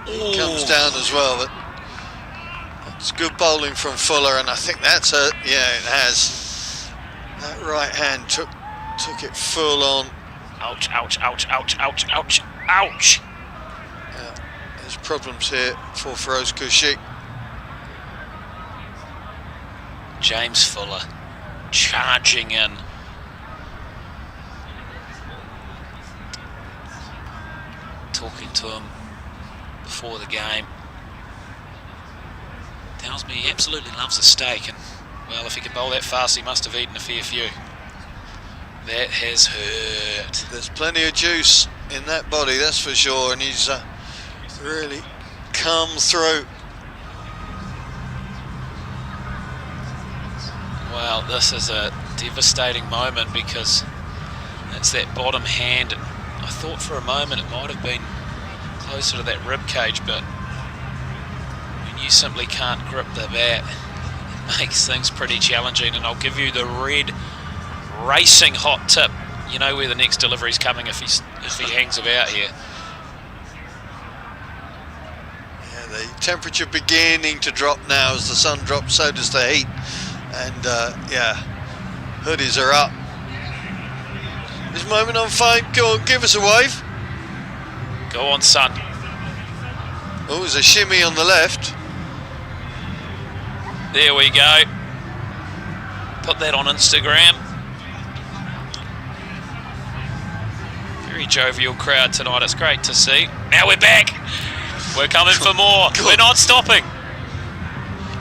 It comes down as well, but it's good bowling from Fuller, and I think that's it. Yeah, it has. That right hand took it full on. Ouch, ouch, ouch, ouch, ouch, ouch, ouch. Yeah, there's problems here for Feroz Kushi. James Fuller charging in. Talking to him before the game. Tells me he absolutely loves a steak, and well, if he can bowl that fast, he must have eaten a fair few. That has hurt. There's plenty of juice in that body, that's for sure, and he's really come through. Well, this is a devastating moment because it's that bottom hand. I thought for a moment it might have been closer to that rib cage, but when you simply can't grip the bat, it makes things pretty challenging. And I'll give you the red racing hot tip. You know where the next delivery's coming if he hangs about here. Yeah, the temperature beginning to drop now. As the sun drops, so does the heat. And yeah, hoodies are up. This moment on fine. Go on, give us a wave. Go on, son. Oh, there's a shimmy on the left. There we go. Put that on Instagram. Very jovial crowd tonight. It's great to see. Now we're back. We're coming for more. We're not stopping.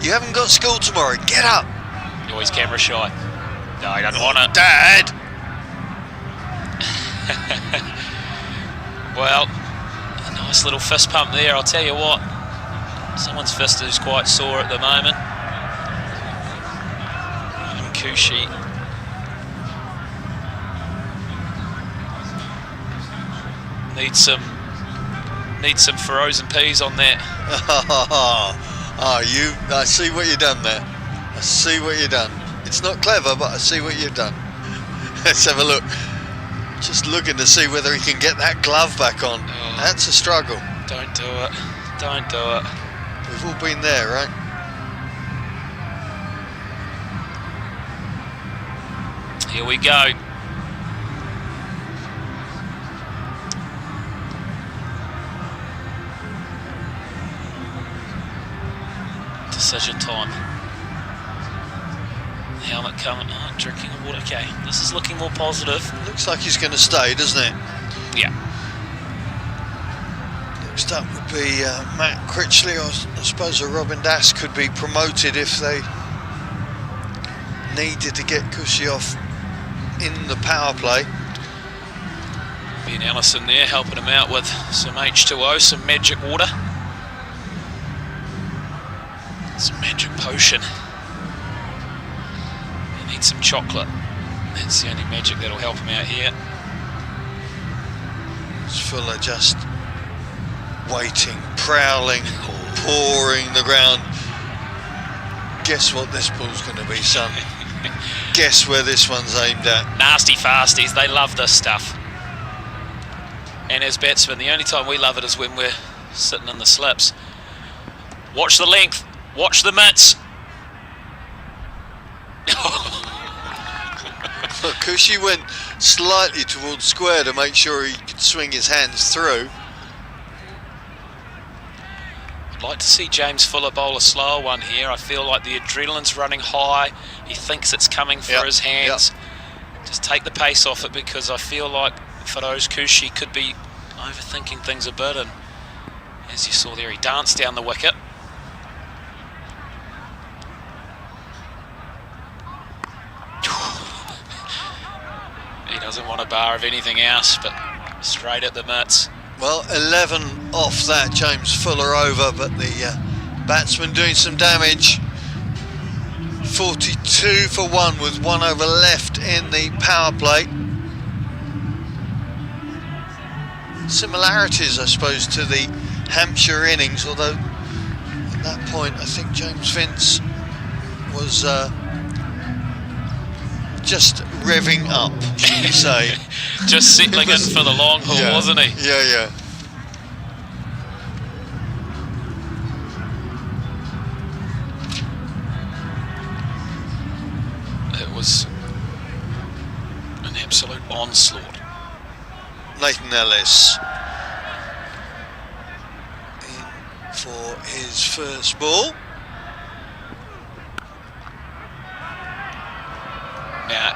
You haven't got school tomorrow. Get up. You're always camera shy. No, I don't want it. Dad. Well, a nice little fist pump there. I'll tell you what. Someone's fist is quite sore at the moment. And Kushi. Need some frozen peas on that. I see what you've done there. I see what you've done. It's not clever, but I see what you've done. Let's have a look. Just looking to see whether he can get that glove back on. Oh. That's a struggle. Don't do it. Don't do it. We've all been there, right? Here we go. Decision time. Helmet coming. Oh, drinking of water. Okay, this is looking more positive. Looks like he's going to stay, doesn't it? Yeah. Next up would be Matt Critchley. I suppose Robin Das could be promoted if they needed to get Cushy off in the power play. Ben Ellison there helping him out with some H2O, some magic water. Some magic potion. He needs some chocolate. That's the only magic that'll help him out here. It's Fuller just waiting, prowling, pouring the ground. Guess what this ball's going to be, son? Guess where this one's aimed at. Nasty fasties, they love this stuff. And as batsmen, the only time we love it is when we're sitting in the slips. Watch the length, watch the mitts. Cushy went slightly towards square to make sure he could swing his hands through. I'd like to see James Fuller bowl a slower one here. I feel like the adrenaline's running high. He thinks it's coming for his hands. Just take the pace off it, because I feel like Feroz Kushi could be overthinking things a bit. And as you saw there, he danced down the wicket. He doesn't want a bar of anything else, but straight at the mitts. Well, 11 off that, James Fuller over, but the batsman doing some damage. 42 for 1 with 1 over left in the power play. Similarities, I suppose, to the Hampshire innings, although at that point I think James Vince was just revving up, should we say. Just settling in for the long haul, wasn't he? Yeah. It was an absolute onslaught. Nathan Ellis in for his first ball. Now,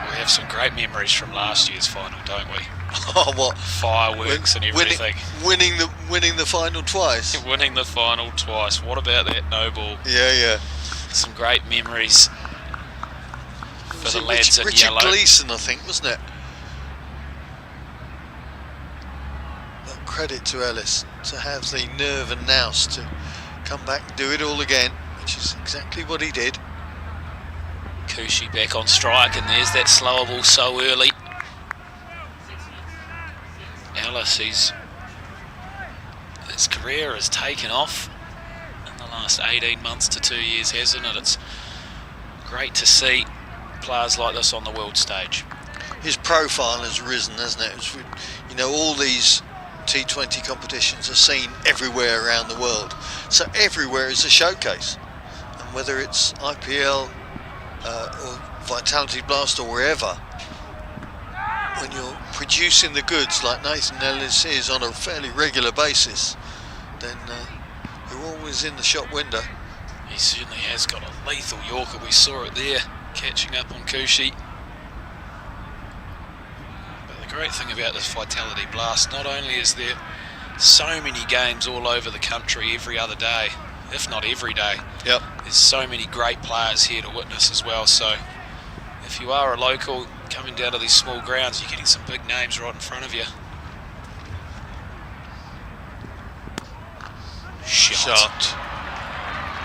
we have some great memories from last year's final, don't we? Oh, what? Fireworks and everything. Winning the final twice. Winning the final twice. What about that no ball? Yeah. Some great memories for the lads in Richard yellow. Gleeson, I think, wasn't it? But credit to Ellis to have the nerve and nous to come back and do it all again, which is exactly what he did. Cushy back on strike, and there's that slower ball so early. Ellis, his career has taken off in the last 18 months to 2 years, hasn't it? It's great to see players like this on the world stage. His profile has risen, hasn't it? You know, all these T20 competitions are seen everywhere around the world, so everywhere is a showcase, and whether it's IPL or Vitality Blast or wherever, when you're producing the goods like Nathan Ellis is on a fairly regular basis, then you're always in the shop window. He certainly has got a lethal Yorker. We saw it there, catching up on Cushy. But the great thing about this Vitality Blast, not only is there so many games all over the country every other day, if not every day. Yep. There's so many great players here to witness as well, so if you are a local coming down to these small grounds, you're getting some big names right in front of you. Shot.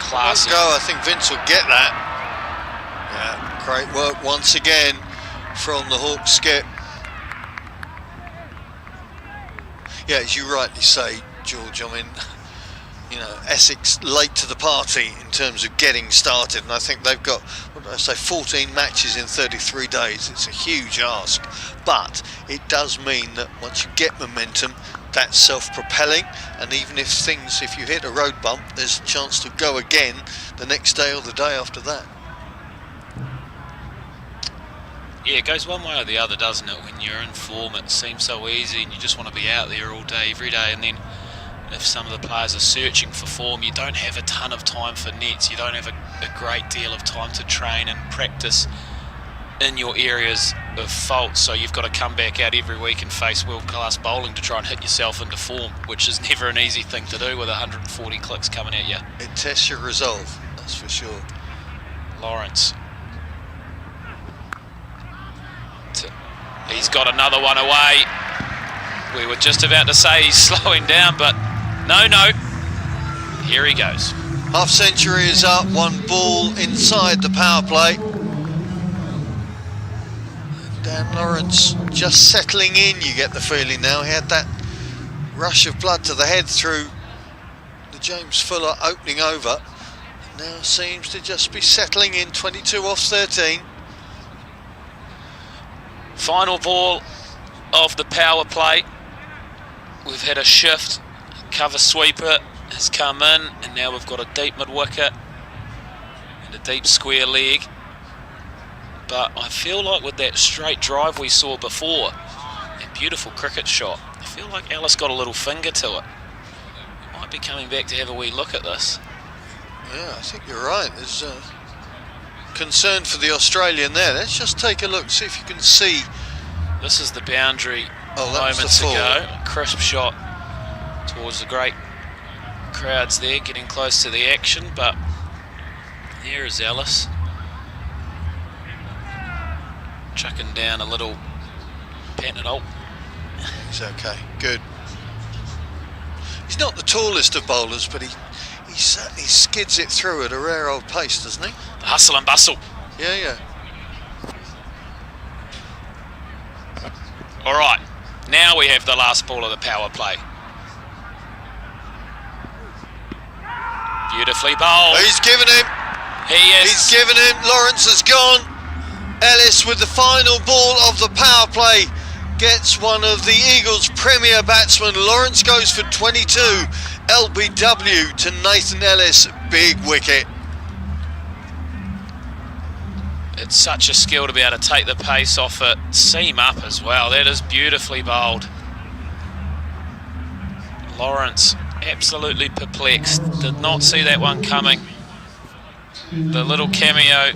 Classic. Go, I think Vince will get that. Yeah, great work once again from the Hawks skip. Yeah, as you rightly say, George, I mean, you know, Essex late to the party in terms of getting started, and I think they've got, what did I say, 14 matches in 33 days. It's a huge ask, but it does mean that once you get momentum, that's self-propelling, and even if you hit a road bump, there's a chance to go again the next day or the day after that. Yeah, it goes one way or the other, doesn't it? When you're in form, it seems so easy and you just want to be out there all day, every day, and then if some of the players are searching for form, you don't have a ton of time for nets, you don't have a great deal of time to train and practice in your areas of fault, so you've got to come back out every week and face world-class bowling to try and hit yourself into form, which is never an easy thing to do with 140 clicks coming at you. It tests your resolve, that's for sure. Lawrence. He's got another one away. We were just about to say he's slowing down, but no. Here he goes. Half century is up, one ball inside the power play. Dan Lawrence just settling in, you get the feeling now. He had that rush of blood to the head through the James Fuller opening over. Now seems to just be settling in, 22 off 13. Final ball of the power play. We've had a shift. Cover sweeper has come in, and now we've got a deep mid-wicket and a deep square leg. But I feel like with that straight drive we saw before, that beautiful cricket shot, I feel like Ellis got a little finger to it. He might be coming back to have a wee look at this. Yeah, I think you're right. There's concern for the Australian there. Let's just take a look, see if you can see. This is the boundary moments ago. A crisp shot towards the great crowds there, getting close to the action, but here is Ellis. Chucking down a little penalty. He's okay, good. He's not the tallest of bowlers, but he certainly skids it through at a rare old pace, doesn't he? The hustle and bustle. Yeah. All right, now we have the last ball of the power play. Beautifully bowled. He's given him. He's given him. Lawrence has gone. Ellis with the final ball of the power play gets one of the Eagles' premier batsmen. Lawrence goes for 22. LBW to Nathan Ellis, big wicket. It's such a skill to be able to take the pace off it, seam up as well. That is beautifully bowled. Lawrence absolutely perplexed, did not see that one coming. The little cameo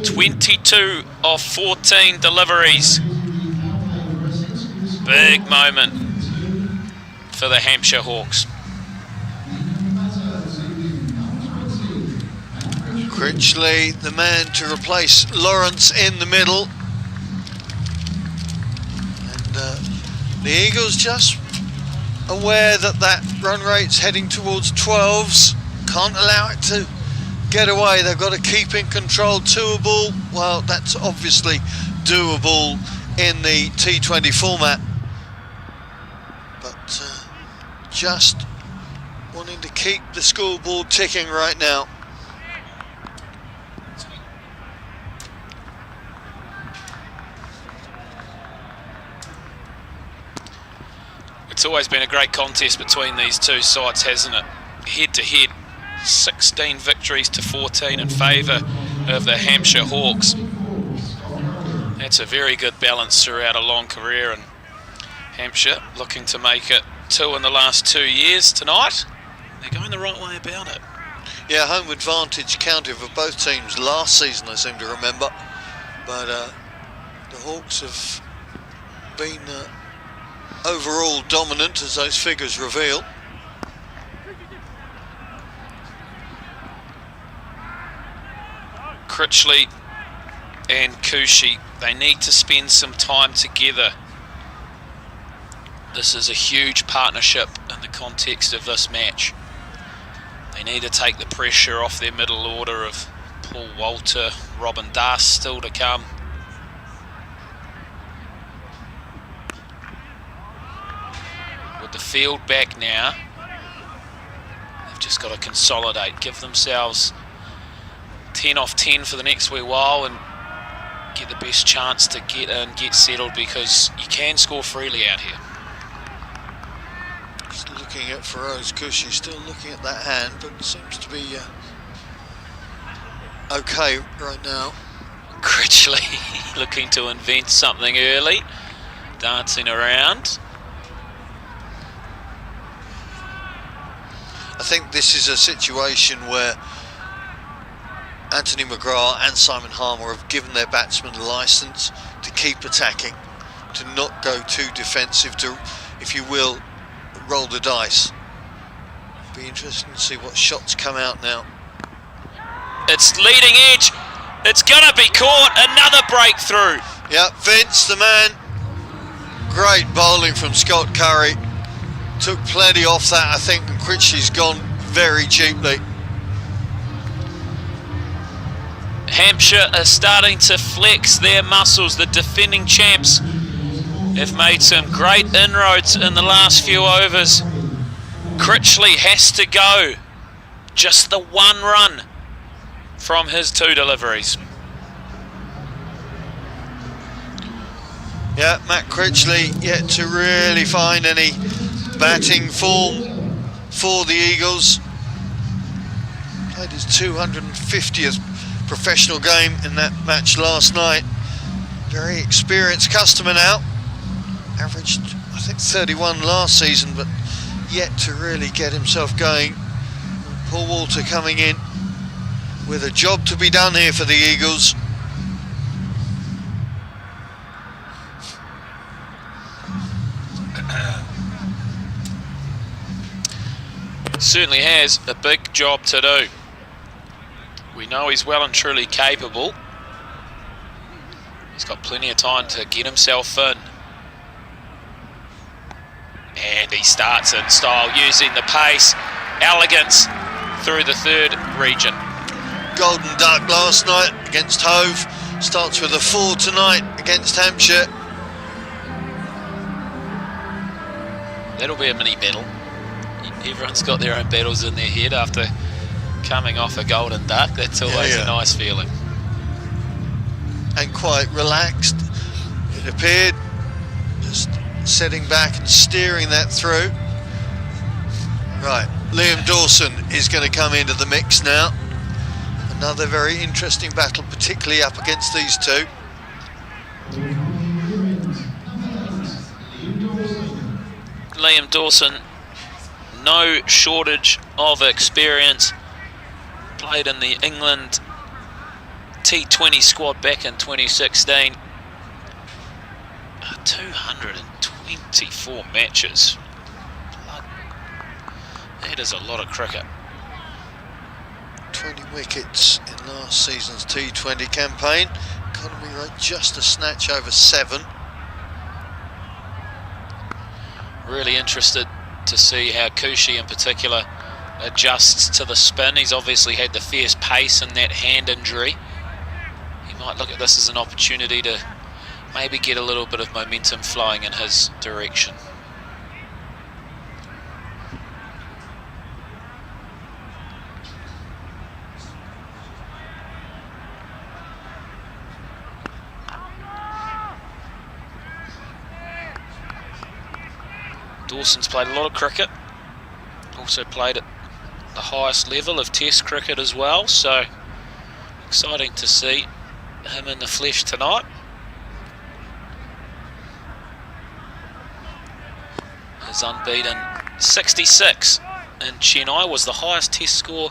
22 of 14 deliveries. Big moment for the Hampshire Hawks. Critchley, the man to replace Lawrence in the middle. And the Eagles just aware that that run rate's heading towards 12s. Can't allow it to get away. They've got to keep in control. Doable, well, that's obviously doable in the T20 format. But just wanting to keep the scoreboard ticking right now. It's always been a great contest between these two sides, hasn't it? Head to head, 16 victories to 14 in favour of the Hampshire Hawks. That's a very good balance throughout a long career, and Hampshire looking to make it 2 in the last 2 years tonight. They're going the right way about it. Yeah, home advantage counted for both teams last season, I seem to remember. But the Hawks have been overall dominant, as those figures reveal. Critchley and Cushy, they need to spend some time together. This is a huge partnership in the context of this match. They need to take the pressure off their middle order of Paul Walter, Robin Das still to come. With the field back now, they've just got to consolidate, give themselves 10 off 10 for the next wee while and get the best chance to get in, get settled, because you can score freely out here. Just looking at Feroz Cushy, still looking at that hand, but seems to be okay right now. Critchley looking to invent something early, dancing around. I think this is a situation where Anthony McGrath and Simon Harmer have given their batsmen licence to keep attacking, to not go too defensive, to, if you will, roll the dice. Be interesting to see what shots come out now. It's leading edge. It's gonna be caught. Another breakthrough. Yeah, Vince, the man. Great bowling from Scott Curry. Took plenty off that, I think, and Critchley's gone very cheaply. Hampshire are starting to flex their muscles. The defending champs have made some great inroads in the last few overs. Critchley has to go. Just the one run from his 2 deliveries. Yeah, Matt Critchley yet to really find any batting form for the Eagles. Played his 250th professional game in that match last night. Very experienced customer now. Averaged, I think, 31 last season, but yet to really get himself going. Paul Walter coming in with a job to be done here for the Eagles. Certainly has a big job to do. We know he's well and truly capable. He's got plenty of time to get himself in. And he starts in style, using the pace, elegance through the 3rd region. Golden duck last night against Hove. Starts with a 4 tonight against Hampshire. That'll be a mini battle. Everyone's got their own battles in their head after coming off a golden duck. That's always a nice feeling. And quite relaxed, it appeared. Just setting back and steering that through. Right, Liam Dawson is going to come into the mix now. Another very interesting battle, particularly up against these two. Liam Dawson, no shortage of experience. Played in the England T20 squad back in 2016. 224 matches. That is a lot of cricket. 20 wickets in last season's T20 campaign. Economy rate just a snatch over 7. Really interested to see how Kushi in particular adjusts to the spin. He's obviously had the fierce pace and that hand injury. He might look at this as an opportunity to maybe get a little bit of momentum flowing in his direction. Dawson's played a lot of cricket, also played at the highest level of Test cricket as well, so exciting to see him in the flesh tonight. His unbeaten 66 in Chennai was the highest Test score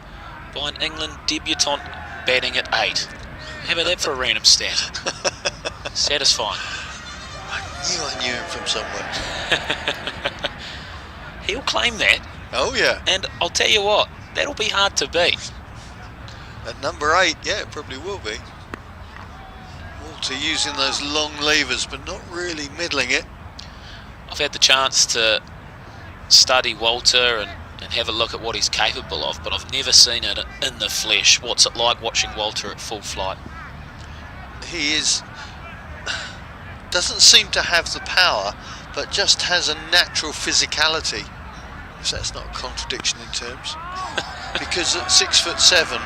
by an England debutant batting at 8. How about that for a random stat? Satisfying. I knew him from somewhere. He'll claim that. Oh yeah. And I'll tell you what, that'll be hard to beat. At number 8, yeah, it probably will be. Walter using those long levers, but not really middling it. I've had the chance to study Walter and have a look at what he's capable of, but I've never seen it in the flesh. What's it like watching Walter at full flight? He doesn't seem to have the power, but just has a natural physicality. So that's not a contradiction in terms. Because at 6'7",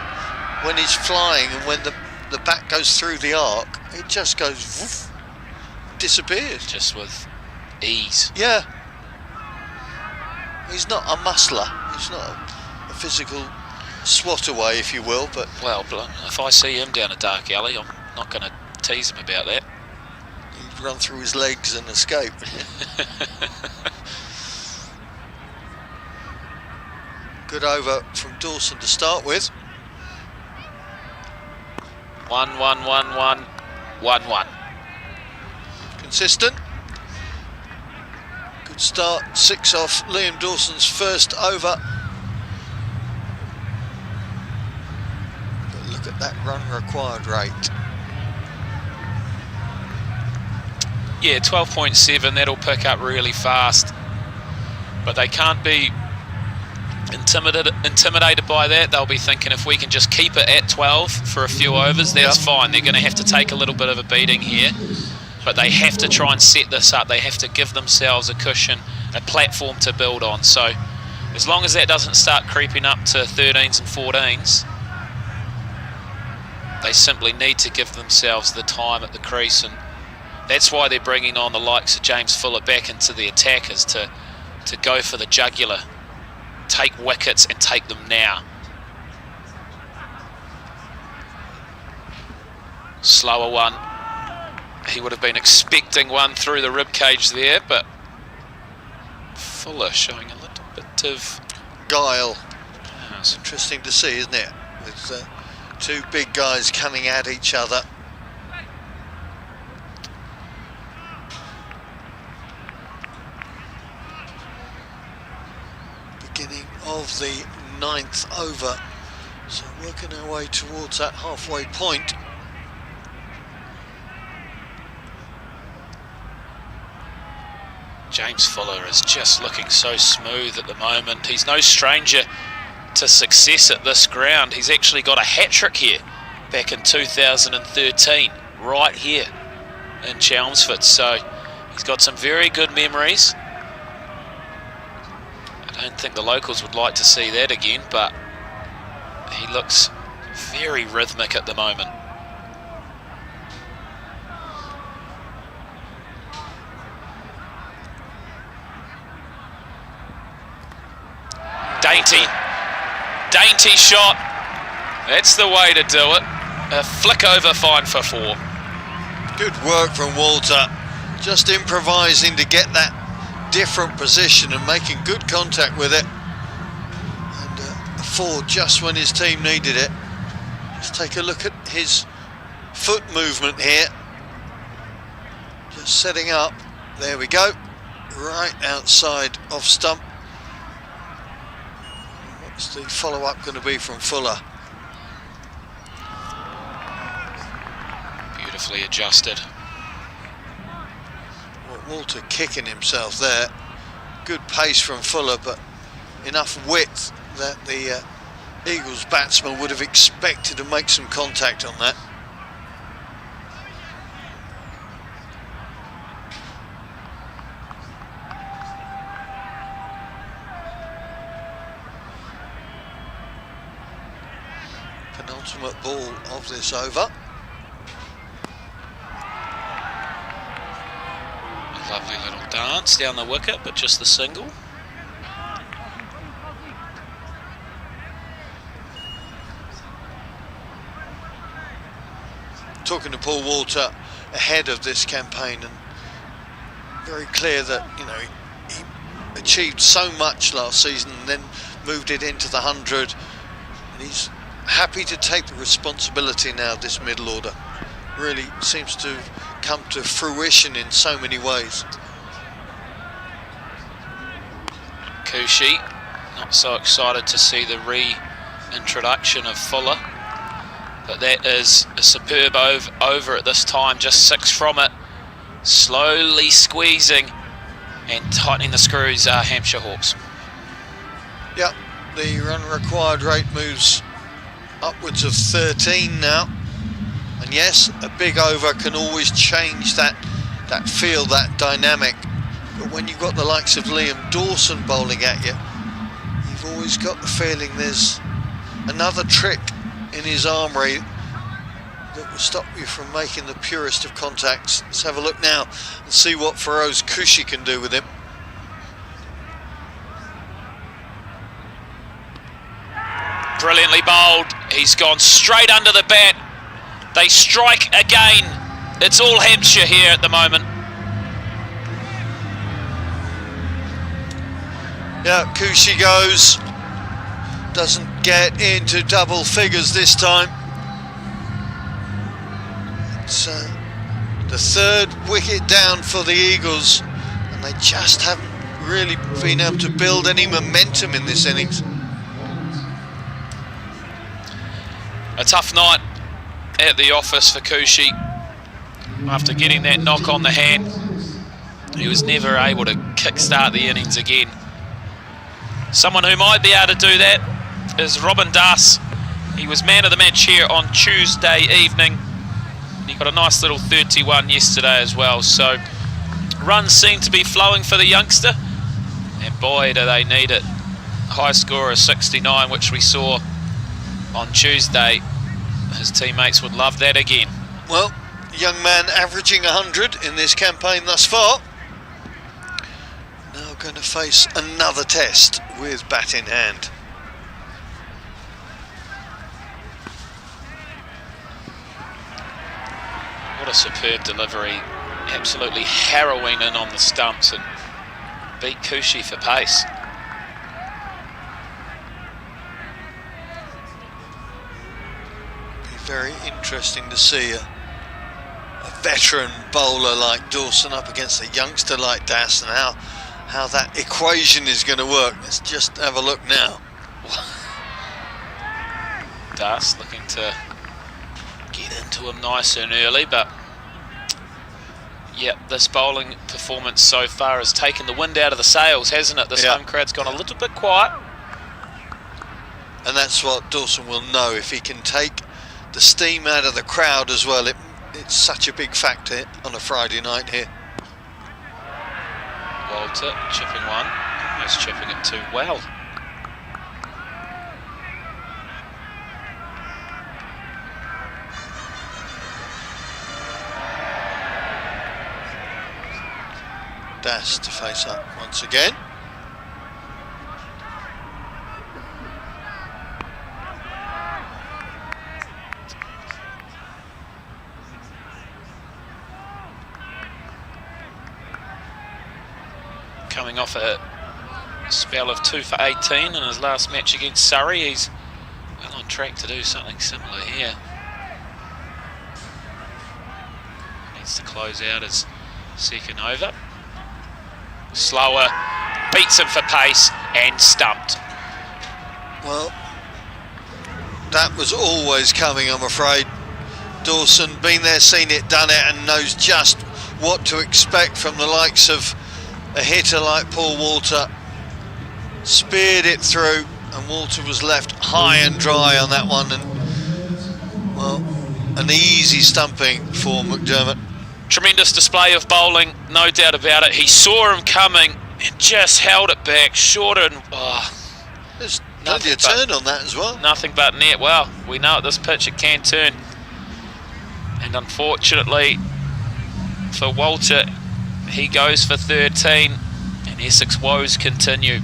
when he's flying and when the bat goes through the arc, it just goes woof, disappears. Just with ease. Yeah. He's not a muscler. He's not a physical swat away, if you will. But well, if I see him down a dark alley, I'm not going to tease him about that. He'd run through his legs and escape. Good over from Dawson to start with. 1-1-1-1-1-1. Consistent. Good start. 6 off Liam Dawson's first over. But look at that run required rate. Yeah, 12.7, that'll pick up really fast. But they can't be intimidated by that. They'll be thinking if we can just keep it at 12 for a few overs, that's fine. They're going to have to take a little bit of a beating here. But they have to try and set this up. They have to give themselves a cushion, a platform to build on. So as long as that doesn't start creeping up to 13s and 14s, they simply need to give themselves the time at the crease, and that's why they're bringing on the likes of James Fuller back into the attackers to go for the jugular, take wickets and take them now. Slower one. He would have been expecting one through the rib cage there, but Fuller showing a little bit of guile. It's interesting to see, isn't it? With two big guys coming at each other. Beginning of the 9th over, so working our way towards that halfway point. James Fuller is just looking so smooth at the moment. He's no stranger to success at this ground. He's actually got a hat-trick here back in 2013, right here in Chelmsford. So he's got some very good memories. I don't think the locals would like to see that again, but he looks very rhythmic at the moment. Dainty shot. That's the way to do it. A flick over, fine for 4. Good work from Walter. Just improvising to get that different position and making good contact with it. And a 4 just when his team needed it. Just take a look at his foot movement here. Just setting up. There we go. Right outside off stump. What's the follow-up going to be from Fuller? Beautifully adjusted. Well, Walter kicking himself there. Good pace from Fuller, but enough width that the Eagles batsman would have expected to make some contact on that. Penultimate ball of this over. A lovely little dance down the wicket, but just the single. Talking to Paul Walter ahead of this campaign, and very clear that, you know, he achieved so much last season and then moved it into the 100, and he's happy to take the responsibility now. This middle order really seems to have come to fruition in so many ways. Cushy not so excited to see the reintroduction of Fuller, but that is a superb over at this time. Just 6 from it, slowly squeezing and tightening the screws are Hampshire Hawks. Yep, the run required rate moves upwards of 13 now, and yes, a big over can always change that feel, that dynamic, but when you've got the likes of Liam Dawson bowling at you, you've always got the feeling there's another trick in his armoury that will stop you from making the purest of contacts. Let's have a look now and see what Feroz Kushi can do with him. Brilliantly bowled. He's gone straight under the bat. They strike again. It's all Hampshire here at the moment. Yeah, Kushi goes. Doesn't get into double figures this time. It's the 3rd wicket down for the Eagles, and they just haven't really been able to build any momentum in this innings. A tough night at the office for Kushi. After getting that knock on the hand, he was never able to kickstart the innings again. Someone who might be able to do that is Robin Das. He was man of the match here on Tuesday evening. He got a nice little 31 yesterday as well. So runs seem to be flowing for the youngster, and boy do they need it. High score of 69, which we saw on Tuesday. His teammates would love that again. Well, young man averaging 100 in this campaign thus far. Now going to face another test with bat in hand. What a superb delivery. Absolutely harrowing in on the stumps and beat Kushi for pace. Very interesting to see a veteran bowler like Dawson up against a youngster like Das, and how that equation is going to work. Let's just have a look now. Das looking to get into him nice and early, but yeah, this bowling performance so far has taken the wind out of the sails, hasn't it? This home crowd's gone a little bit quiet. And that's what Dawson will know. If he can take the steam out of the crowd as well, it's such a big factor on a Friday night here. Walter chipping one, almost chipping it too well. Das to face up once again. Coming off a spell of 2 for 18 in his last match against Surrey. He's well on track to do something similar here. chance to close out his second over. Slower, beats him for pace and stumped. Well, that was always coming, I'm afraid. Dawson, been there, seen it, done it, and knows just what to expect from the likes of a hitter like Paul Walter. Speared it through, and Walter was left high and dry on that one, and well, an easy stumping for McDermott. Tremendous display of bowling, no doubt about it. He saw him coming and just held it back, shorter, and there's plenty of turn on that as well. Nothing but net. Well, we know at this pitch it can turn, and unfortunately for Walter, he goes for 13, and Essex woes continue.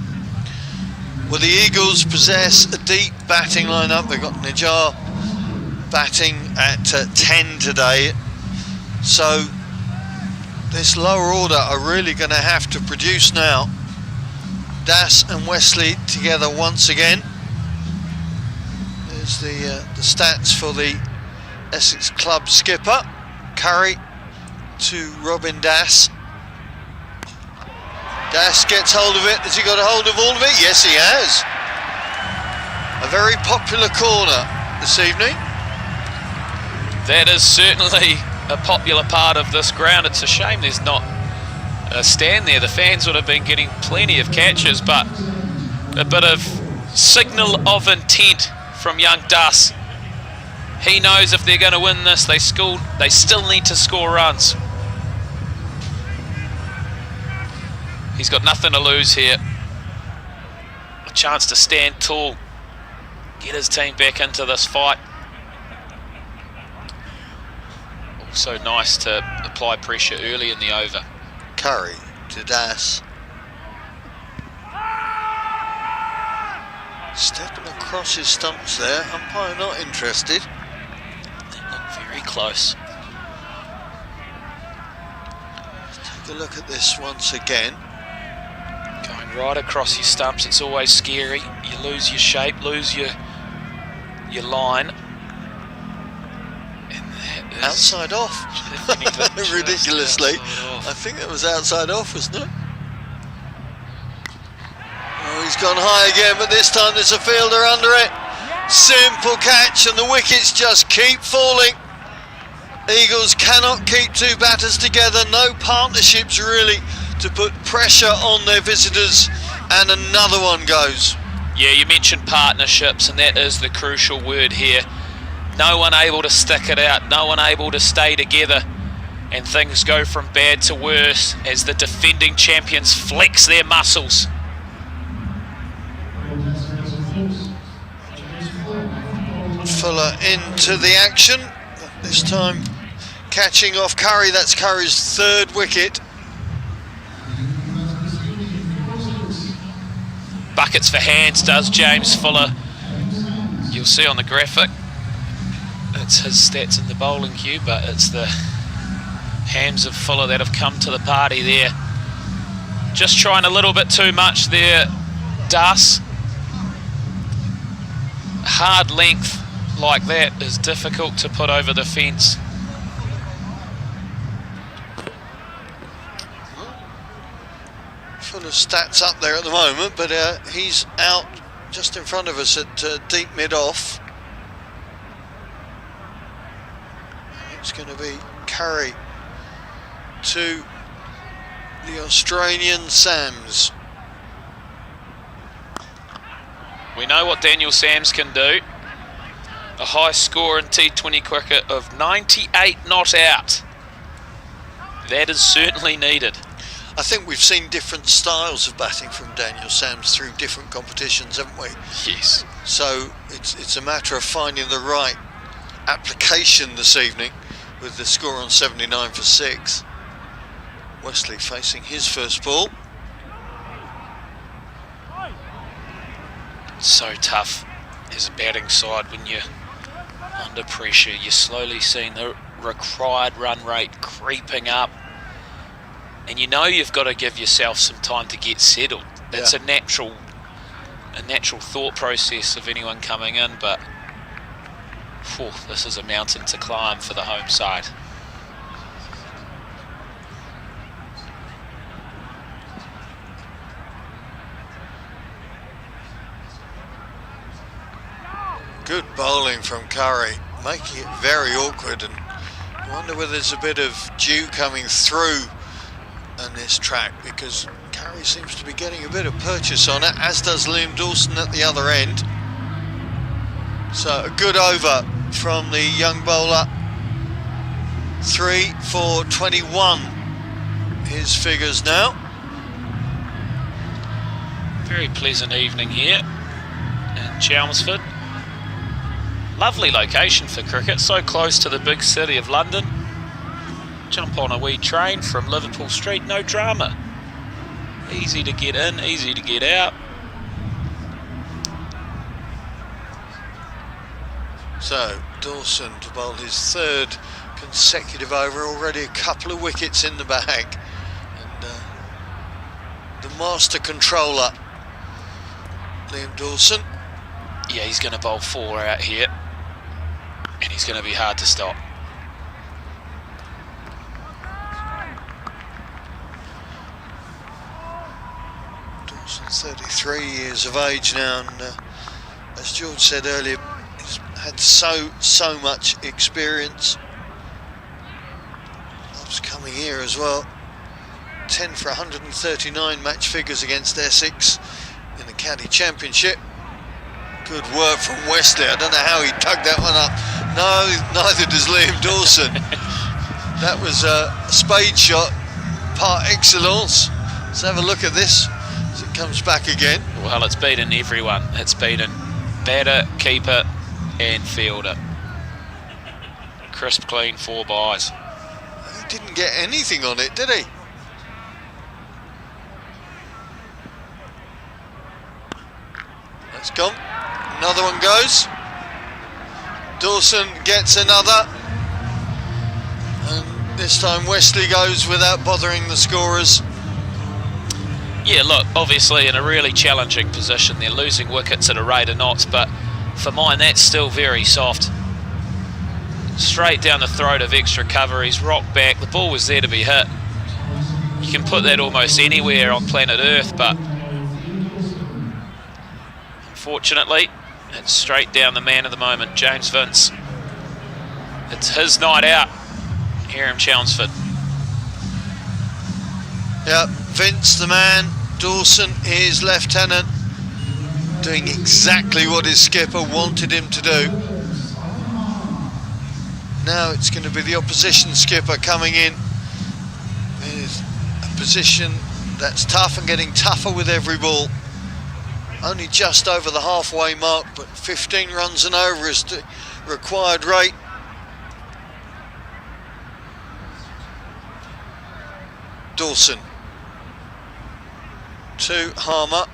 Well, the Eagles possess a deep batting lineup. They've got Najjar batting at 10 today, so this lower order are really going to have to produce now. Das and Wesley together once again. There's the stats for the Essex club skipper. Curry to Robin Das. Das gets hold of it. Has he got a hold of all of it? Yes, he has. A very popular corner this evening. That is certainly a popular part of this ground. It's a shame there's not a stand there. The fans would have been getting plenty of catches, but a bit of signal of intent from young Das. He knows if they're going to win this, they still need to score runs. He's got nothing to lose here. A chance to stand tall, get his team back into this fight. Also nice to apply pressure early in the over. Curry to Das. Stepping across his stumps there. Umpire not interested. They look very close. Let's take a look at this once again. Going right across your stumps, it's always scary. You lose your shape, lose your line. Outside off. Ridiculously. I think that was outside off, wasn't it? Oh, he's gone high again, but this time there's a fielder under it. Simple catch, and the wickets just keep falling. Eagles cannot keep two batters together. No partnerships really to put pressure on their visitors, and another one goes. Yeah, you mentioned partnerships, and that is the crucial word here. No one able to stick it out, no one able to stay together, and things go from bad to worse as the defending champions flex their muscles. Fuller into the action, this time catching off Curry. That's Curry's third wicket. Buckets for hands does James Fuller. You'll see on the graphic it's his stats in the bowling queue, but it's the hands of Fuller that have come to the party there. Just trying a little bit too much there, Das. Hard length like that is difficult to put over the fence. Fuller's stats up there at the moment, but he's out just in front of us at deep mid-off. It's going to be Curry to the Australian Sams. We know what Daniel Sams can do. A high score in T20 cricket of 98 not out. That is certainly needed. I think we've seen different styles of batting from Daniel Sams through different competitions, haven't we? Yes. So it's a matter of finding the right application this evening with the score on 79 for 6. Wesley facing his first ball. So tough as a batting side when you're under pressure. You're slowly seeing the required run rate creeping up, and you know you've got to give yourself some time to get settled. It's a natural thought process of anyone coming in, but this is a mountain to climb for the home side. Good bowling from Curry, making it very awkward, and I wonder whether there's a bit of dew coming through on this track, because Curry seems to be getting a bit of purchase on it, as does Liam Dawson at the other end. So a good over from the young bowler. 3 for 21 his figures now. Very pleasant evening here in Chelmsford. Lovely location for cricket, so close to the big city of London. Jump on a wee train from Liverpool Street, no drama. Easy to get in, easy to get out. So Dawson to bowl his 3rd consecutive over, already a couple of wickets in the bag. And the master controller, Liam Dawson. Yeah, he's going to bowl 4 out here, and he's going to be hard to stop. Dawson's 33 years of age now, and as George said earlier, he's had so much experience. Loves coming here as well. 10 for 139 match figures against Essex in the county championship. Good work from Wesley. I don't know how he tugged that one up. No, neither does Liam Dawson. That was a spade shot par excellence. Let's have a look at this as it comes back again. Well, it's beaten everyone. It's beaten batter, keeper and fielder. Crisp, clean, 4 byes. He didn't get anything on it, did he? That's gone. Another one goes. Dawson gets another. And this time Wesley goes without bothering the scorers. Yeah, look, obviously in a really challenging position. They're losing wickets at a rate of knots, but for mine that's still very soft. Straight down the throat of extra cover, he's rocked back. The ball was there to be hit. You can put that almost anywhere on planet Earth, but unfortunately it's straight down the man of the moment, James Vince. It's his night out here in Chelmsford. Yeah, Vince the man, Dawson his lieutenant, doing exactly what his skipper wanted him to do. Now it's going to be the opposition skipper coming in with a position that's tough and getting tougher with every ball. Only just over the halfway mark, but 15 runs and over is the required rate. Dawson to Harmer.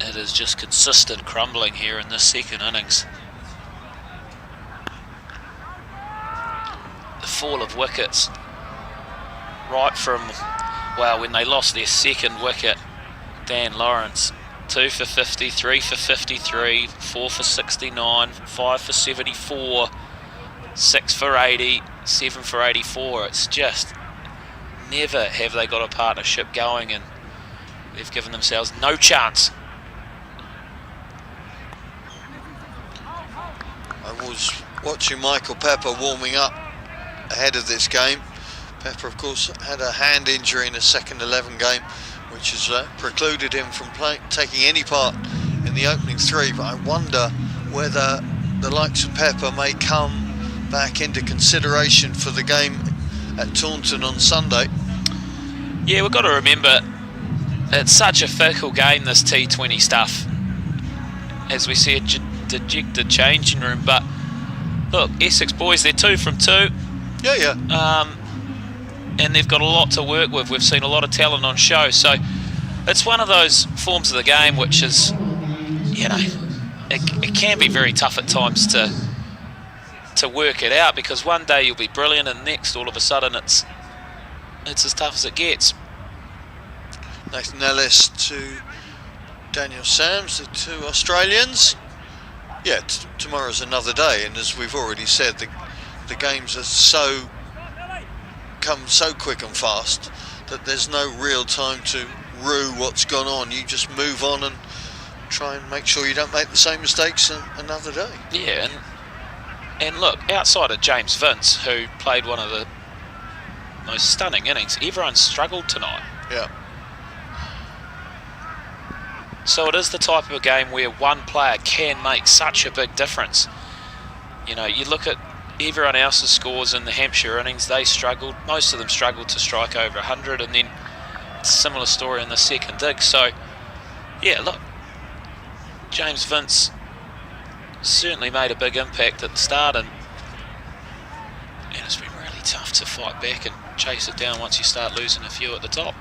It is just consistent crumbling here in this second innings. The fall of wickets, right from, well, when they lost their second wicket, Dan Lawrence, 2 for 50, 3 for 53, 4 for 69, 5 for 74, 6 for 80, 7 for 84. It's just never have they got a partnership going, and they've given themselves no chance. I was watching Michael Pepper warming up ahead of this game. Pepper, of course, had a hand injury in a second 11 game, which has precluded him from taking any part in the opening 3. But I wonder whether the likes of Pepper may come back into consideration for the game at Taunton on Sunday. Yeah, we've got to remember, it's such a fickle game, this T20 stuff. As we see, a dejected changing room. But look, Essex boys, they're 2 from 2. Yeah. And they've got a lot to work with. We've seen a lot of talent on show. So it's one of those forms of the game which is, you know, it can be very tough at times to work it out, because one day you'll be brilliant and next all of a sudden it's as tough as it gets. Nathan Ellis to Daniel Sams, the 2 Australians. Yeah, tomorrow's another day, and as we've already said, the games are so come so quick and fast that there's no real time to rue what's gone on. You just move on and try and make sure you don't make the same mistakes another day. Yeah, and look, outside of James Vince, who played one of the most stunning innings, everyone struggled tonight. Yeah. So it is the type of a game where one player can make such a big difference. You know, you look at everyone else's scores in the Hampshire innings, they struggled, most of them struggled to strike over 100, and then it's a similar story in the second dig. So, yeah, look, James Vince certainly made a big impact at the start, and it's been really tough to fight back and chase it down once you start losing a few at the top.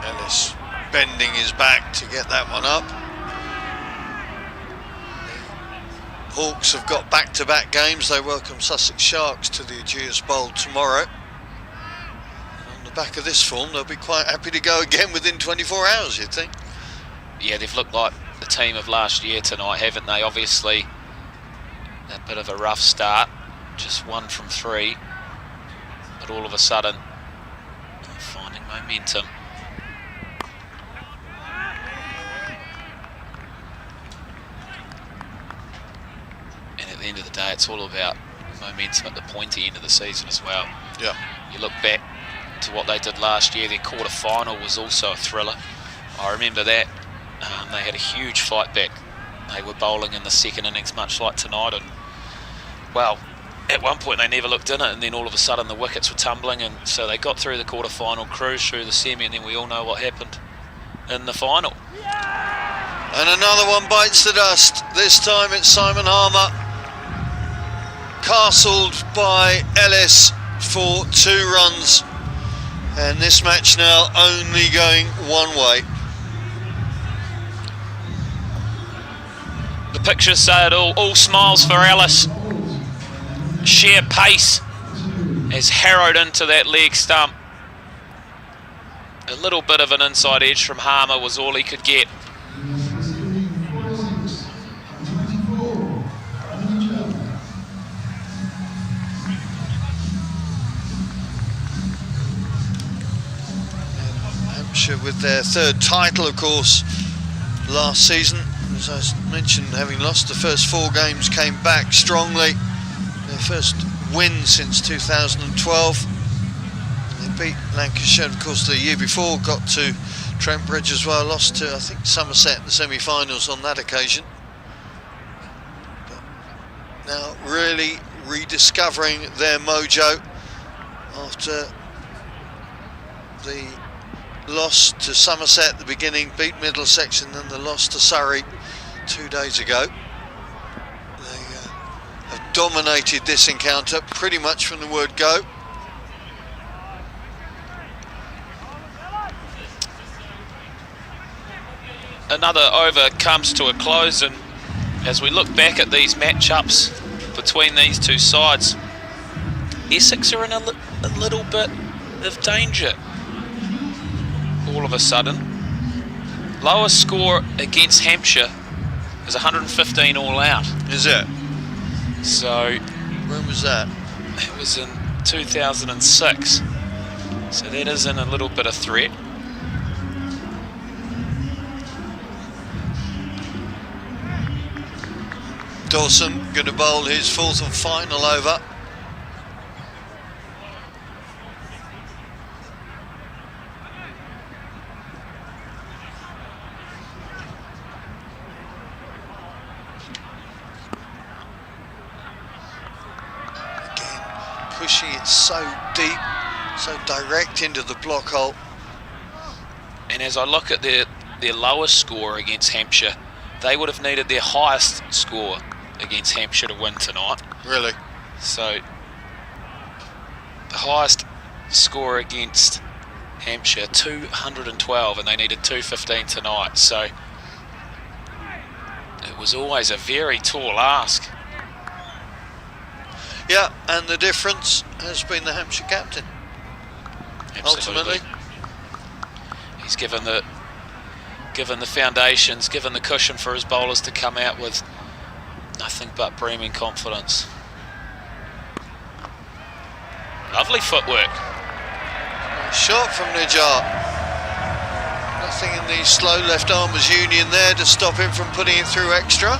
Ellis bending his back to get that one up. The Hawks have got back-to-back games. They welcome Sussex Sharks to the Ageas Bowl tomorrow. On the back of this form, they'll be quite happy to go again within 24 hours, you'd think. Yeah, they've looked like the team of last year tonight, haven't they? Obviously, a bit of a rough start, just 1 from 3, but all of a sudden, finding momentum. And at the end of the day, it's all about momentum at the pointy end of the season as well. Yeah. You look back to what they did last year, their quarter-final was also a thriller. I remember that. They had a huge fight back. They were bowling in the second innings, much like tonight, and well, at one point they never looked in it, and then all of a sudden the wickets were tumbling, and so they got through the quarter-final, cruised through the semi, and then we all know what happened in the final. And another one bites the dust. This time it's Simon Harmer, castled by Ellis for 2 runs, and this match now only going one way. The pictures say it all smiles for Ellis. Sheer pace has harrowed into that leg stump. A little bit of an inside edge from Harmer was all he could get. Hampshire with their 3rd title, of course, last season. As I mentioned, having lost the first 4 games, came back strongly. Their first win since 2012. They beat Lancashire, of course, the year before, got to Trent Bridge as well, lost to, I think, Somerset in the semi-finals on that occasion. But now really rediscovering their mojo after the loss to Somerset at the beginning, beat Middlesex, and then the loss to Surrey 2 days ago. They have dominated this encounter pretty much from the word go. Another over comes to a close, and as we look back at these matchups between these two sides, Essex are in a little bit of danger. All of a sudden, lowest score against Hampshire is 115 all out. Is it? So when was that? It was in 2006. So that is in a little bit of threat. Dawson going to bowl his 4th and final over. Pushing it so deep, so direct into the block hole. And as I look at their lowest score against Hampshire, they would have needed their highest score against Hampshire to win tonight. Really? So the highest score against Hampshire, 212, and they needed 215 tonight. So it was always a very tall ask. Yeah, and the difference has been the Hampshire captain. Absolutely. Ultimately. He's given the foundations, given the cushion for his bowlers to come out with Nothing but breaming confidence. Lovely footwork. Shot from Nijar. Nothing in the slow left armers union there to stop him from putting it through extra.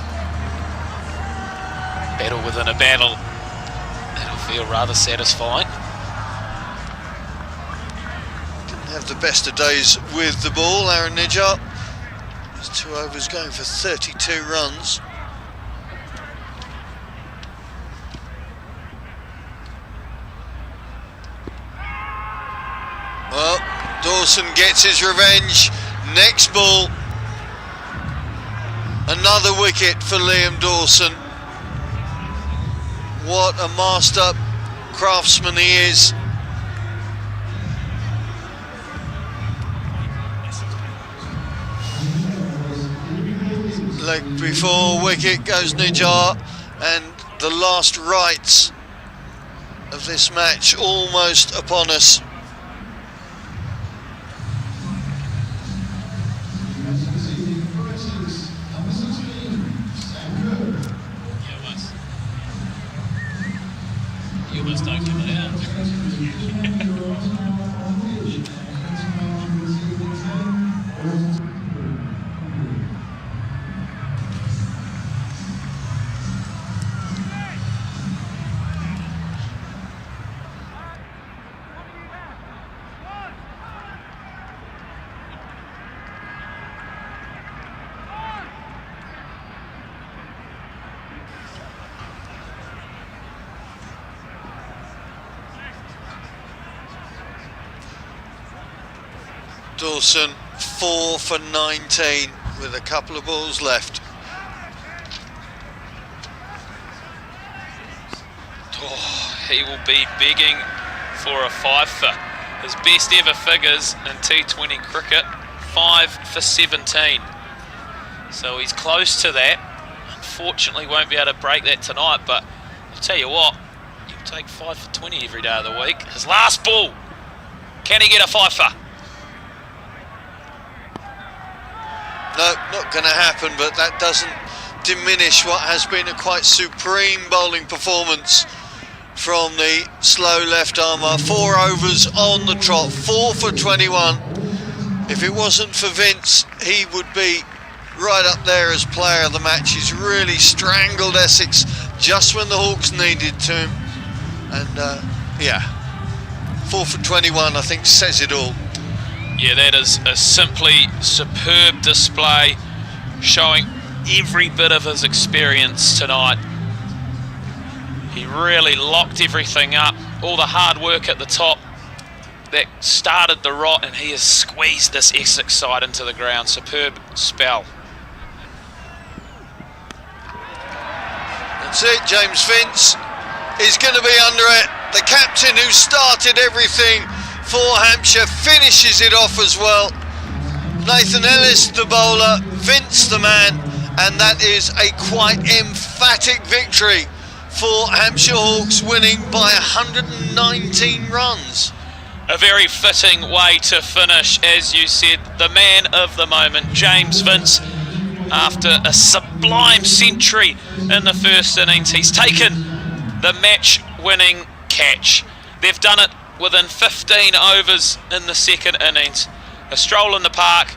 Battle within a battle. That'll feel rather satisfying. Didn't have the best of days with the ball, Aaron Nijar. His 2 overs going for 32 runs. Well, Dawson gets his revenge. Next ball. Another wicket for Liam Dawson. What a master craftsman he is. Leg before wicket goes Nijar, and the last rites of this match almost upon us. You almost don't give it out. Dawson 4 for 19 with a couple of balls left. Oh, he will be begging for a fifer. His best ever figures in T20 cricket, 5 for 17. So he's close to that. Unfortunately won't be able to break that tonight, but I'll tell you what, you'll take 5 for 20 every day of the week. His last ball, can he get a fifer? No, not going to happen, but that doesn't diminish what has been a quite supreme bowling performance from the slow left armour. 4 overs on the trot, 4 for 21. If it wasn't for Vince, he would be right up there as player of the match. He's really strangled Essex just when the Hawks needed to him. And yeah, 4 for 21 I think says it all. Yeah, that is a simply superb display, showing every bit of his experience tonight. He really locked everything up, all the hard work at the top that started the rot, and he has squeezed this Essex side into the ground. Superb spell. That's it, James Vince is going to be under it. The captain who started everything for Hampshire finishes it off as well. Nathan Ellis the bowler, Vince the man, and that is a quite emphatic victory for Hampshire Hawks, winning by 119 runs. A very fitting way to finish, as you said. The man of the moment, James Vince, after a sublime century in the first innings, he's taken the match-winning catch. They've done it within 15 overs in the second innings. A stroll in the park,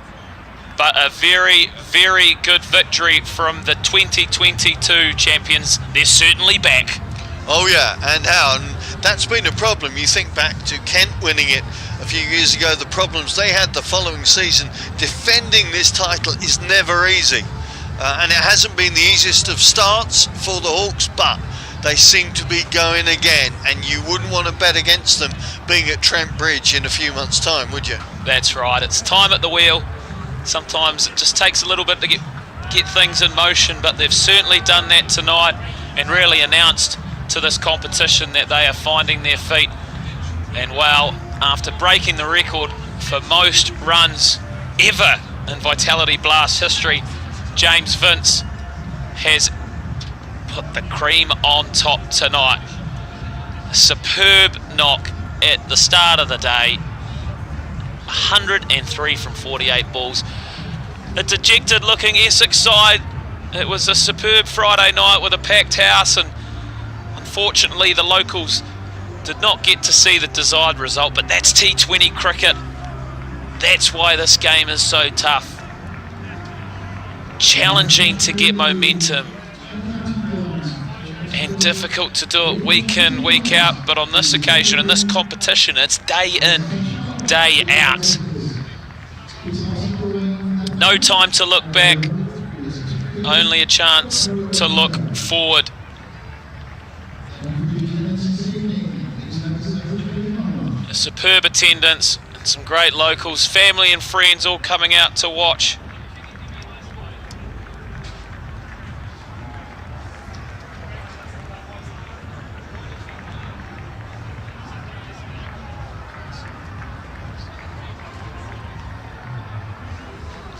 but a very, very good victory from the 2022 champions. They're certainly back. Oh yeah, and how? And that's been a problem. You think back to Kent winning it a few years ago, the problems they had the following season. Defending this title is never easy. And it hasn't been the easiest of starts for the Hawks, but they seem to be going again, and you wouldn't want to bet against them being at Trent Bridge in a few months' time, would you? That's right, it's time at the wheel. Sometimes it just takes a little bit to get things in motion, but they've certainly done that tonight and really announced to this competition that they are finding their feet. And well, after breaking the record for most runs ever in Vitality Blast history, James Vince has put the cream on top tonight. A superb knock at the start of the day. 103 from 48 balls. A dejected looking Essex side It was a superb Friday night with a packed house, and unfortunately the locals did not get to see the desired result, but that's T20 cricket. That's why this game is so tough. Challenging to get momentum and difficult to do it week in, week out, but on this occasion, in this competition, it's day in, day out. No time to look back, only a chance to look forward. A superb attendance and some great locals, family and friends all coming out to watch.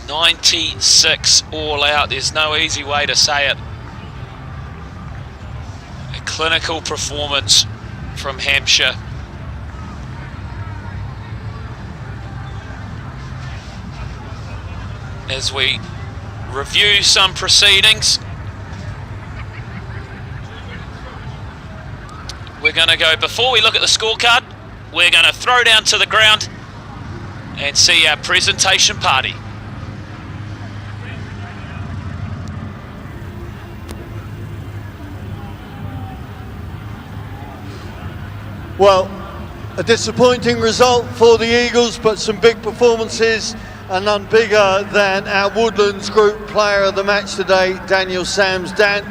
.96 all out, there's no easy way to say it. A clinical performance from Hampshire. As we review some proceedings, we're going to go, before we look at the scorecard, we're going to throw down to the ground and see our presentation party. Well, a disappointing result for the Eagles, but some big performances, and none bigger than our Woodlands Group player of the match today, Daniel Sams. Dan,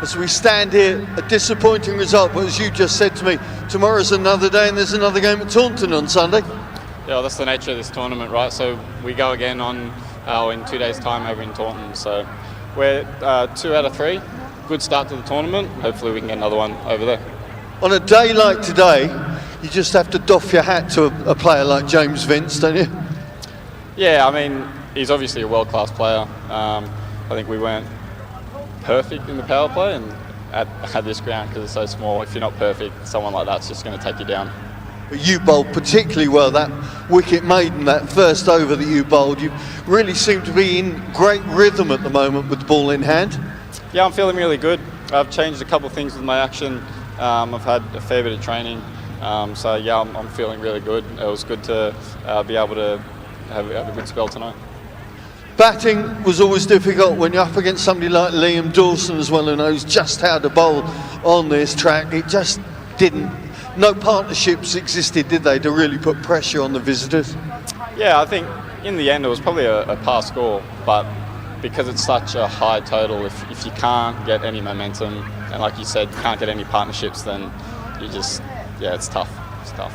as we stand here, a disappointing result, but as you just said to me, tomorrow's another day and there's another game at Taunton on Sunday. Yeah, well, that's the nature of this tournament, right? So we go again on in 2 days' time over in Taunton. So we're 2 out of 3. Good start to the tournament. Hopefully we can get another one over there. On a day like today, you just have to doff your hat to a player like James Vince, don't you? Yeah, I mean, he's obviously a world-class player. I think we weren't perfect in the power play, and at this ground, because it's so small, if you're not perfect, someone like that's just going to take you down. But you bowled particularly well, that wicket maiden, that first over that you bowled. You really seem to be in great rhythm at the moment with the ball in hand. Yeah, I'm feeling really good. I've changed a couple of things with my action. I've had a fair bit of training, so yeah, I'm feeling really good. It was good to be able to have a good spell tonight. Batting was always difficult when you're up against somebody like Liam Dawson as well, who knows just how to bowl on this track. It just didn't, no partnerships existed, did they, to really put pressure on the visitors? Yeah, I think in the end it was probably a pass score, but because it's such a high total, if you can't get any momentum, and like you said, can't get any partnerships, then you just, yeah, it's tough. It's tough.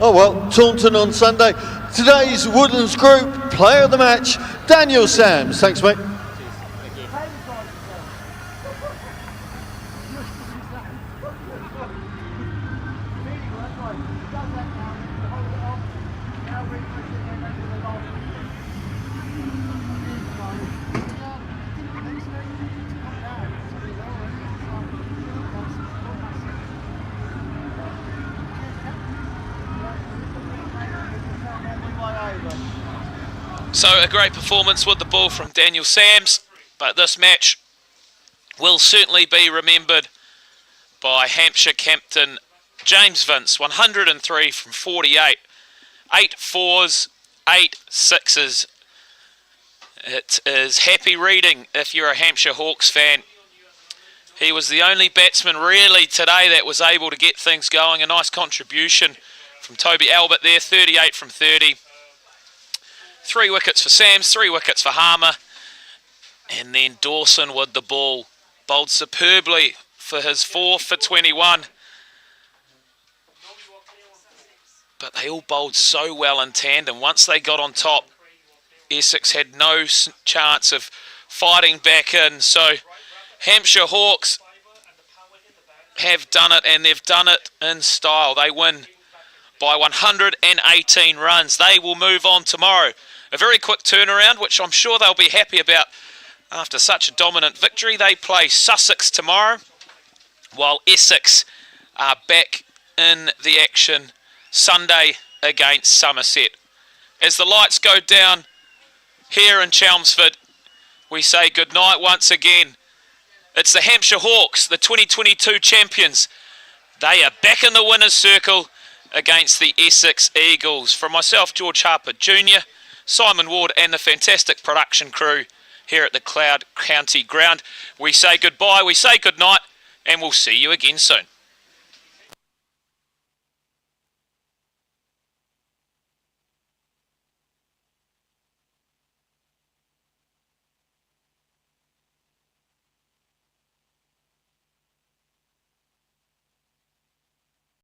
Oh well, Taunton on Sunday. Today's Woodlands Group player of the match, Daniel Sams. Thanks, mate. So a great performance with the ball from Daniel Sams, but this match will certainly be remembered by Hampshire captain James Vince. 103 from 48, 8 fours, 8 sixes. It is happy reading if you're a Hampshire Hawks fan. He was the only batsman really today that was able to get things going. A nice contribution from Toby Albert there, 38 from 30. 3 wickets for Sams, 3 wickets for Harmer. And then Dawson with the ball. Bowled superbly for his 4 for 21. But they all bowled so well in tandem. Once they got on top, Essex had no chance of fighting back in. So Hampshire Hawks have done it, and they've done it in style. They win by 118 runs. They will move on tomorrow. A very quick turnaround, which I'm sure they'll be happy about after such a dominant victory. They play Sussex tomorrow, while Essex are back in the action Sunday against Somerset. As the lights go down here in Chelmsford, we say goodnight once again. It's the Hampshire Hawks, the 2022 champions. They are back in the winner's circle against the Essex Eagles. From myself, George Harper Jr., Simon Ward and the fantastic production crew here at the Cloud County Ground, we say goodbye, we say goodnight, and we'll see you again soon.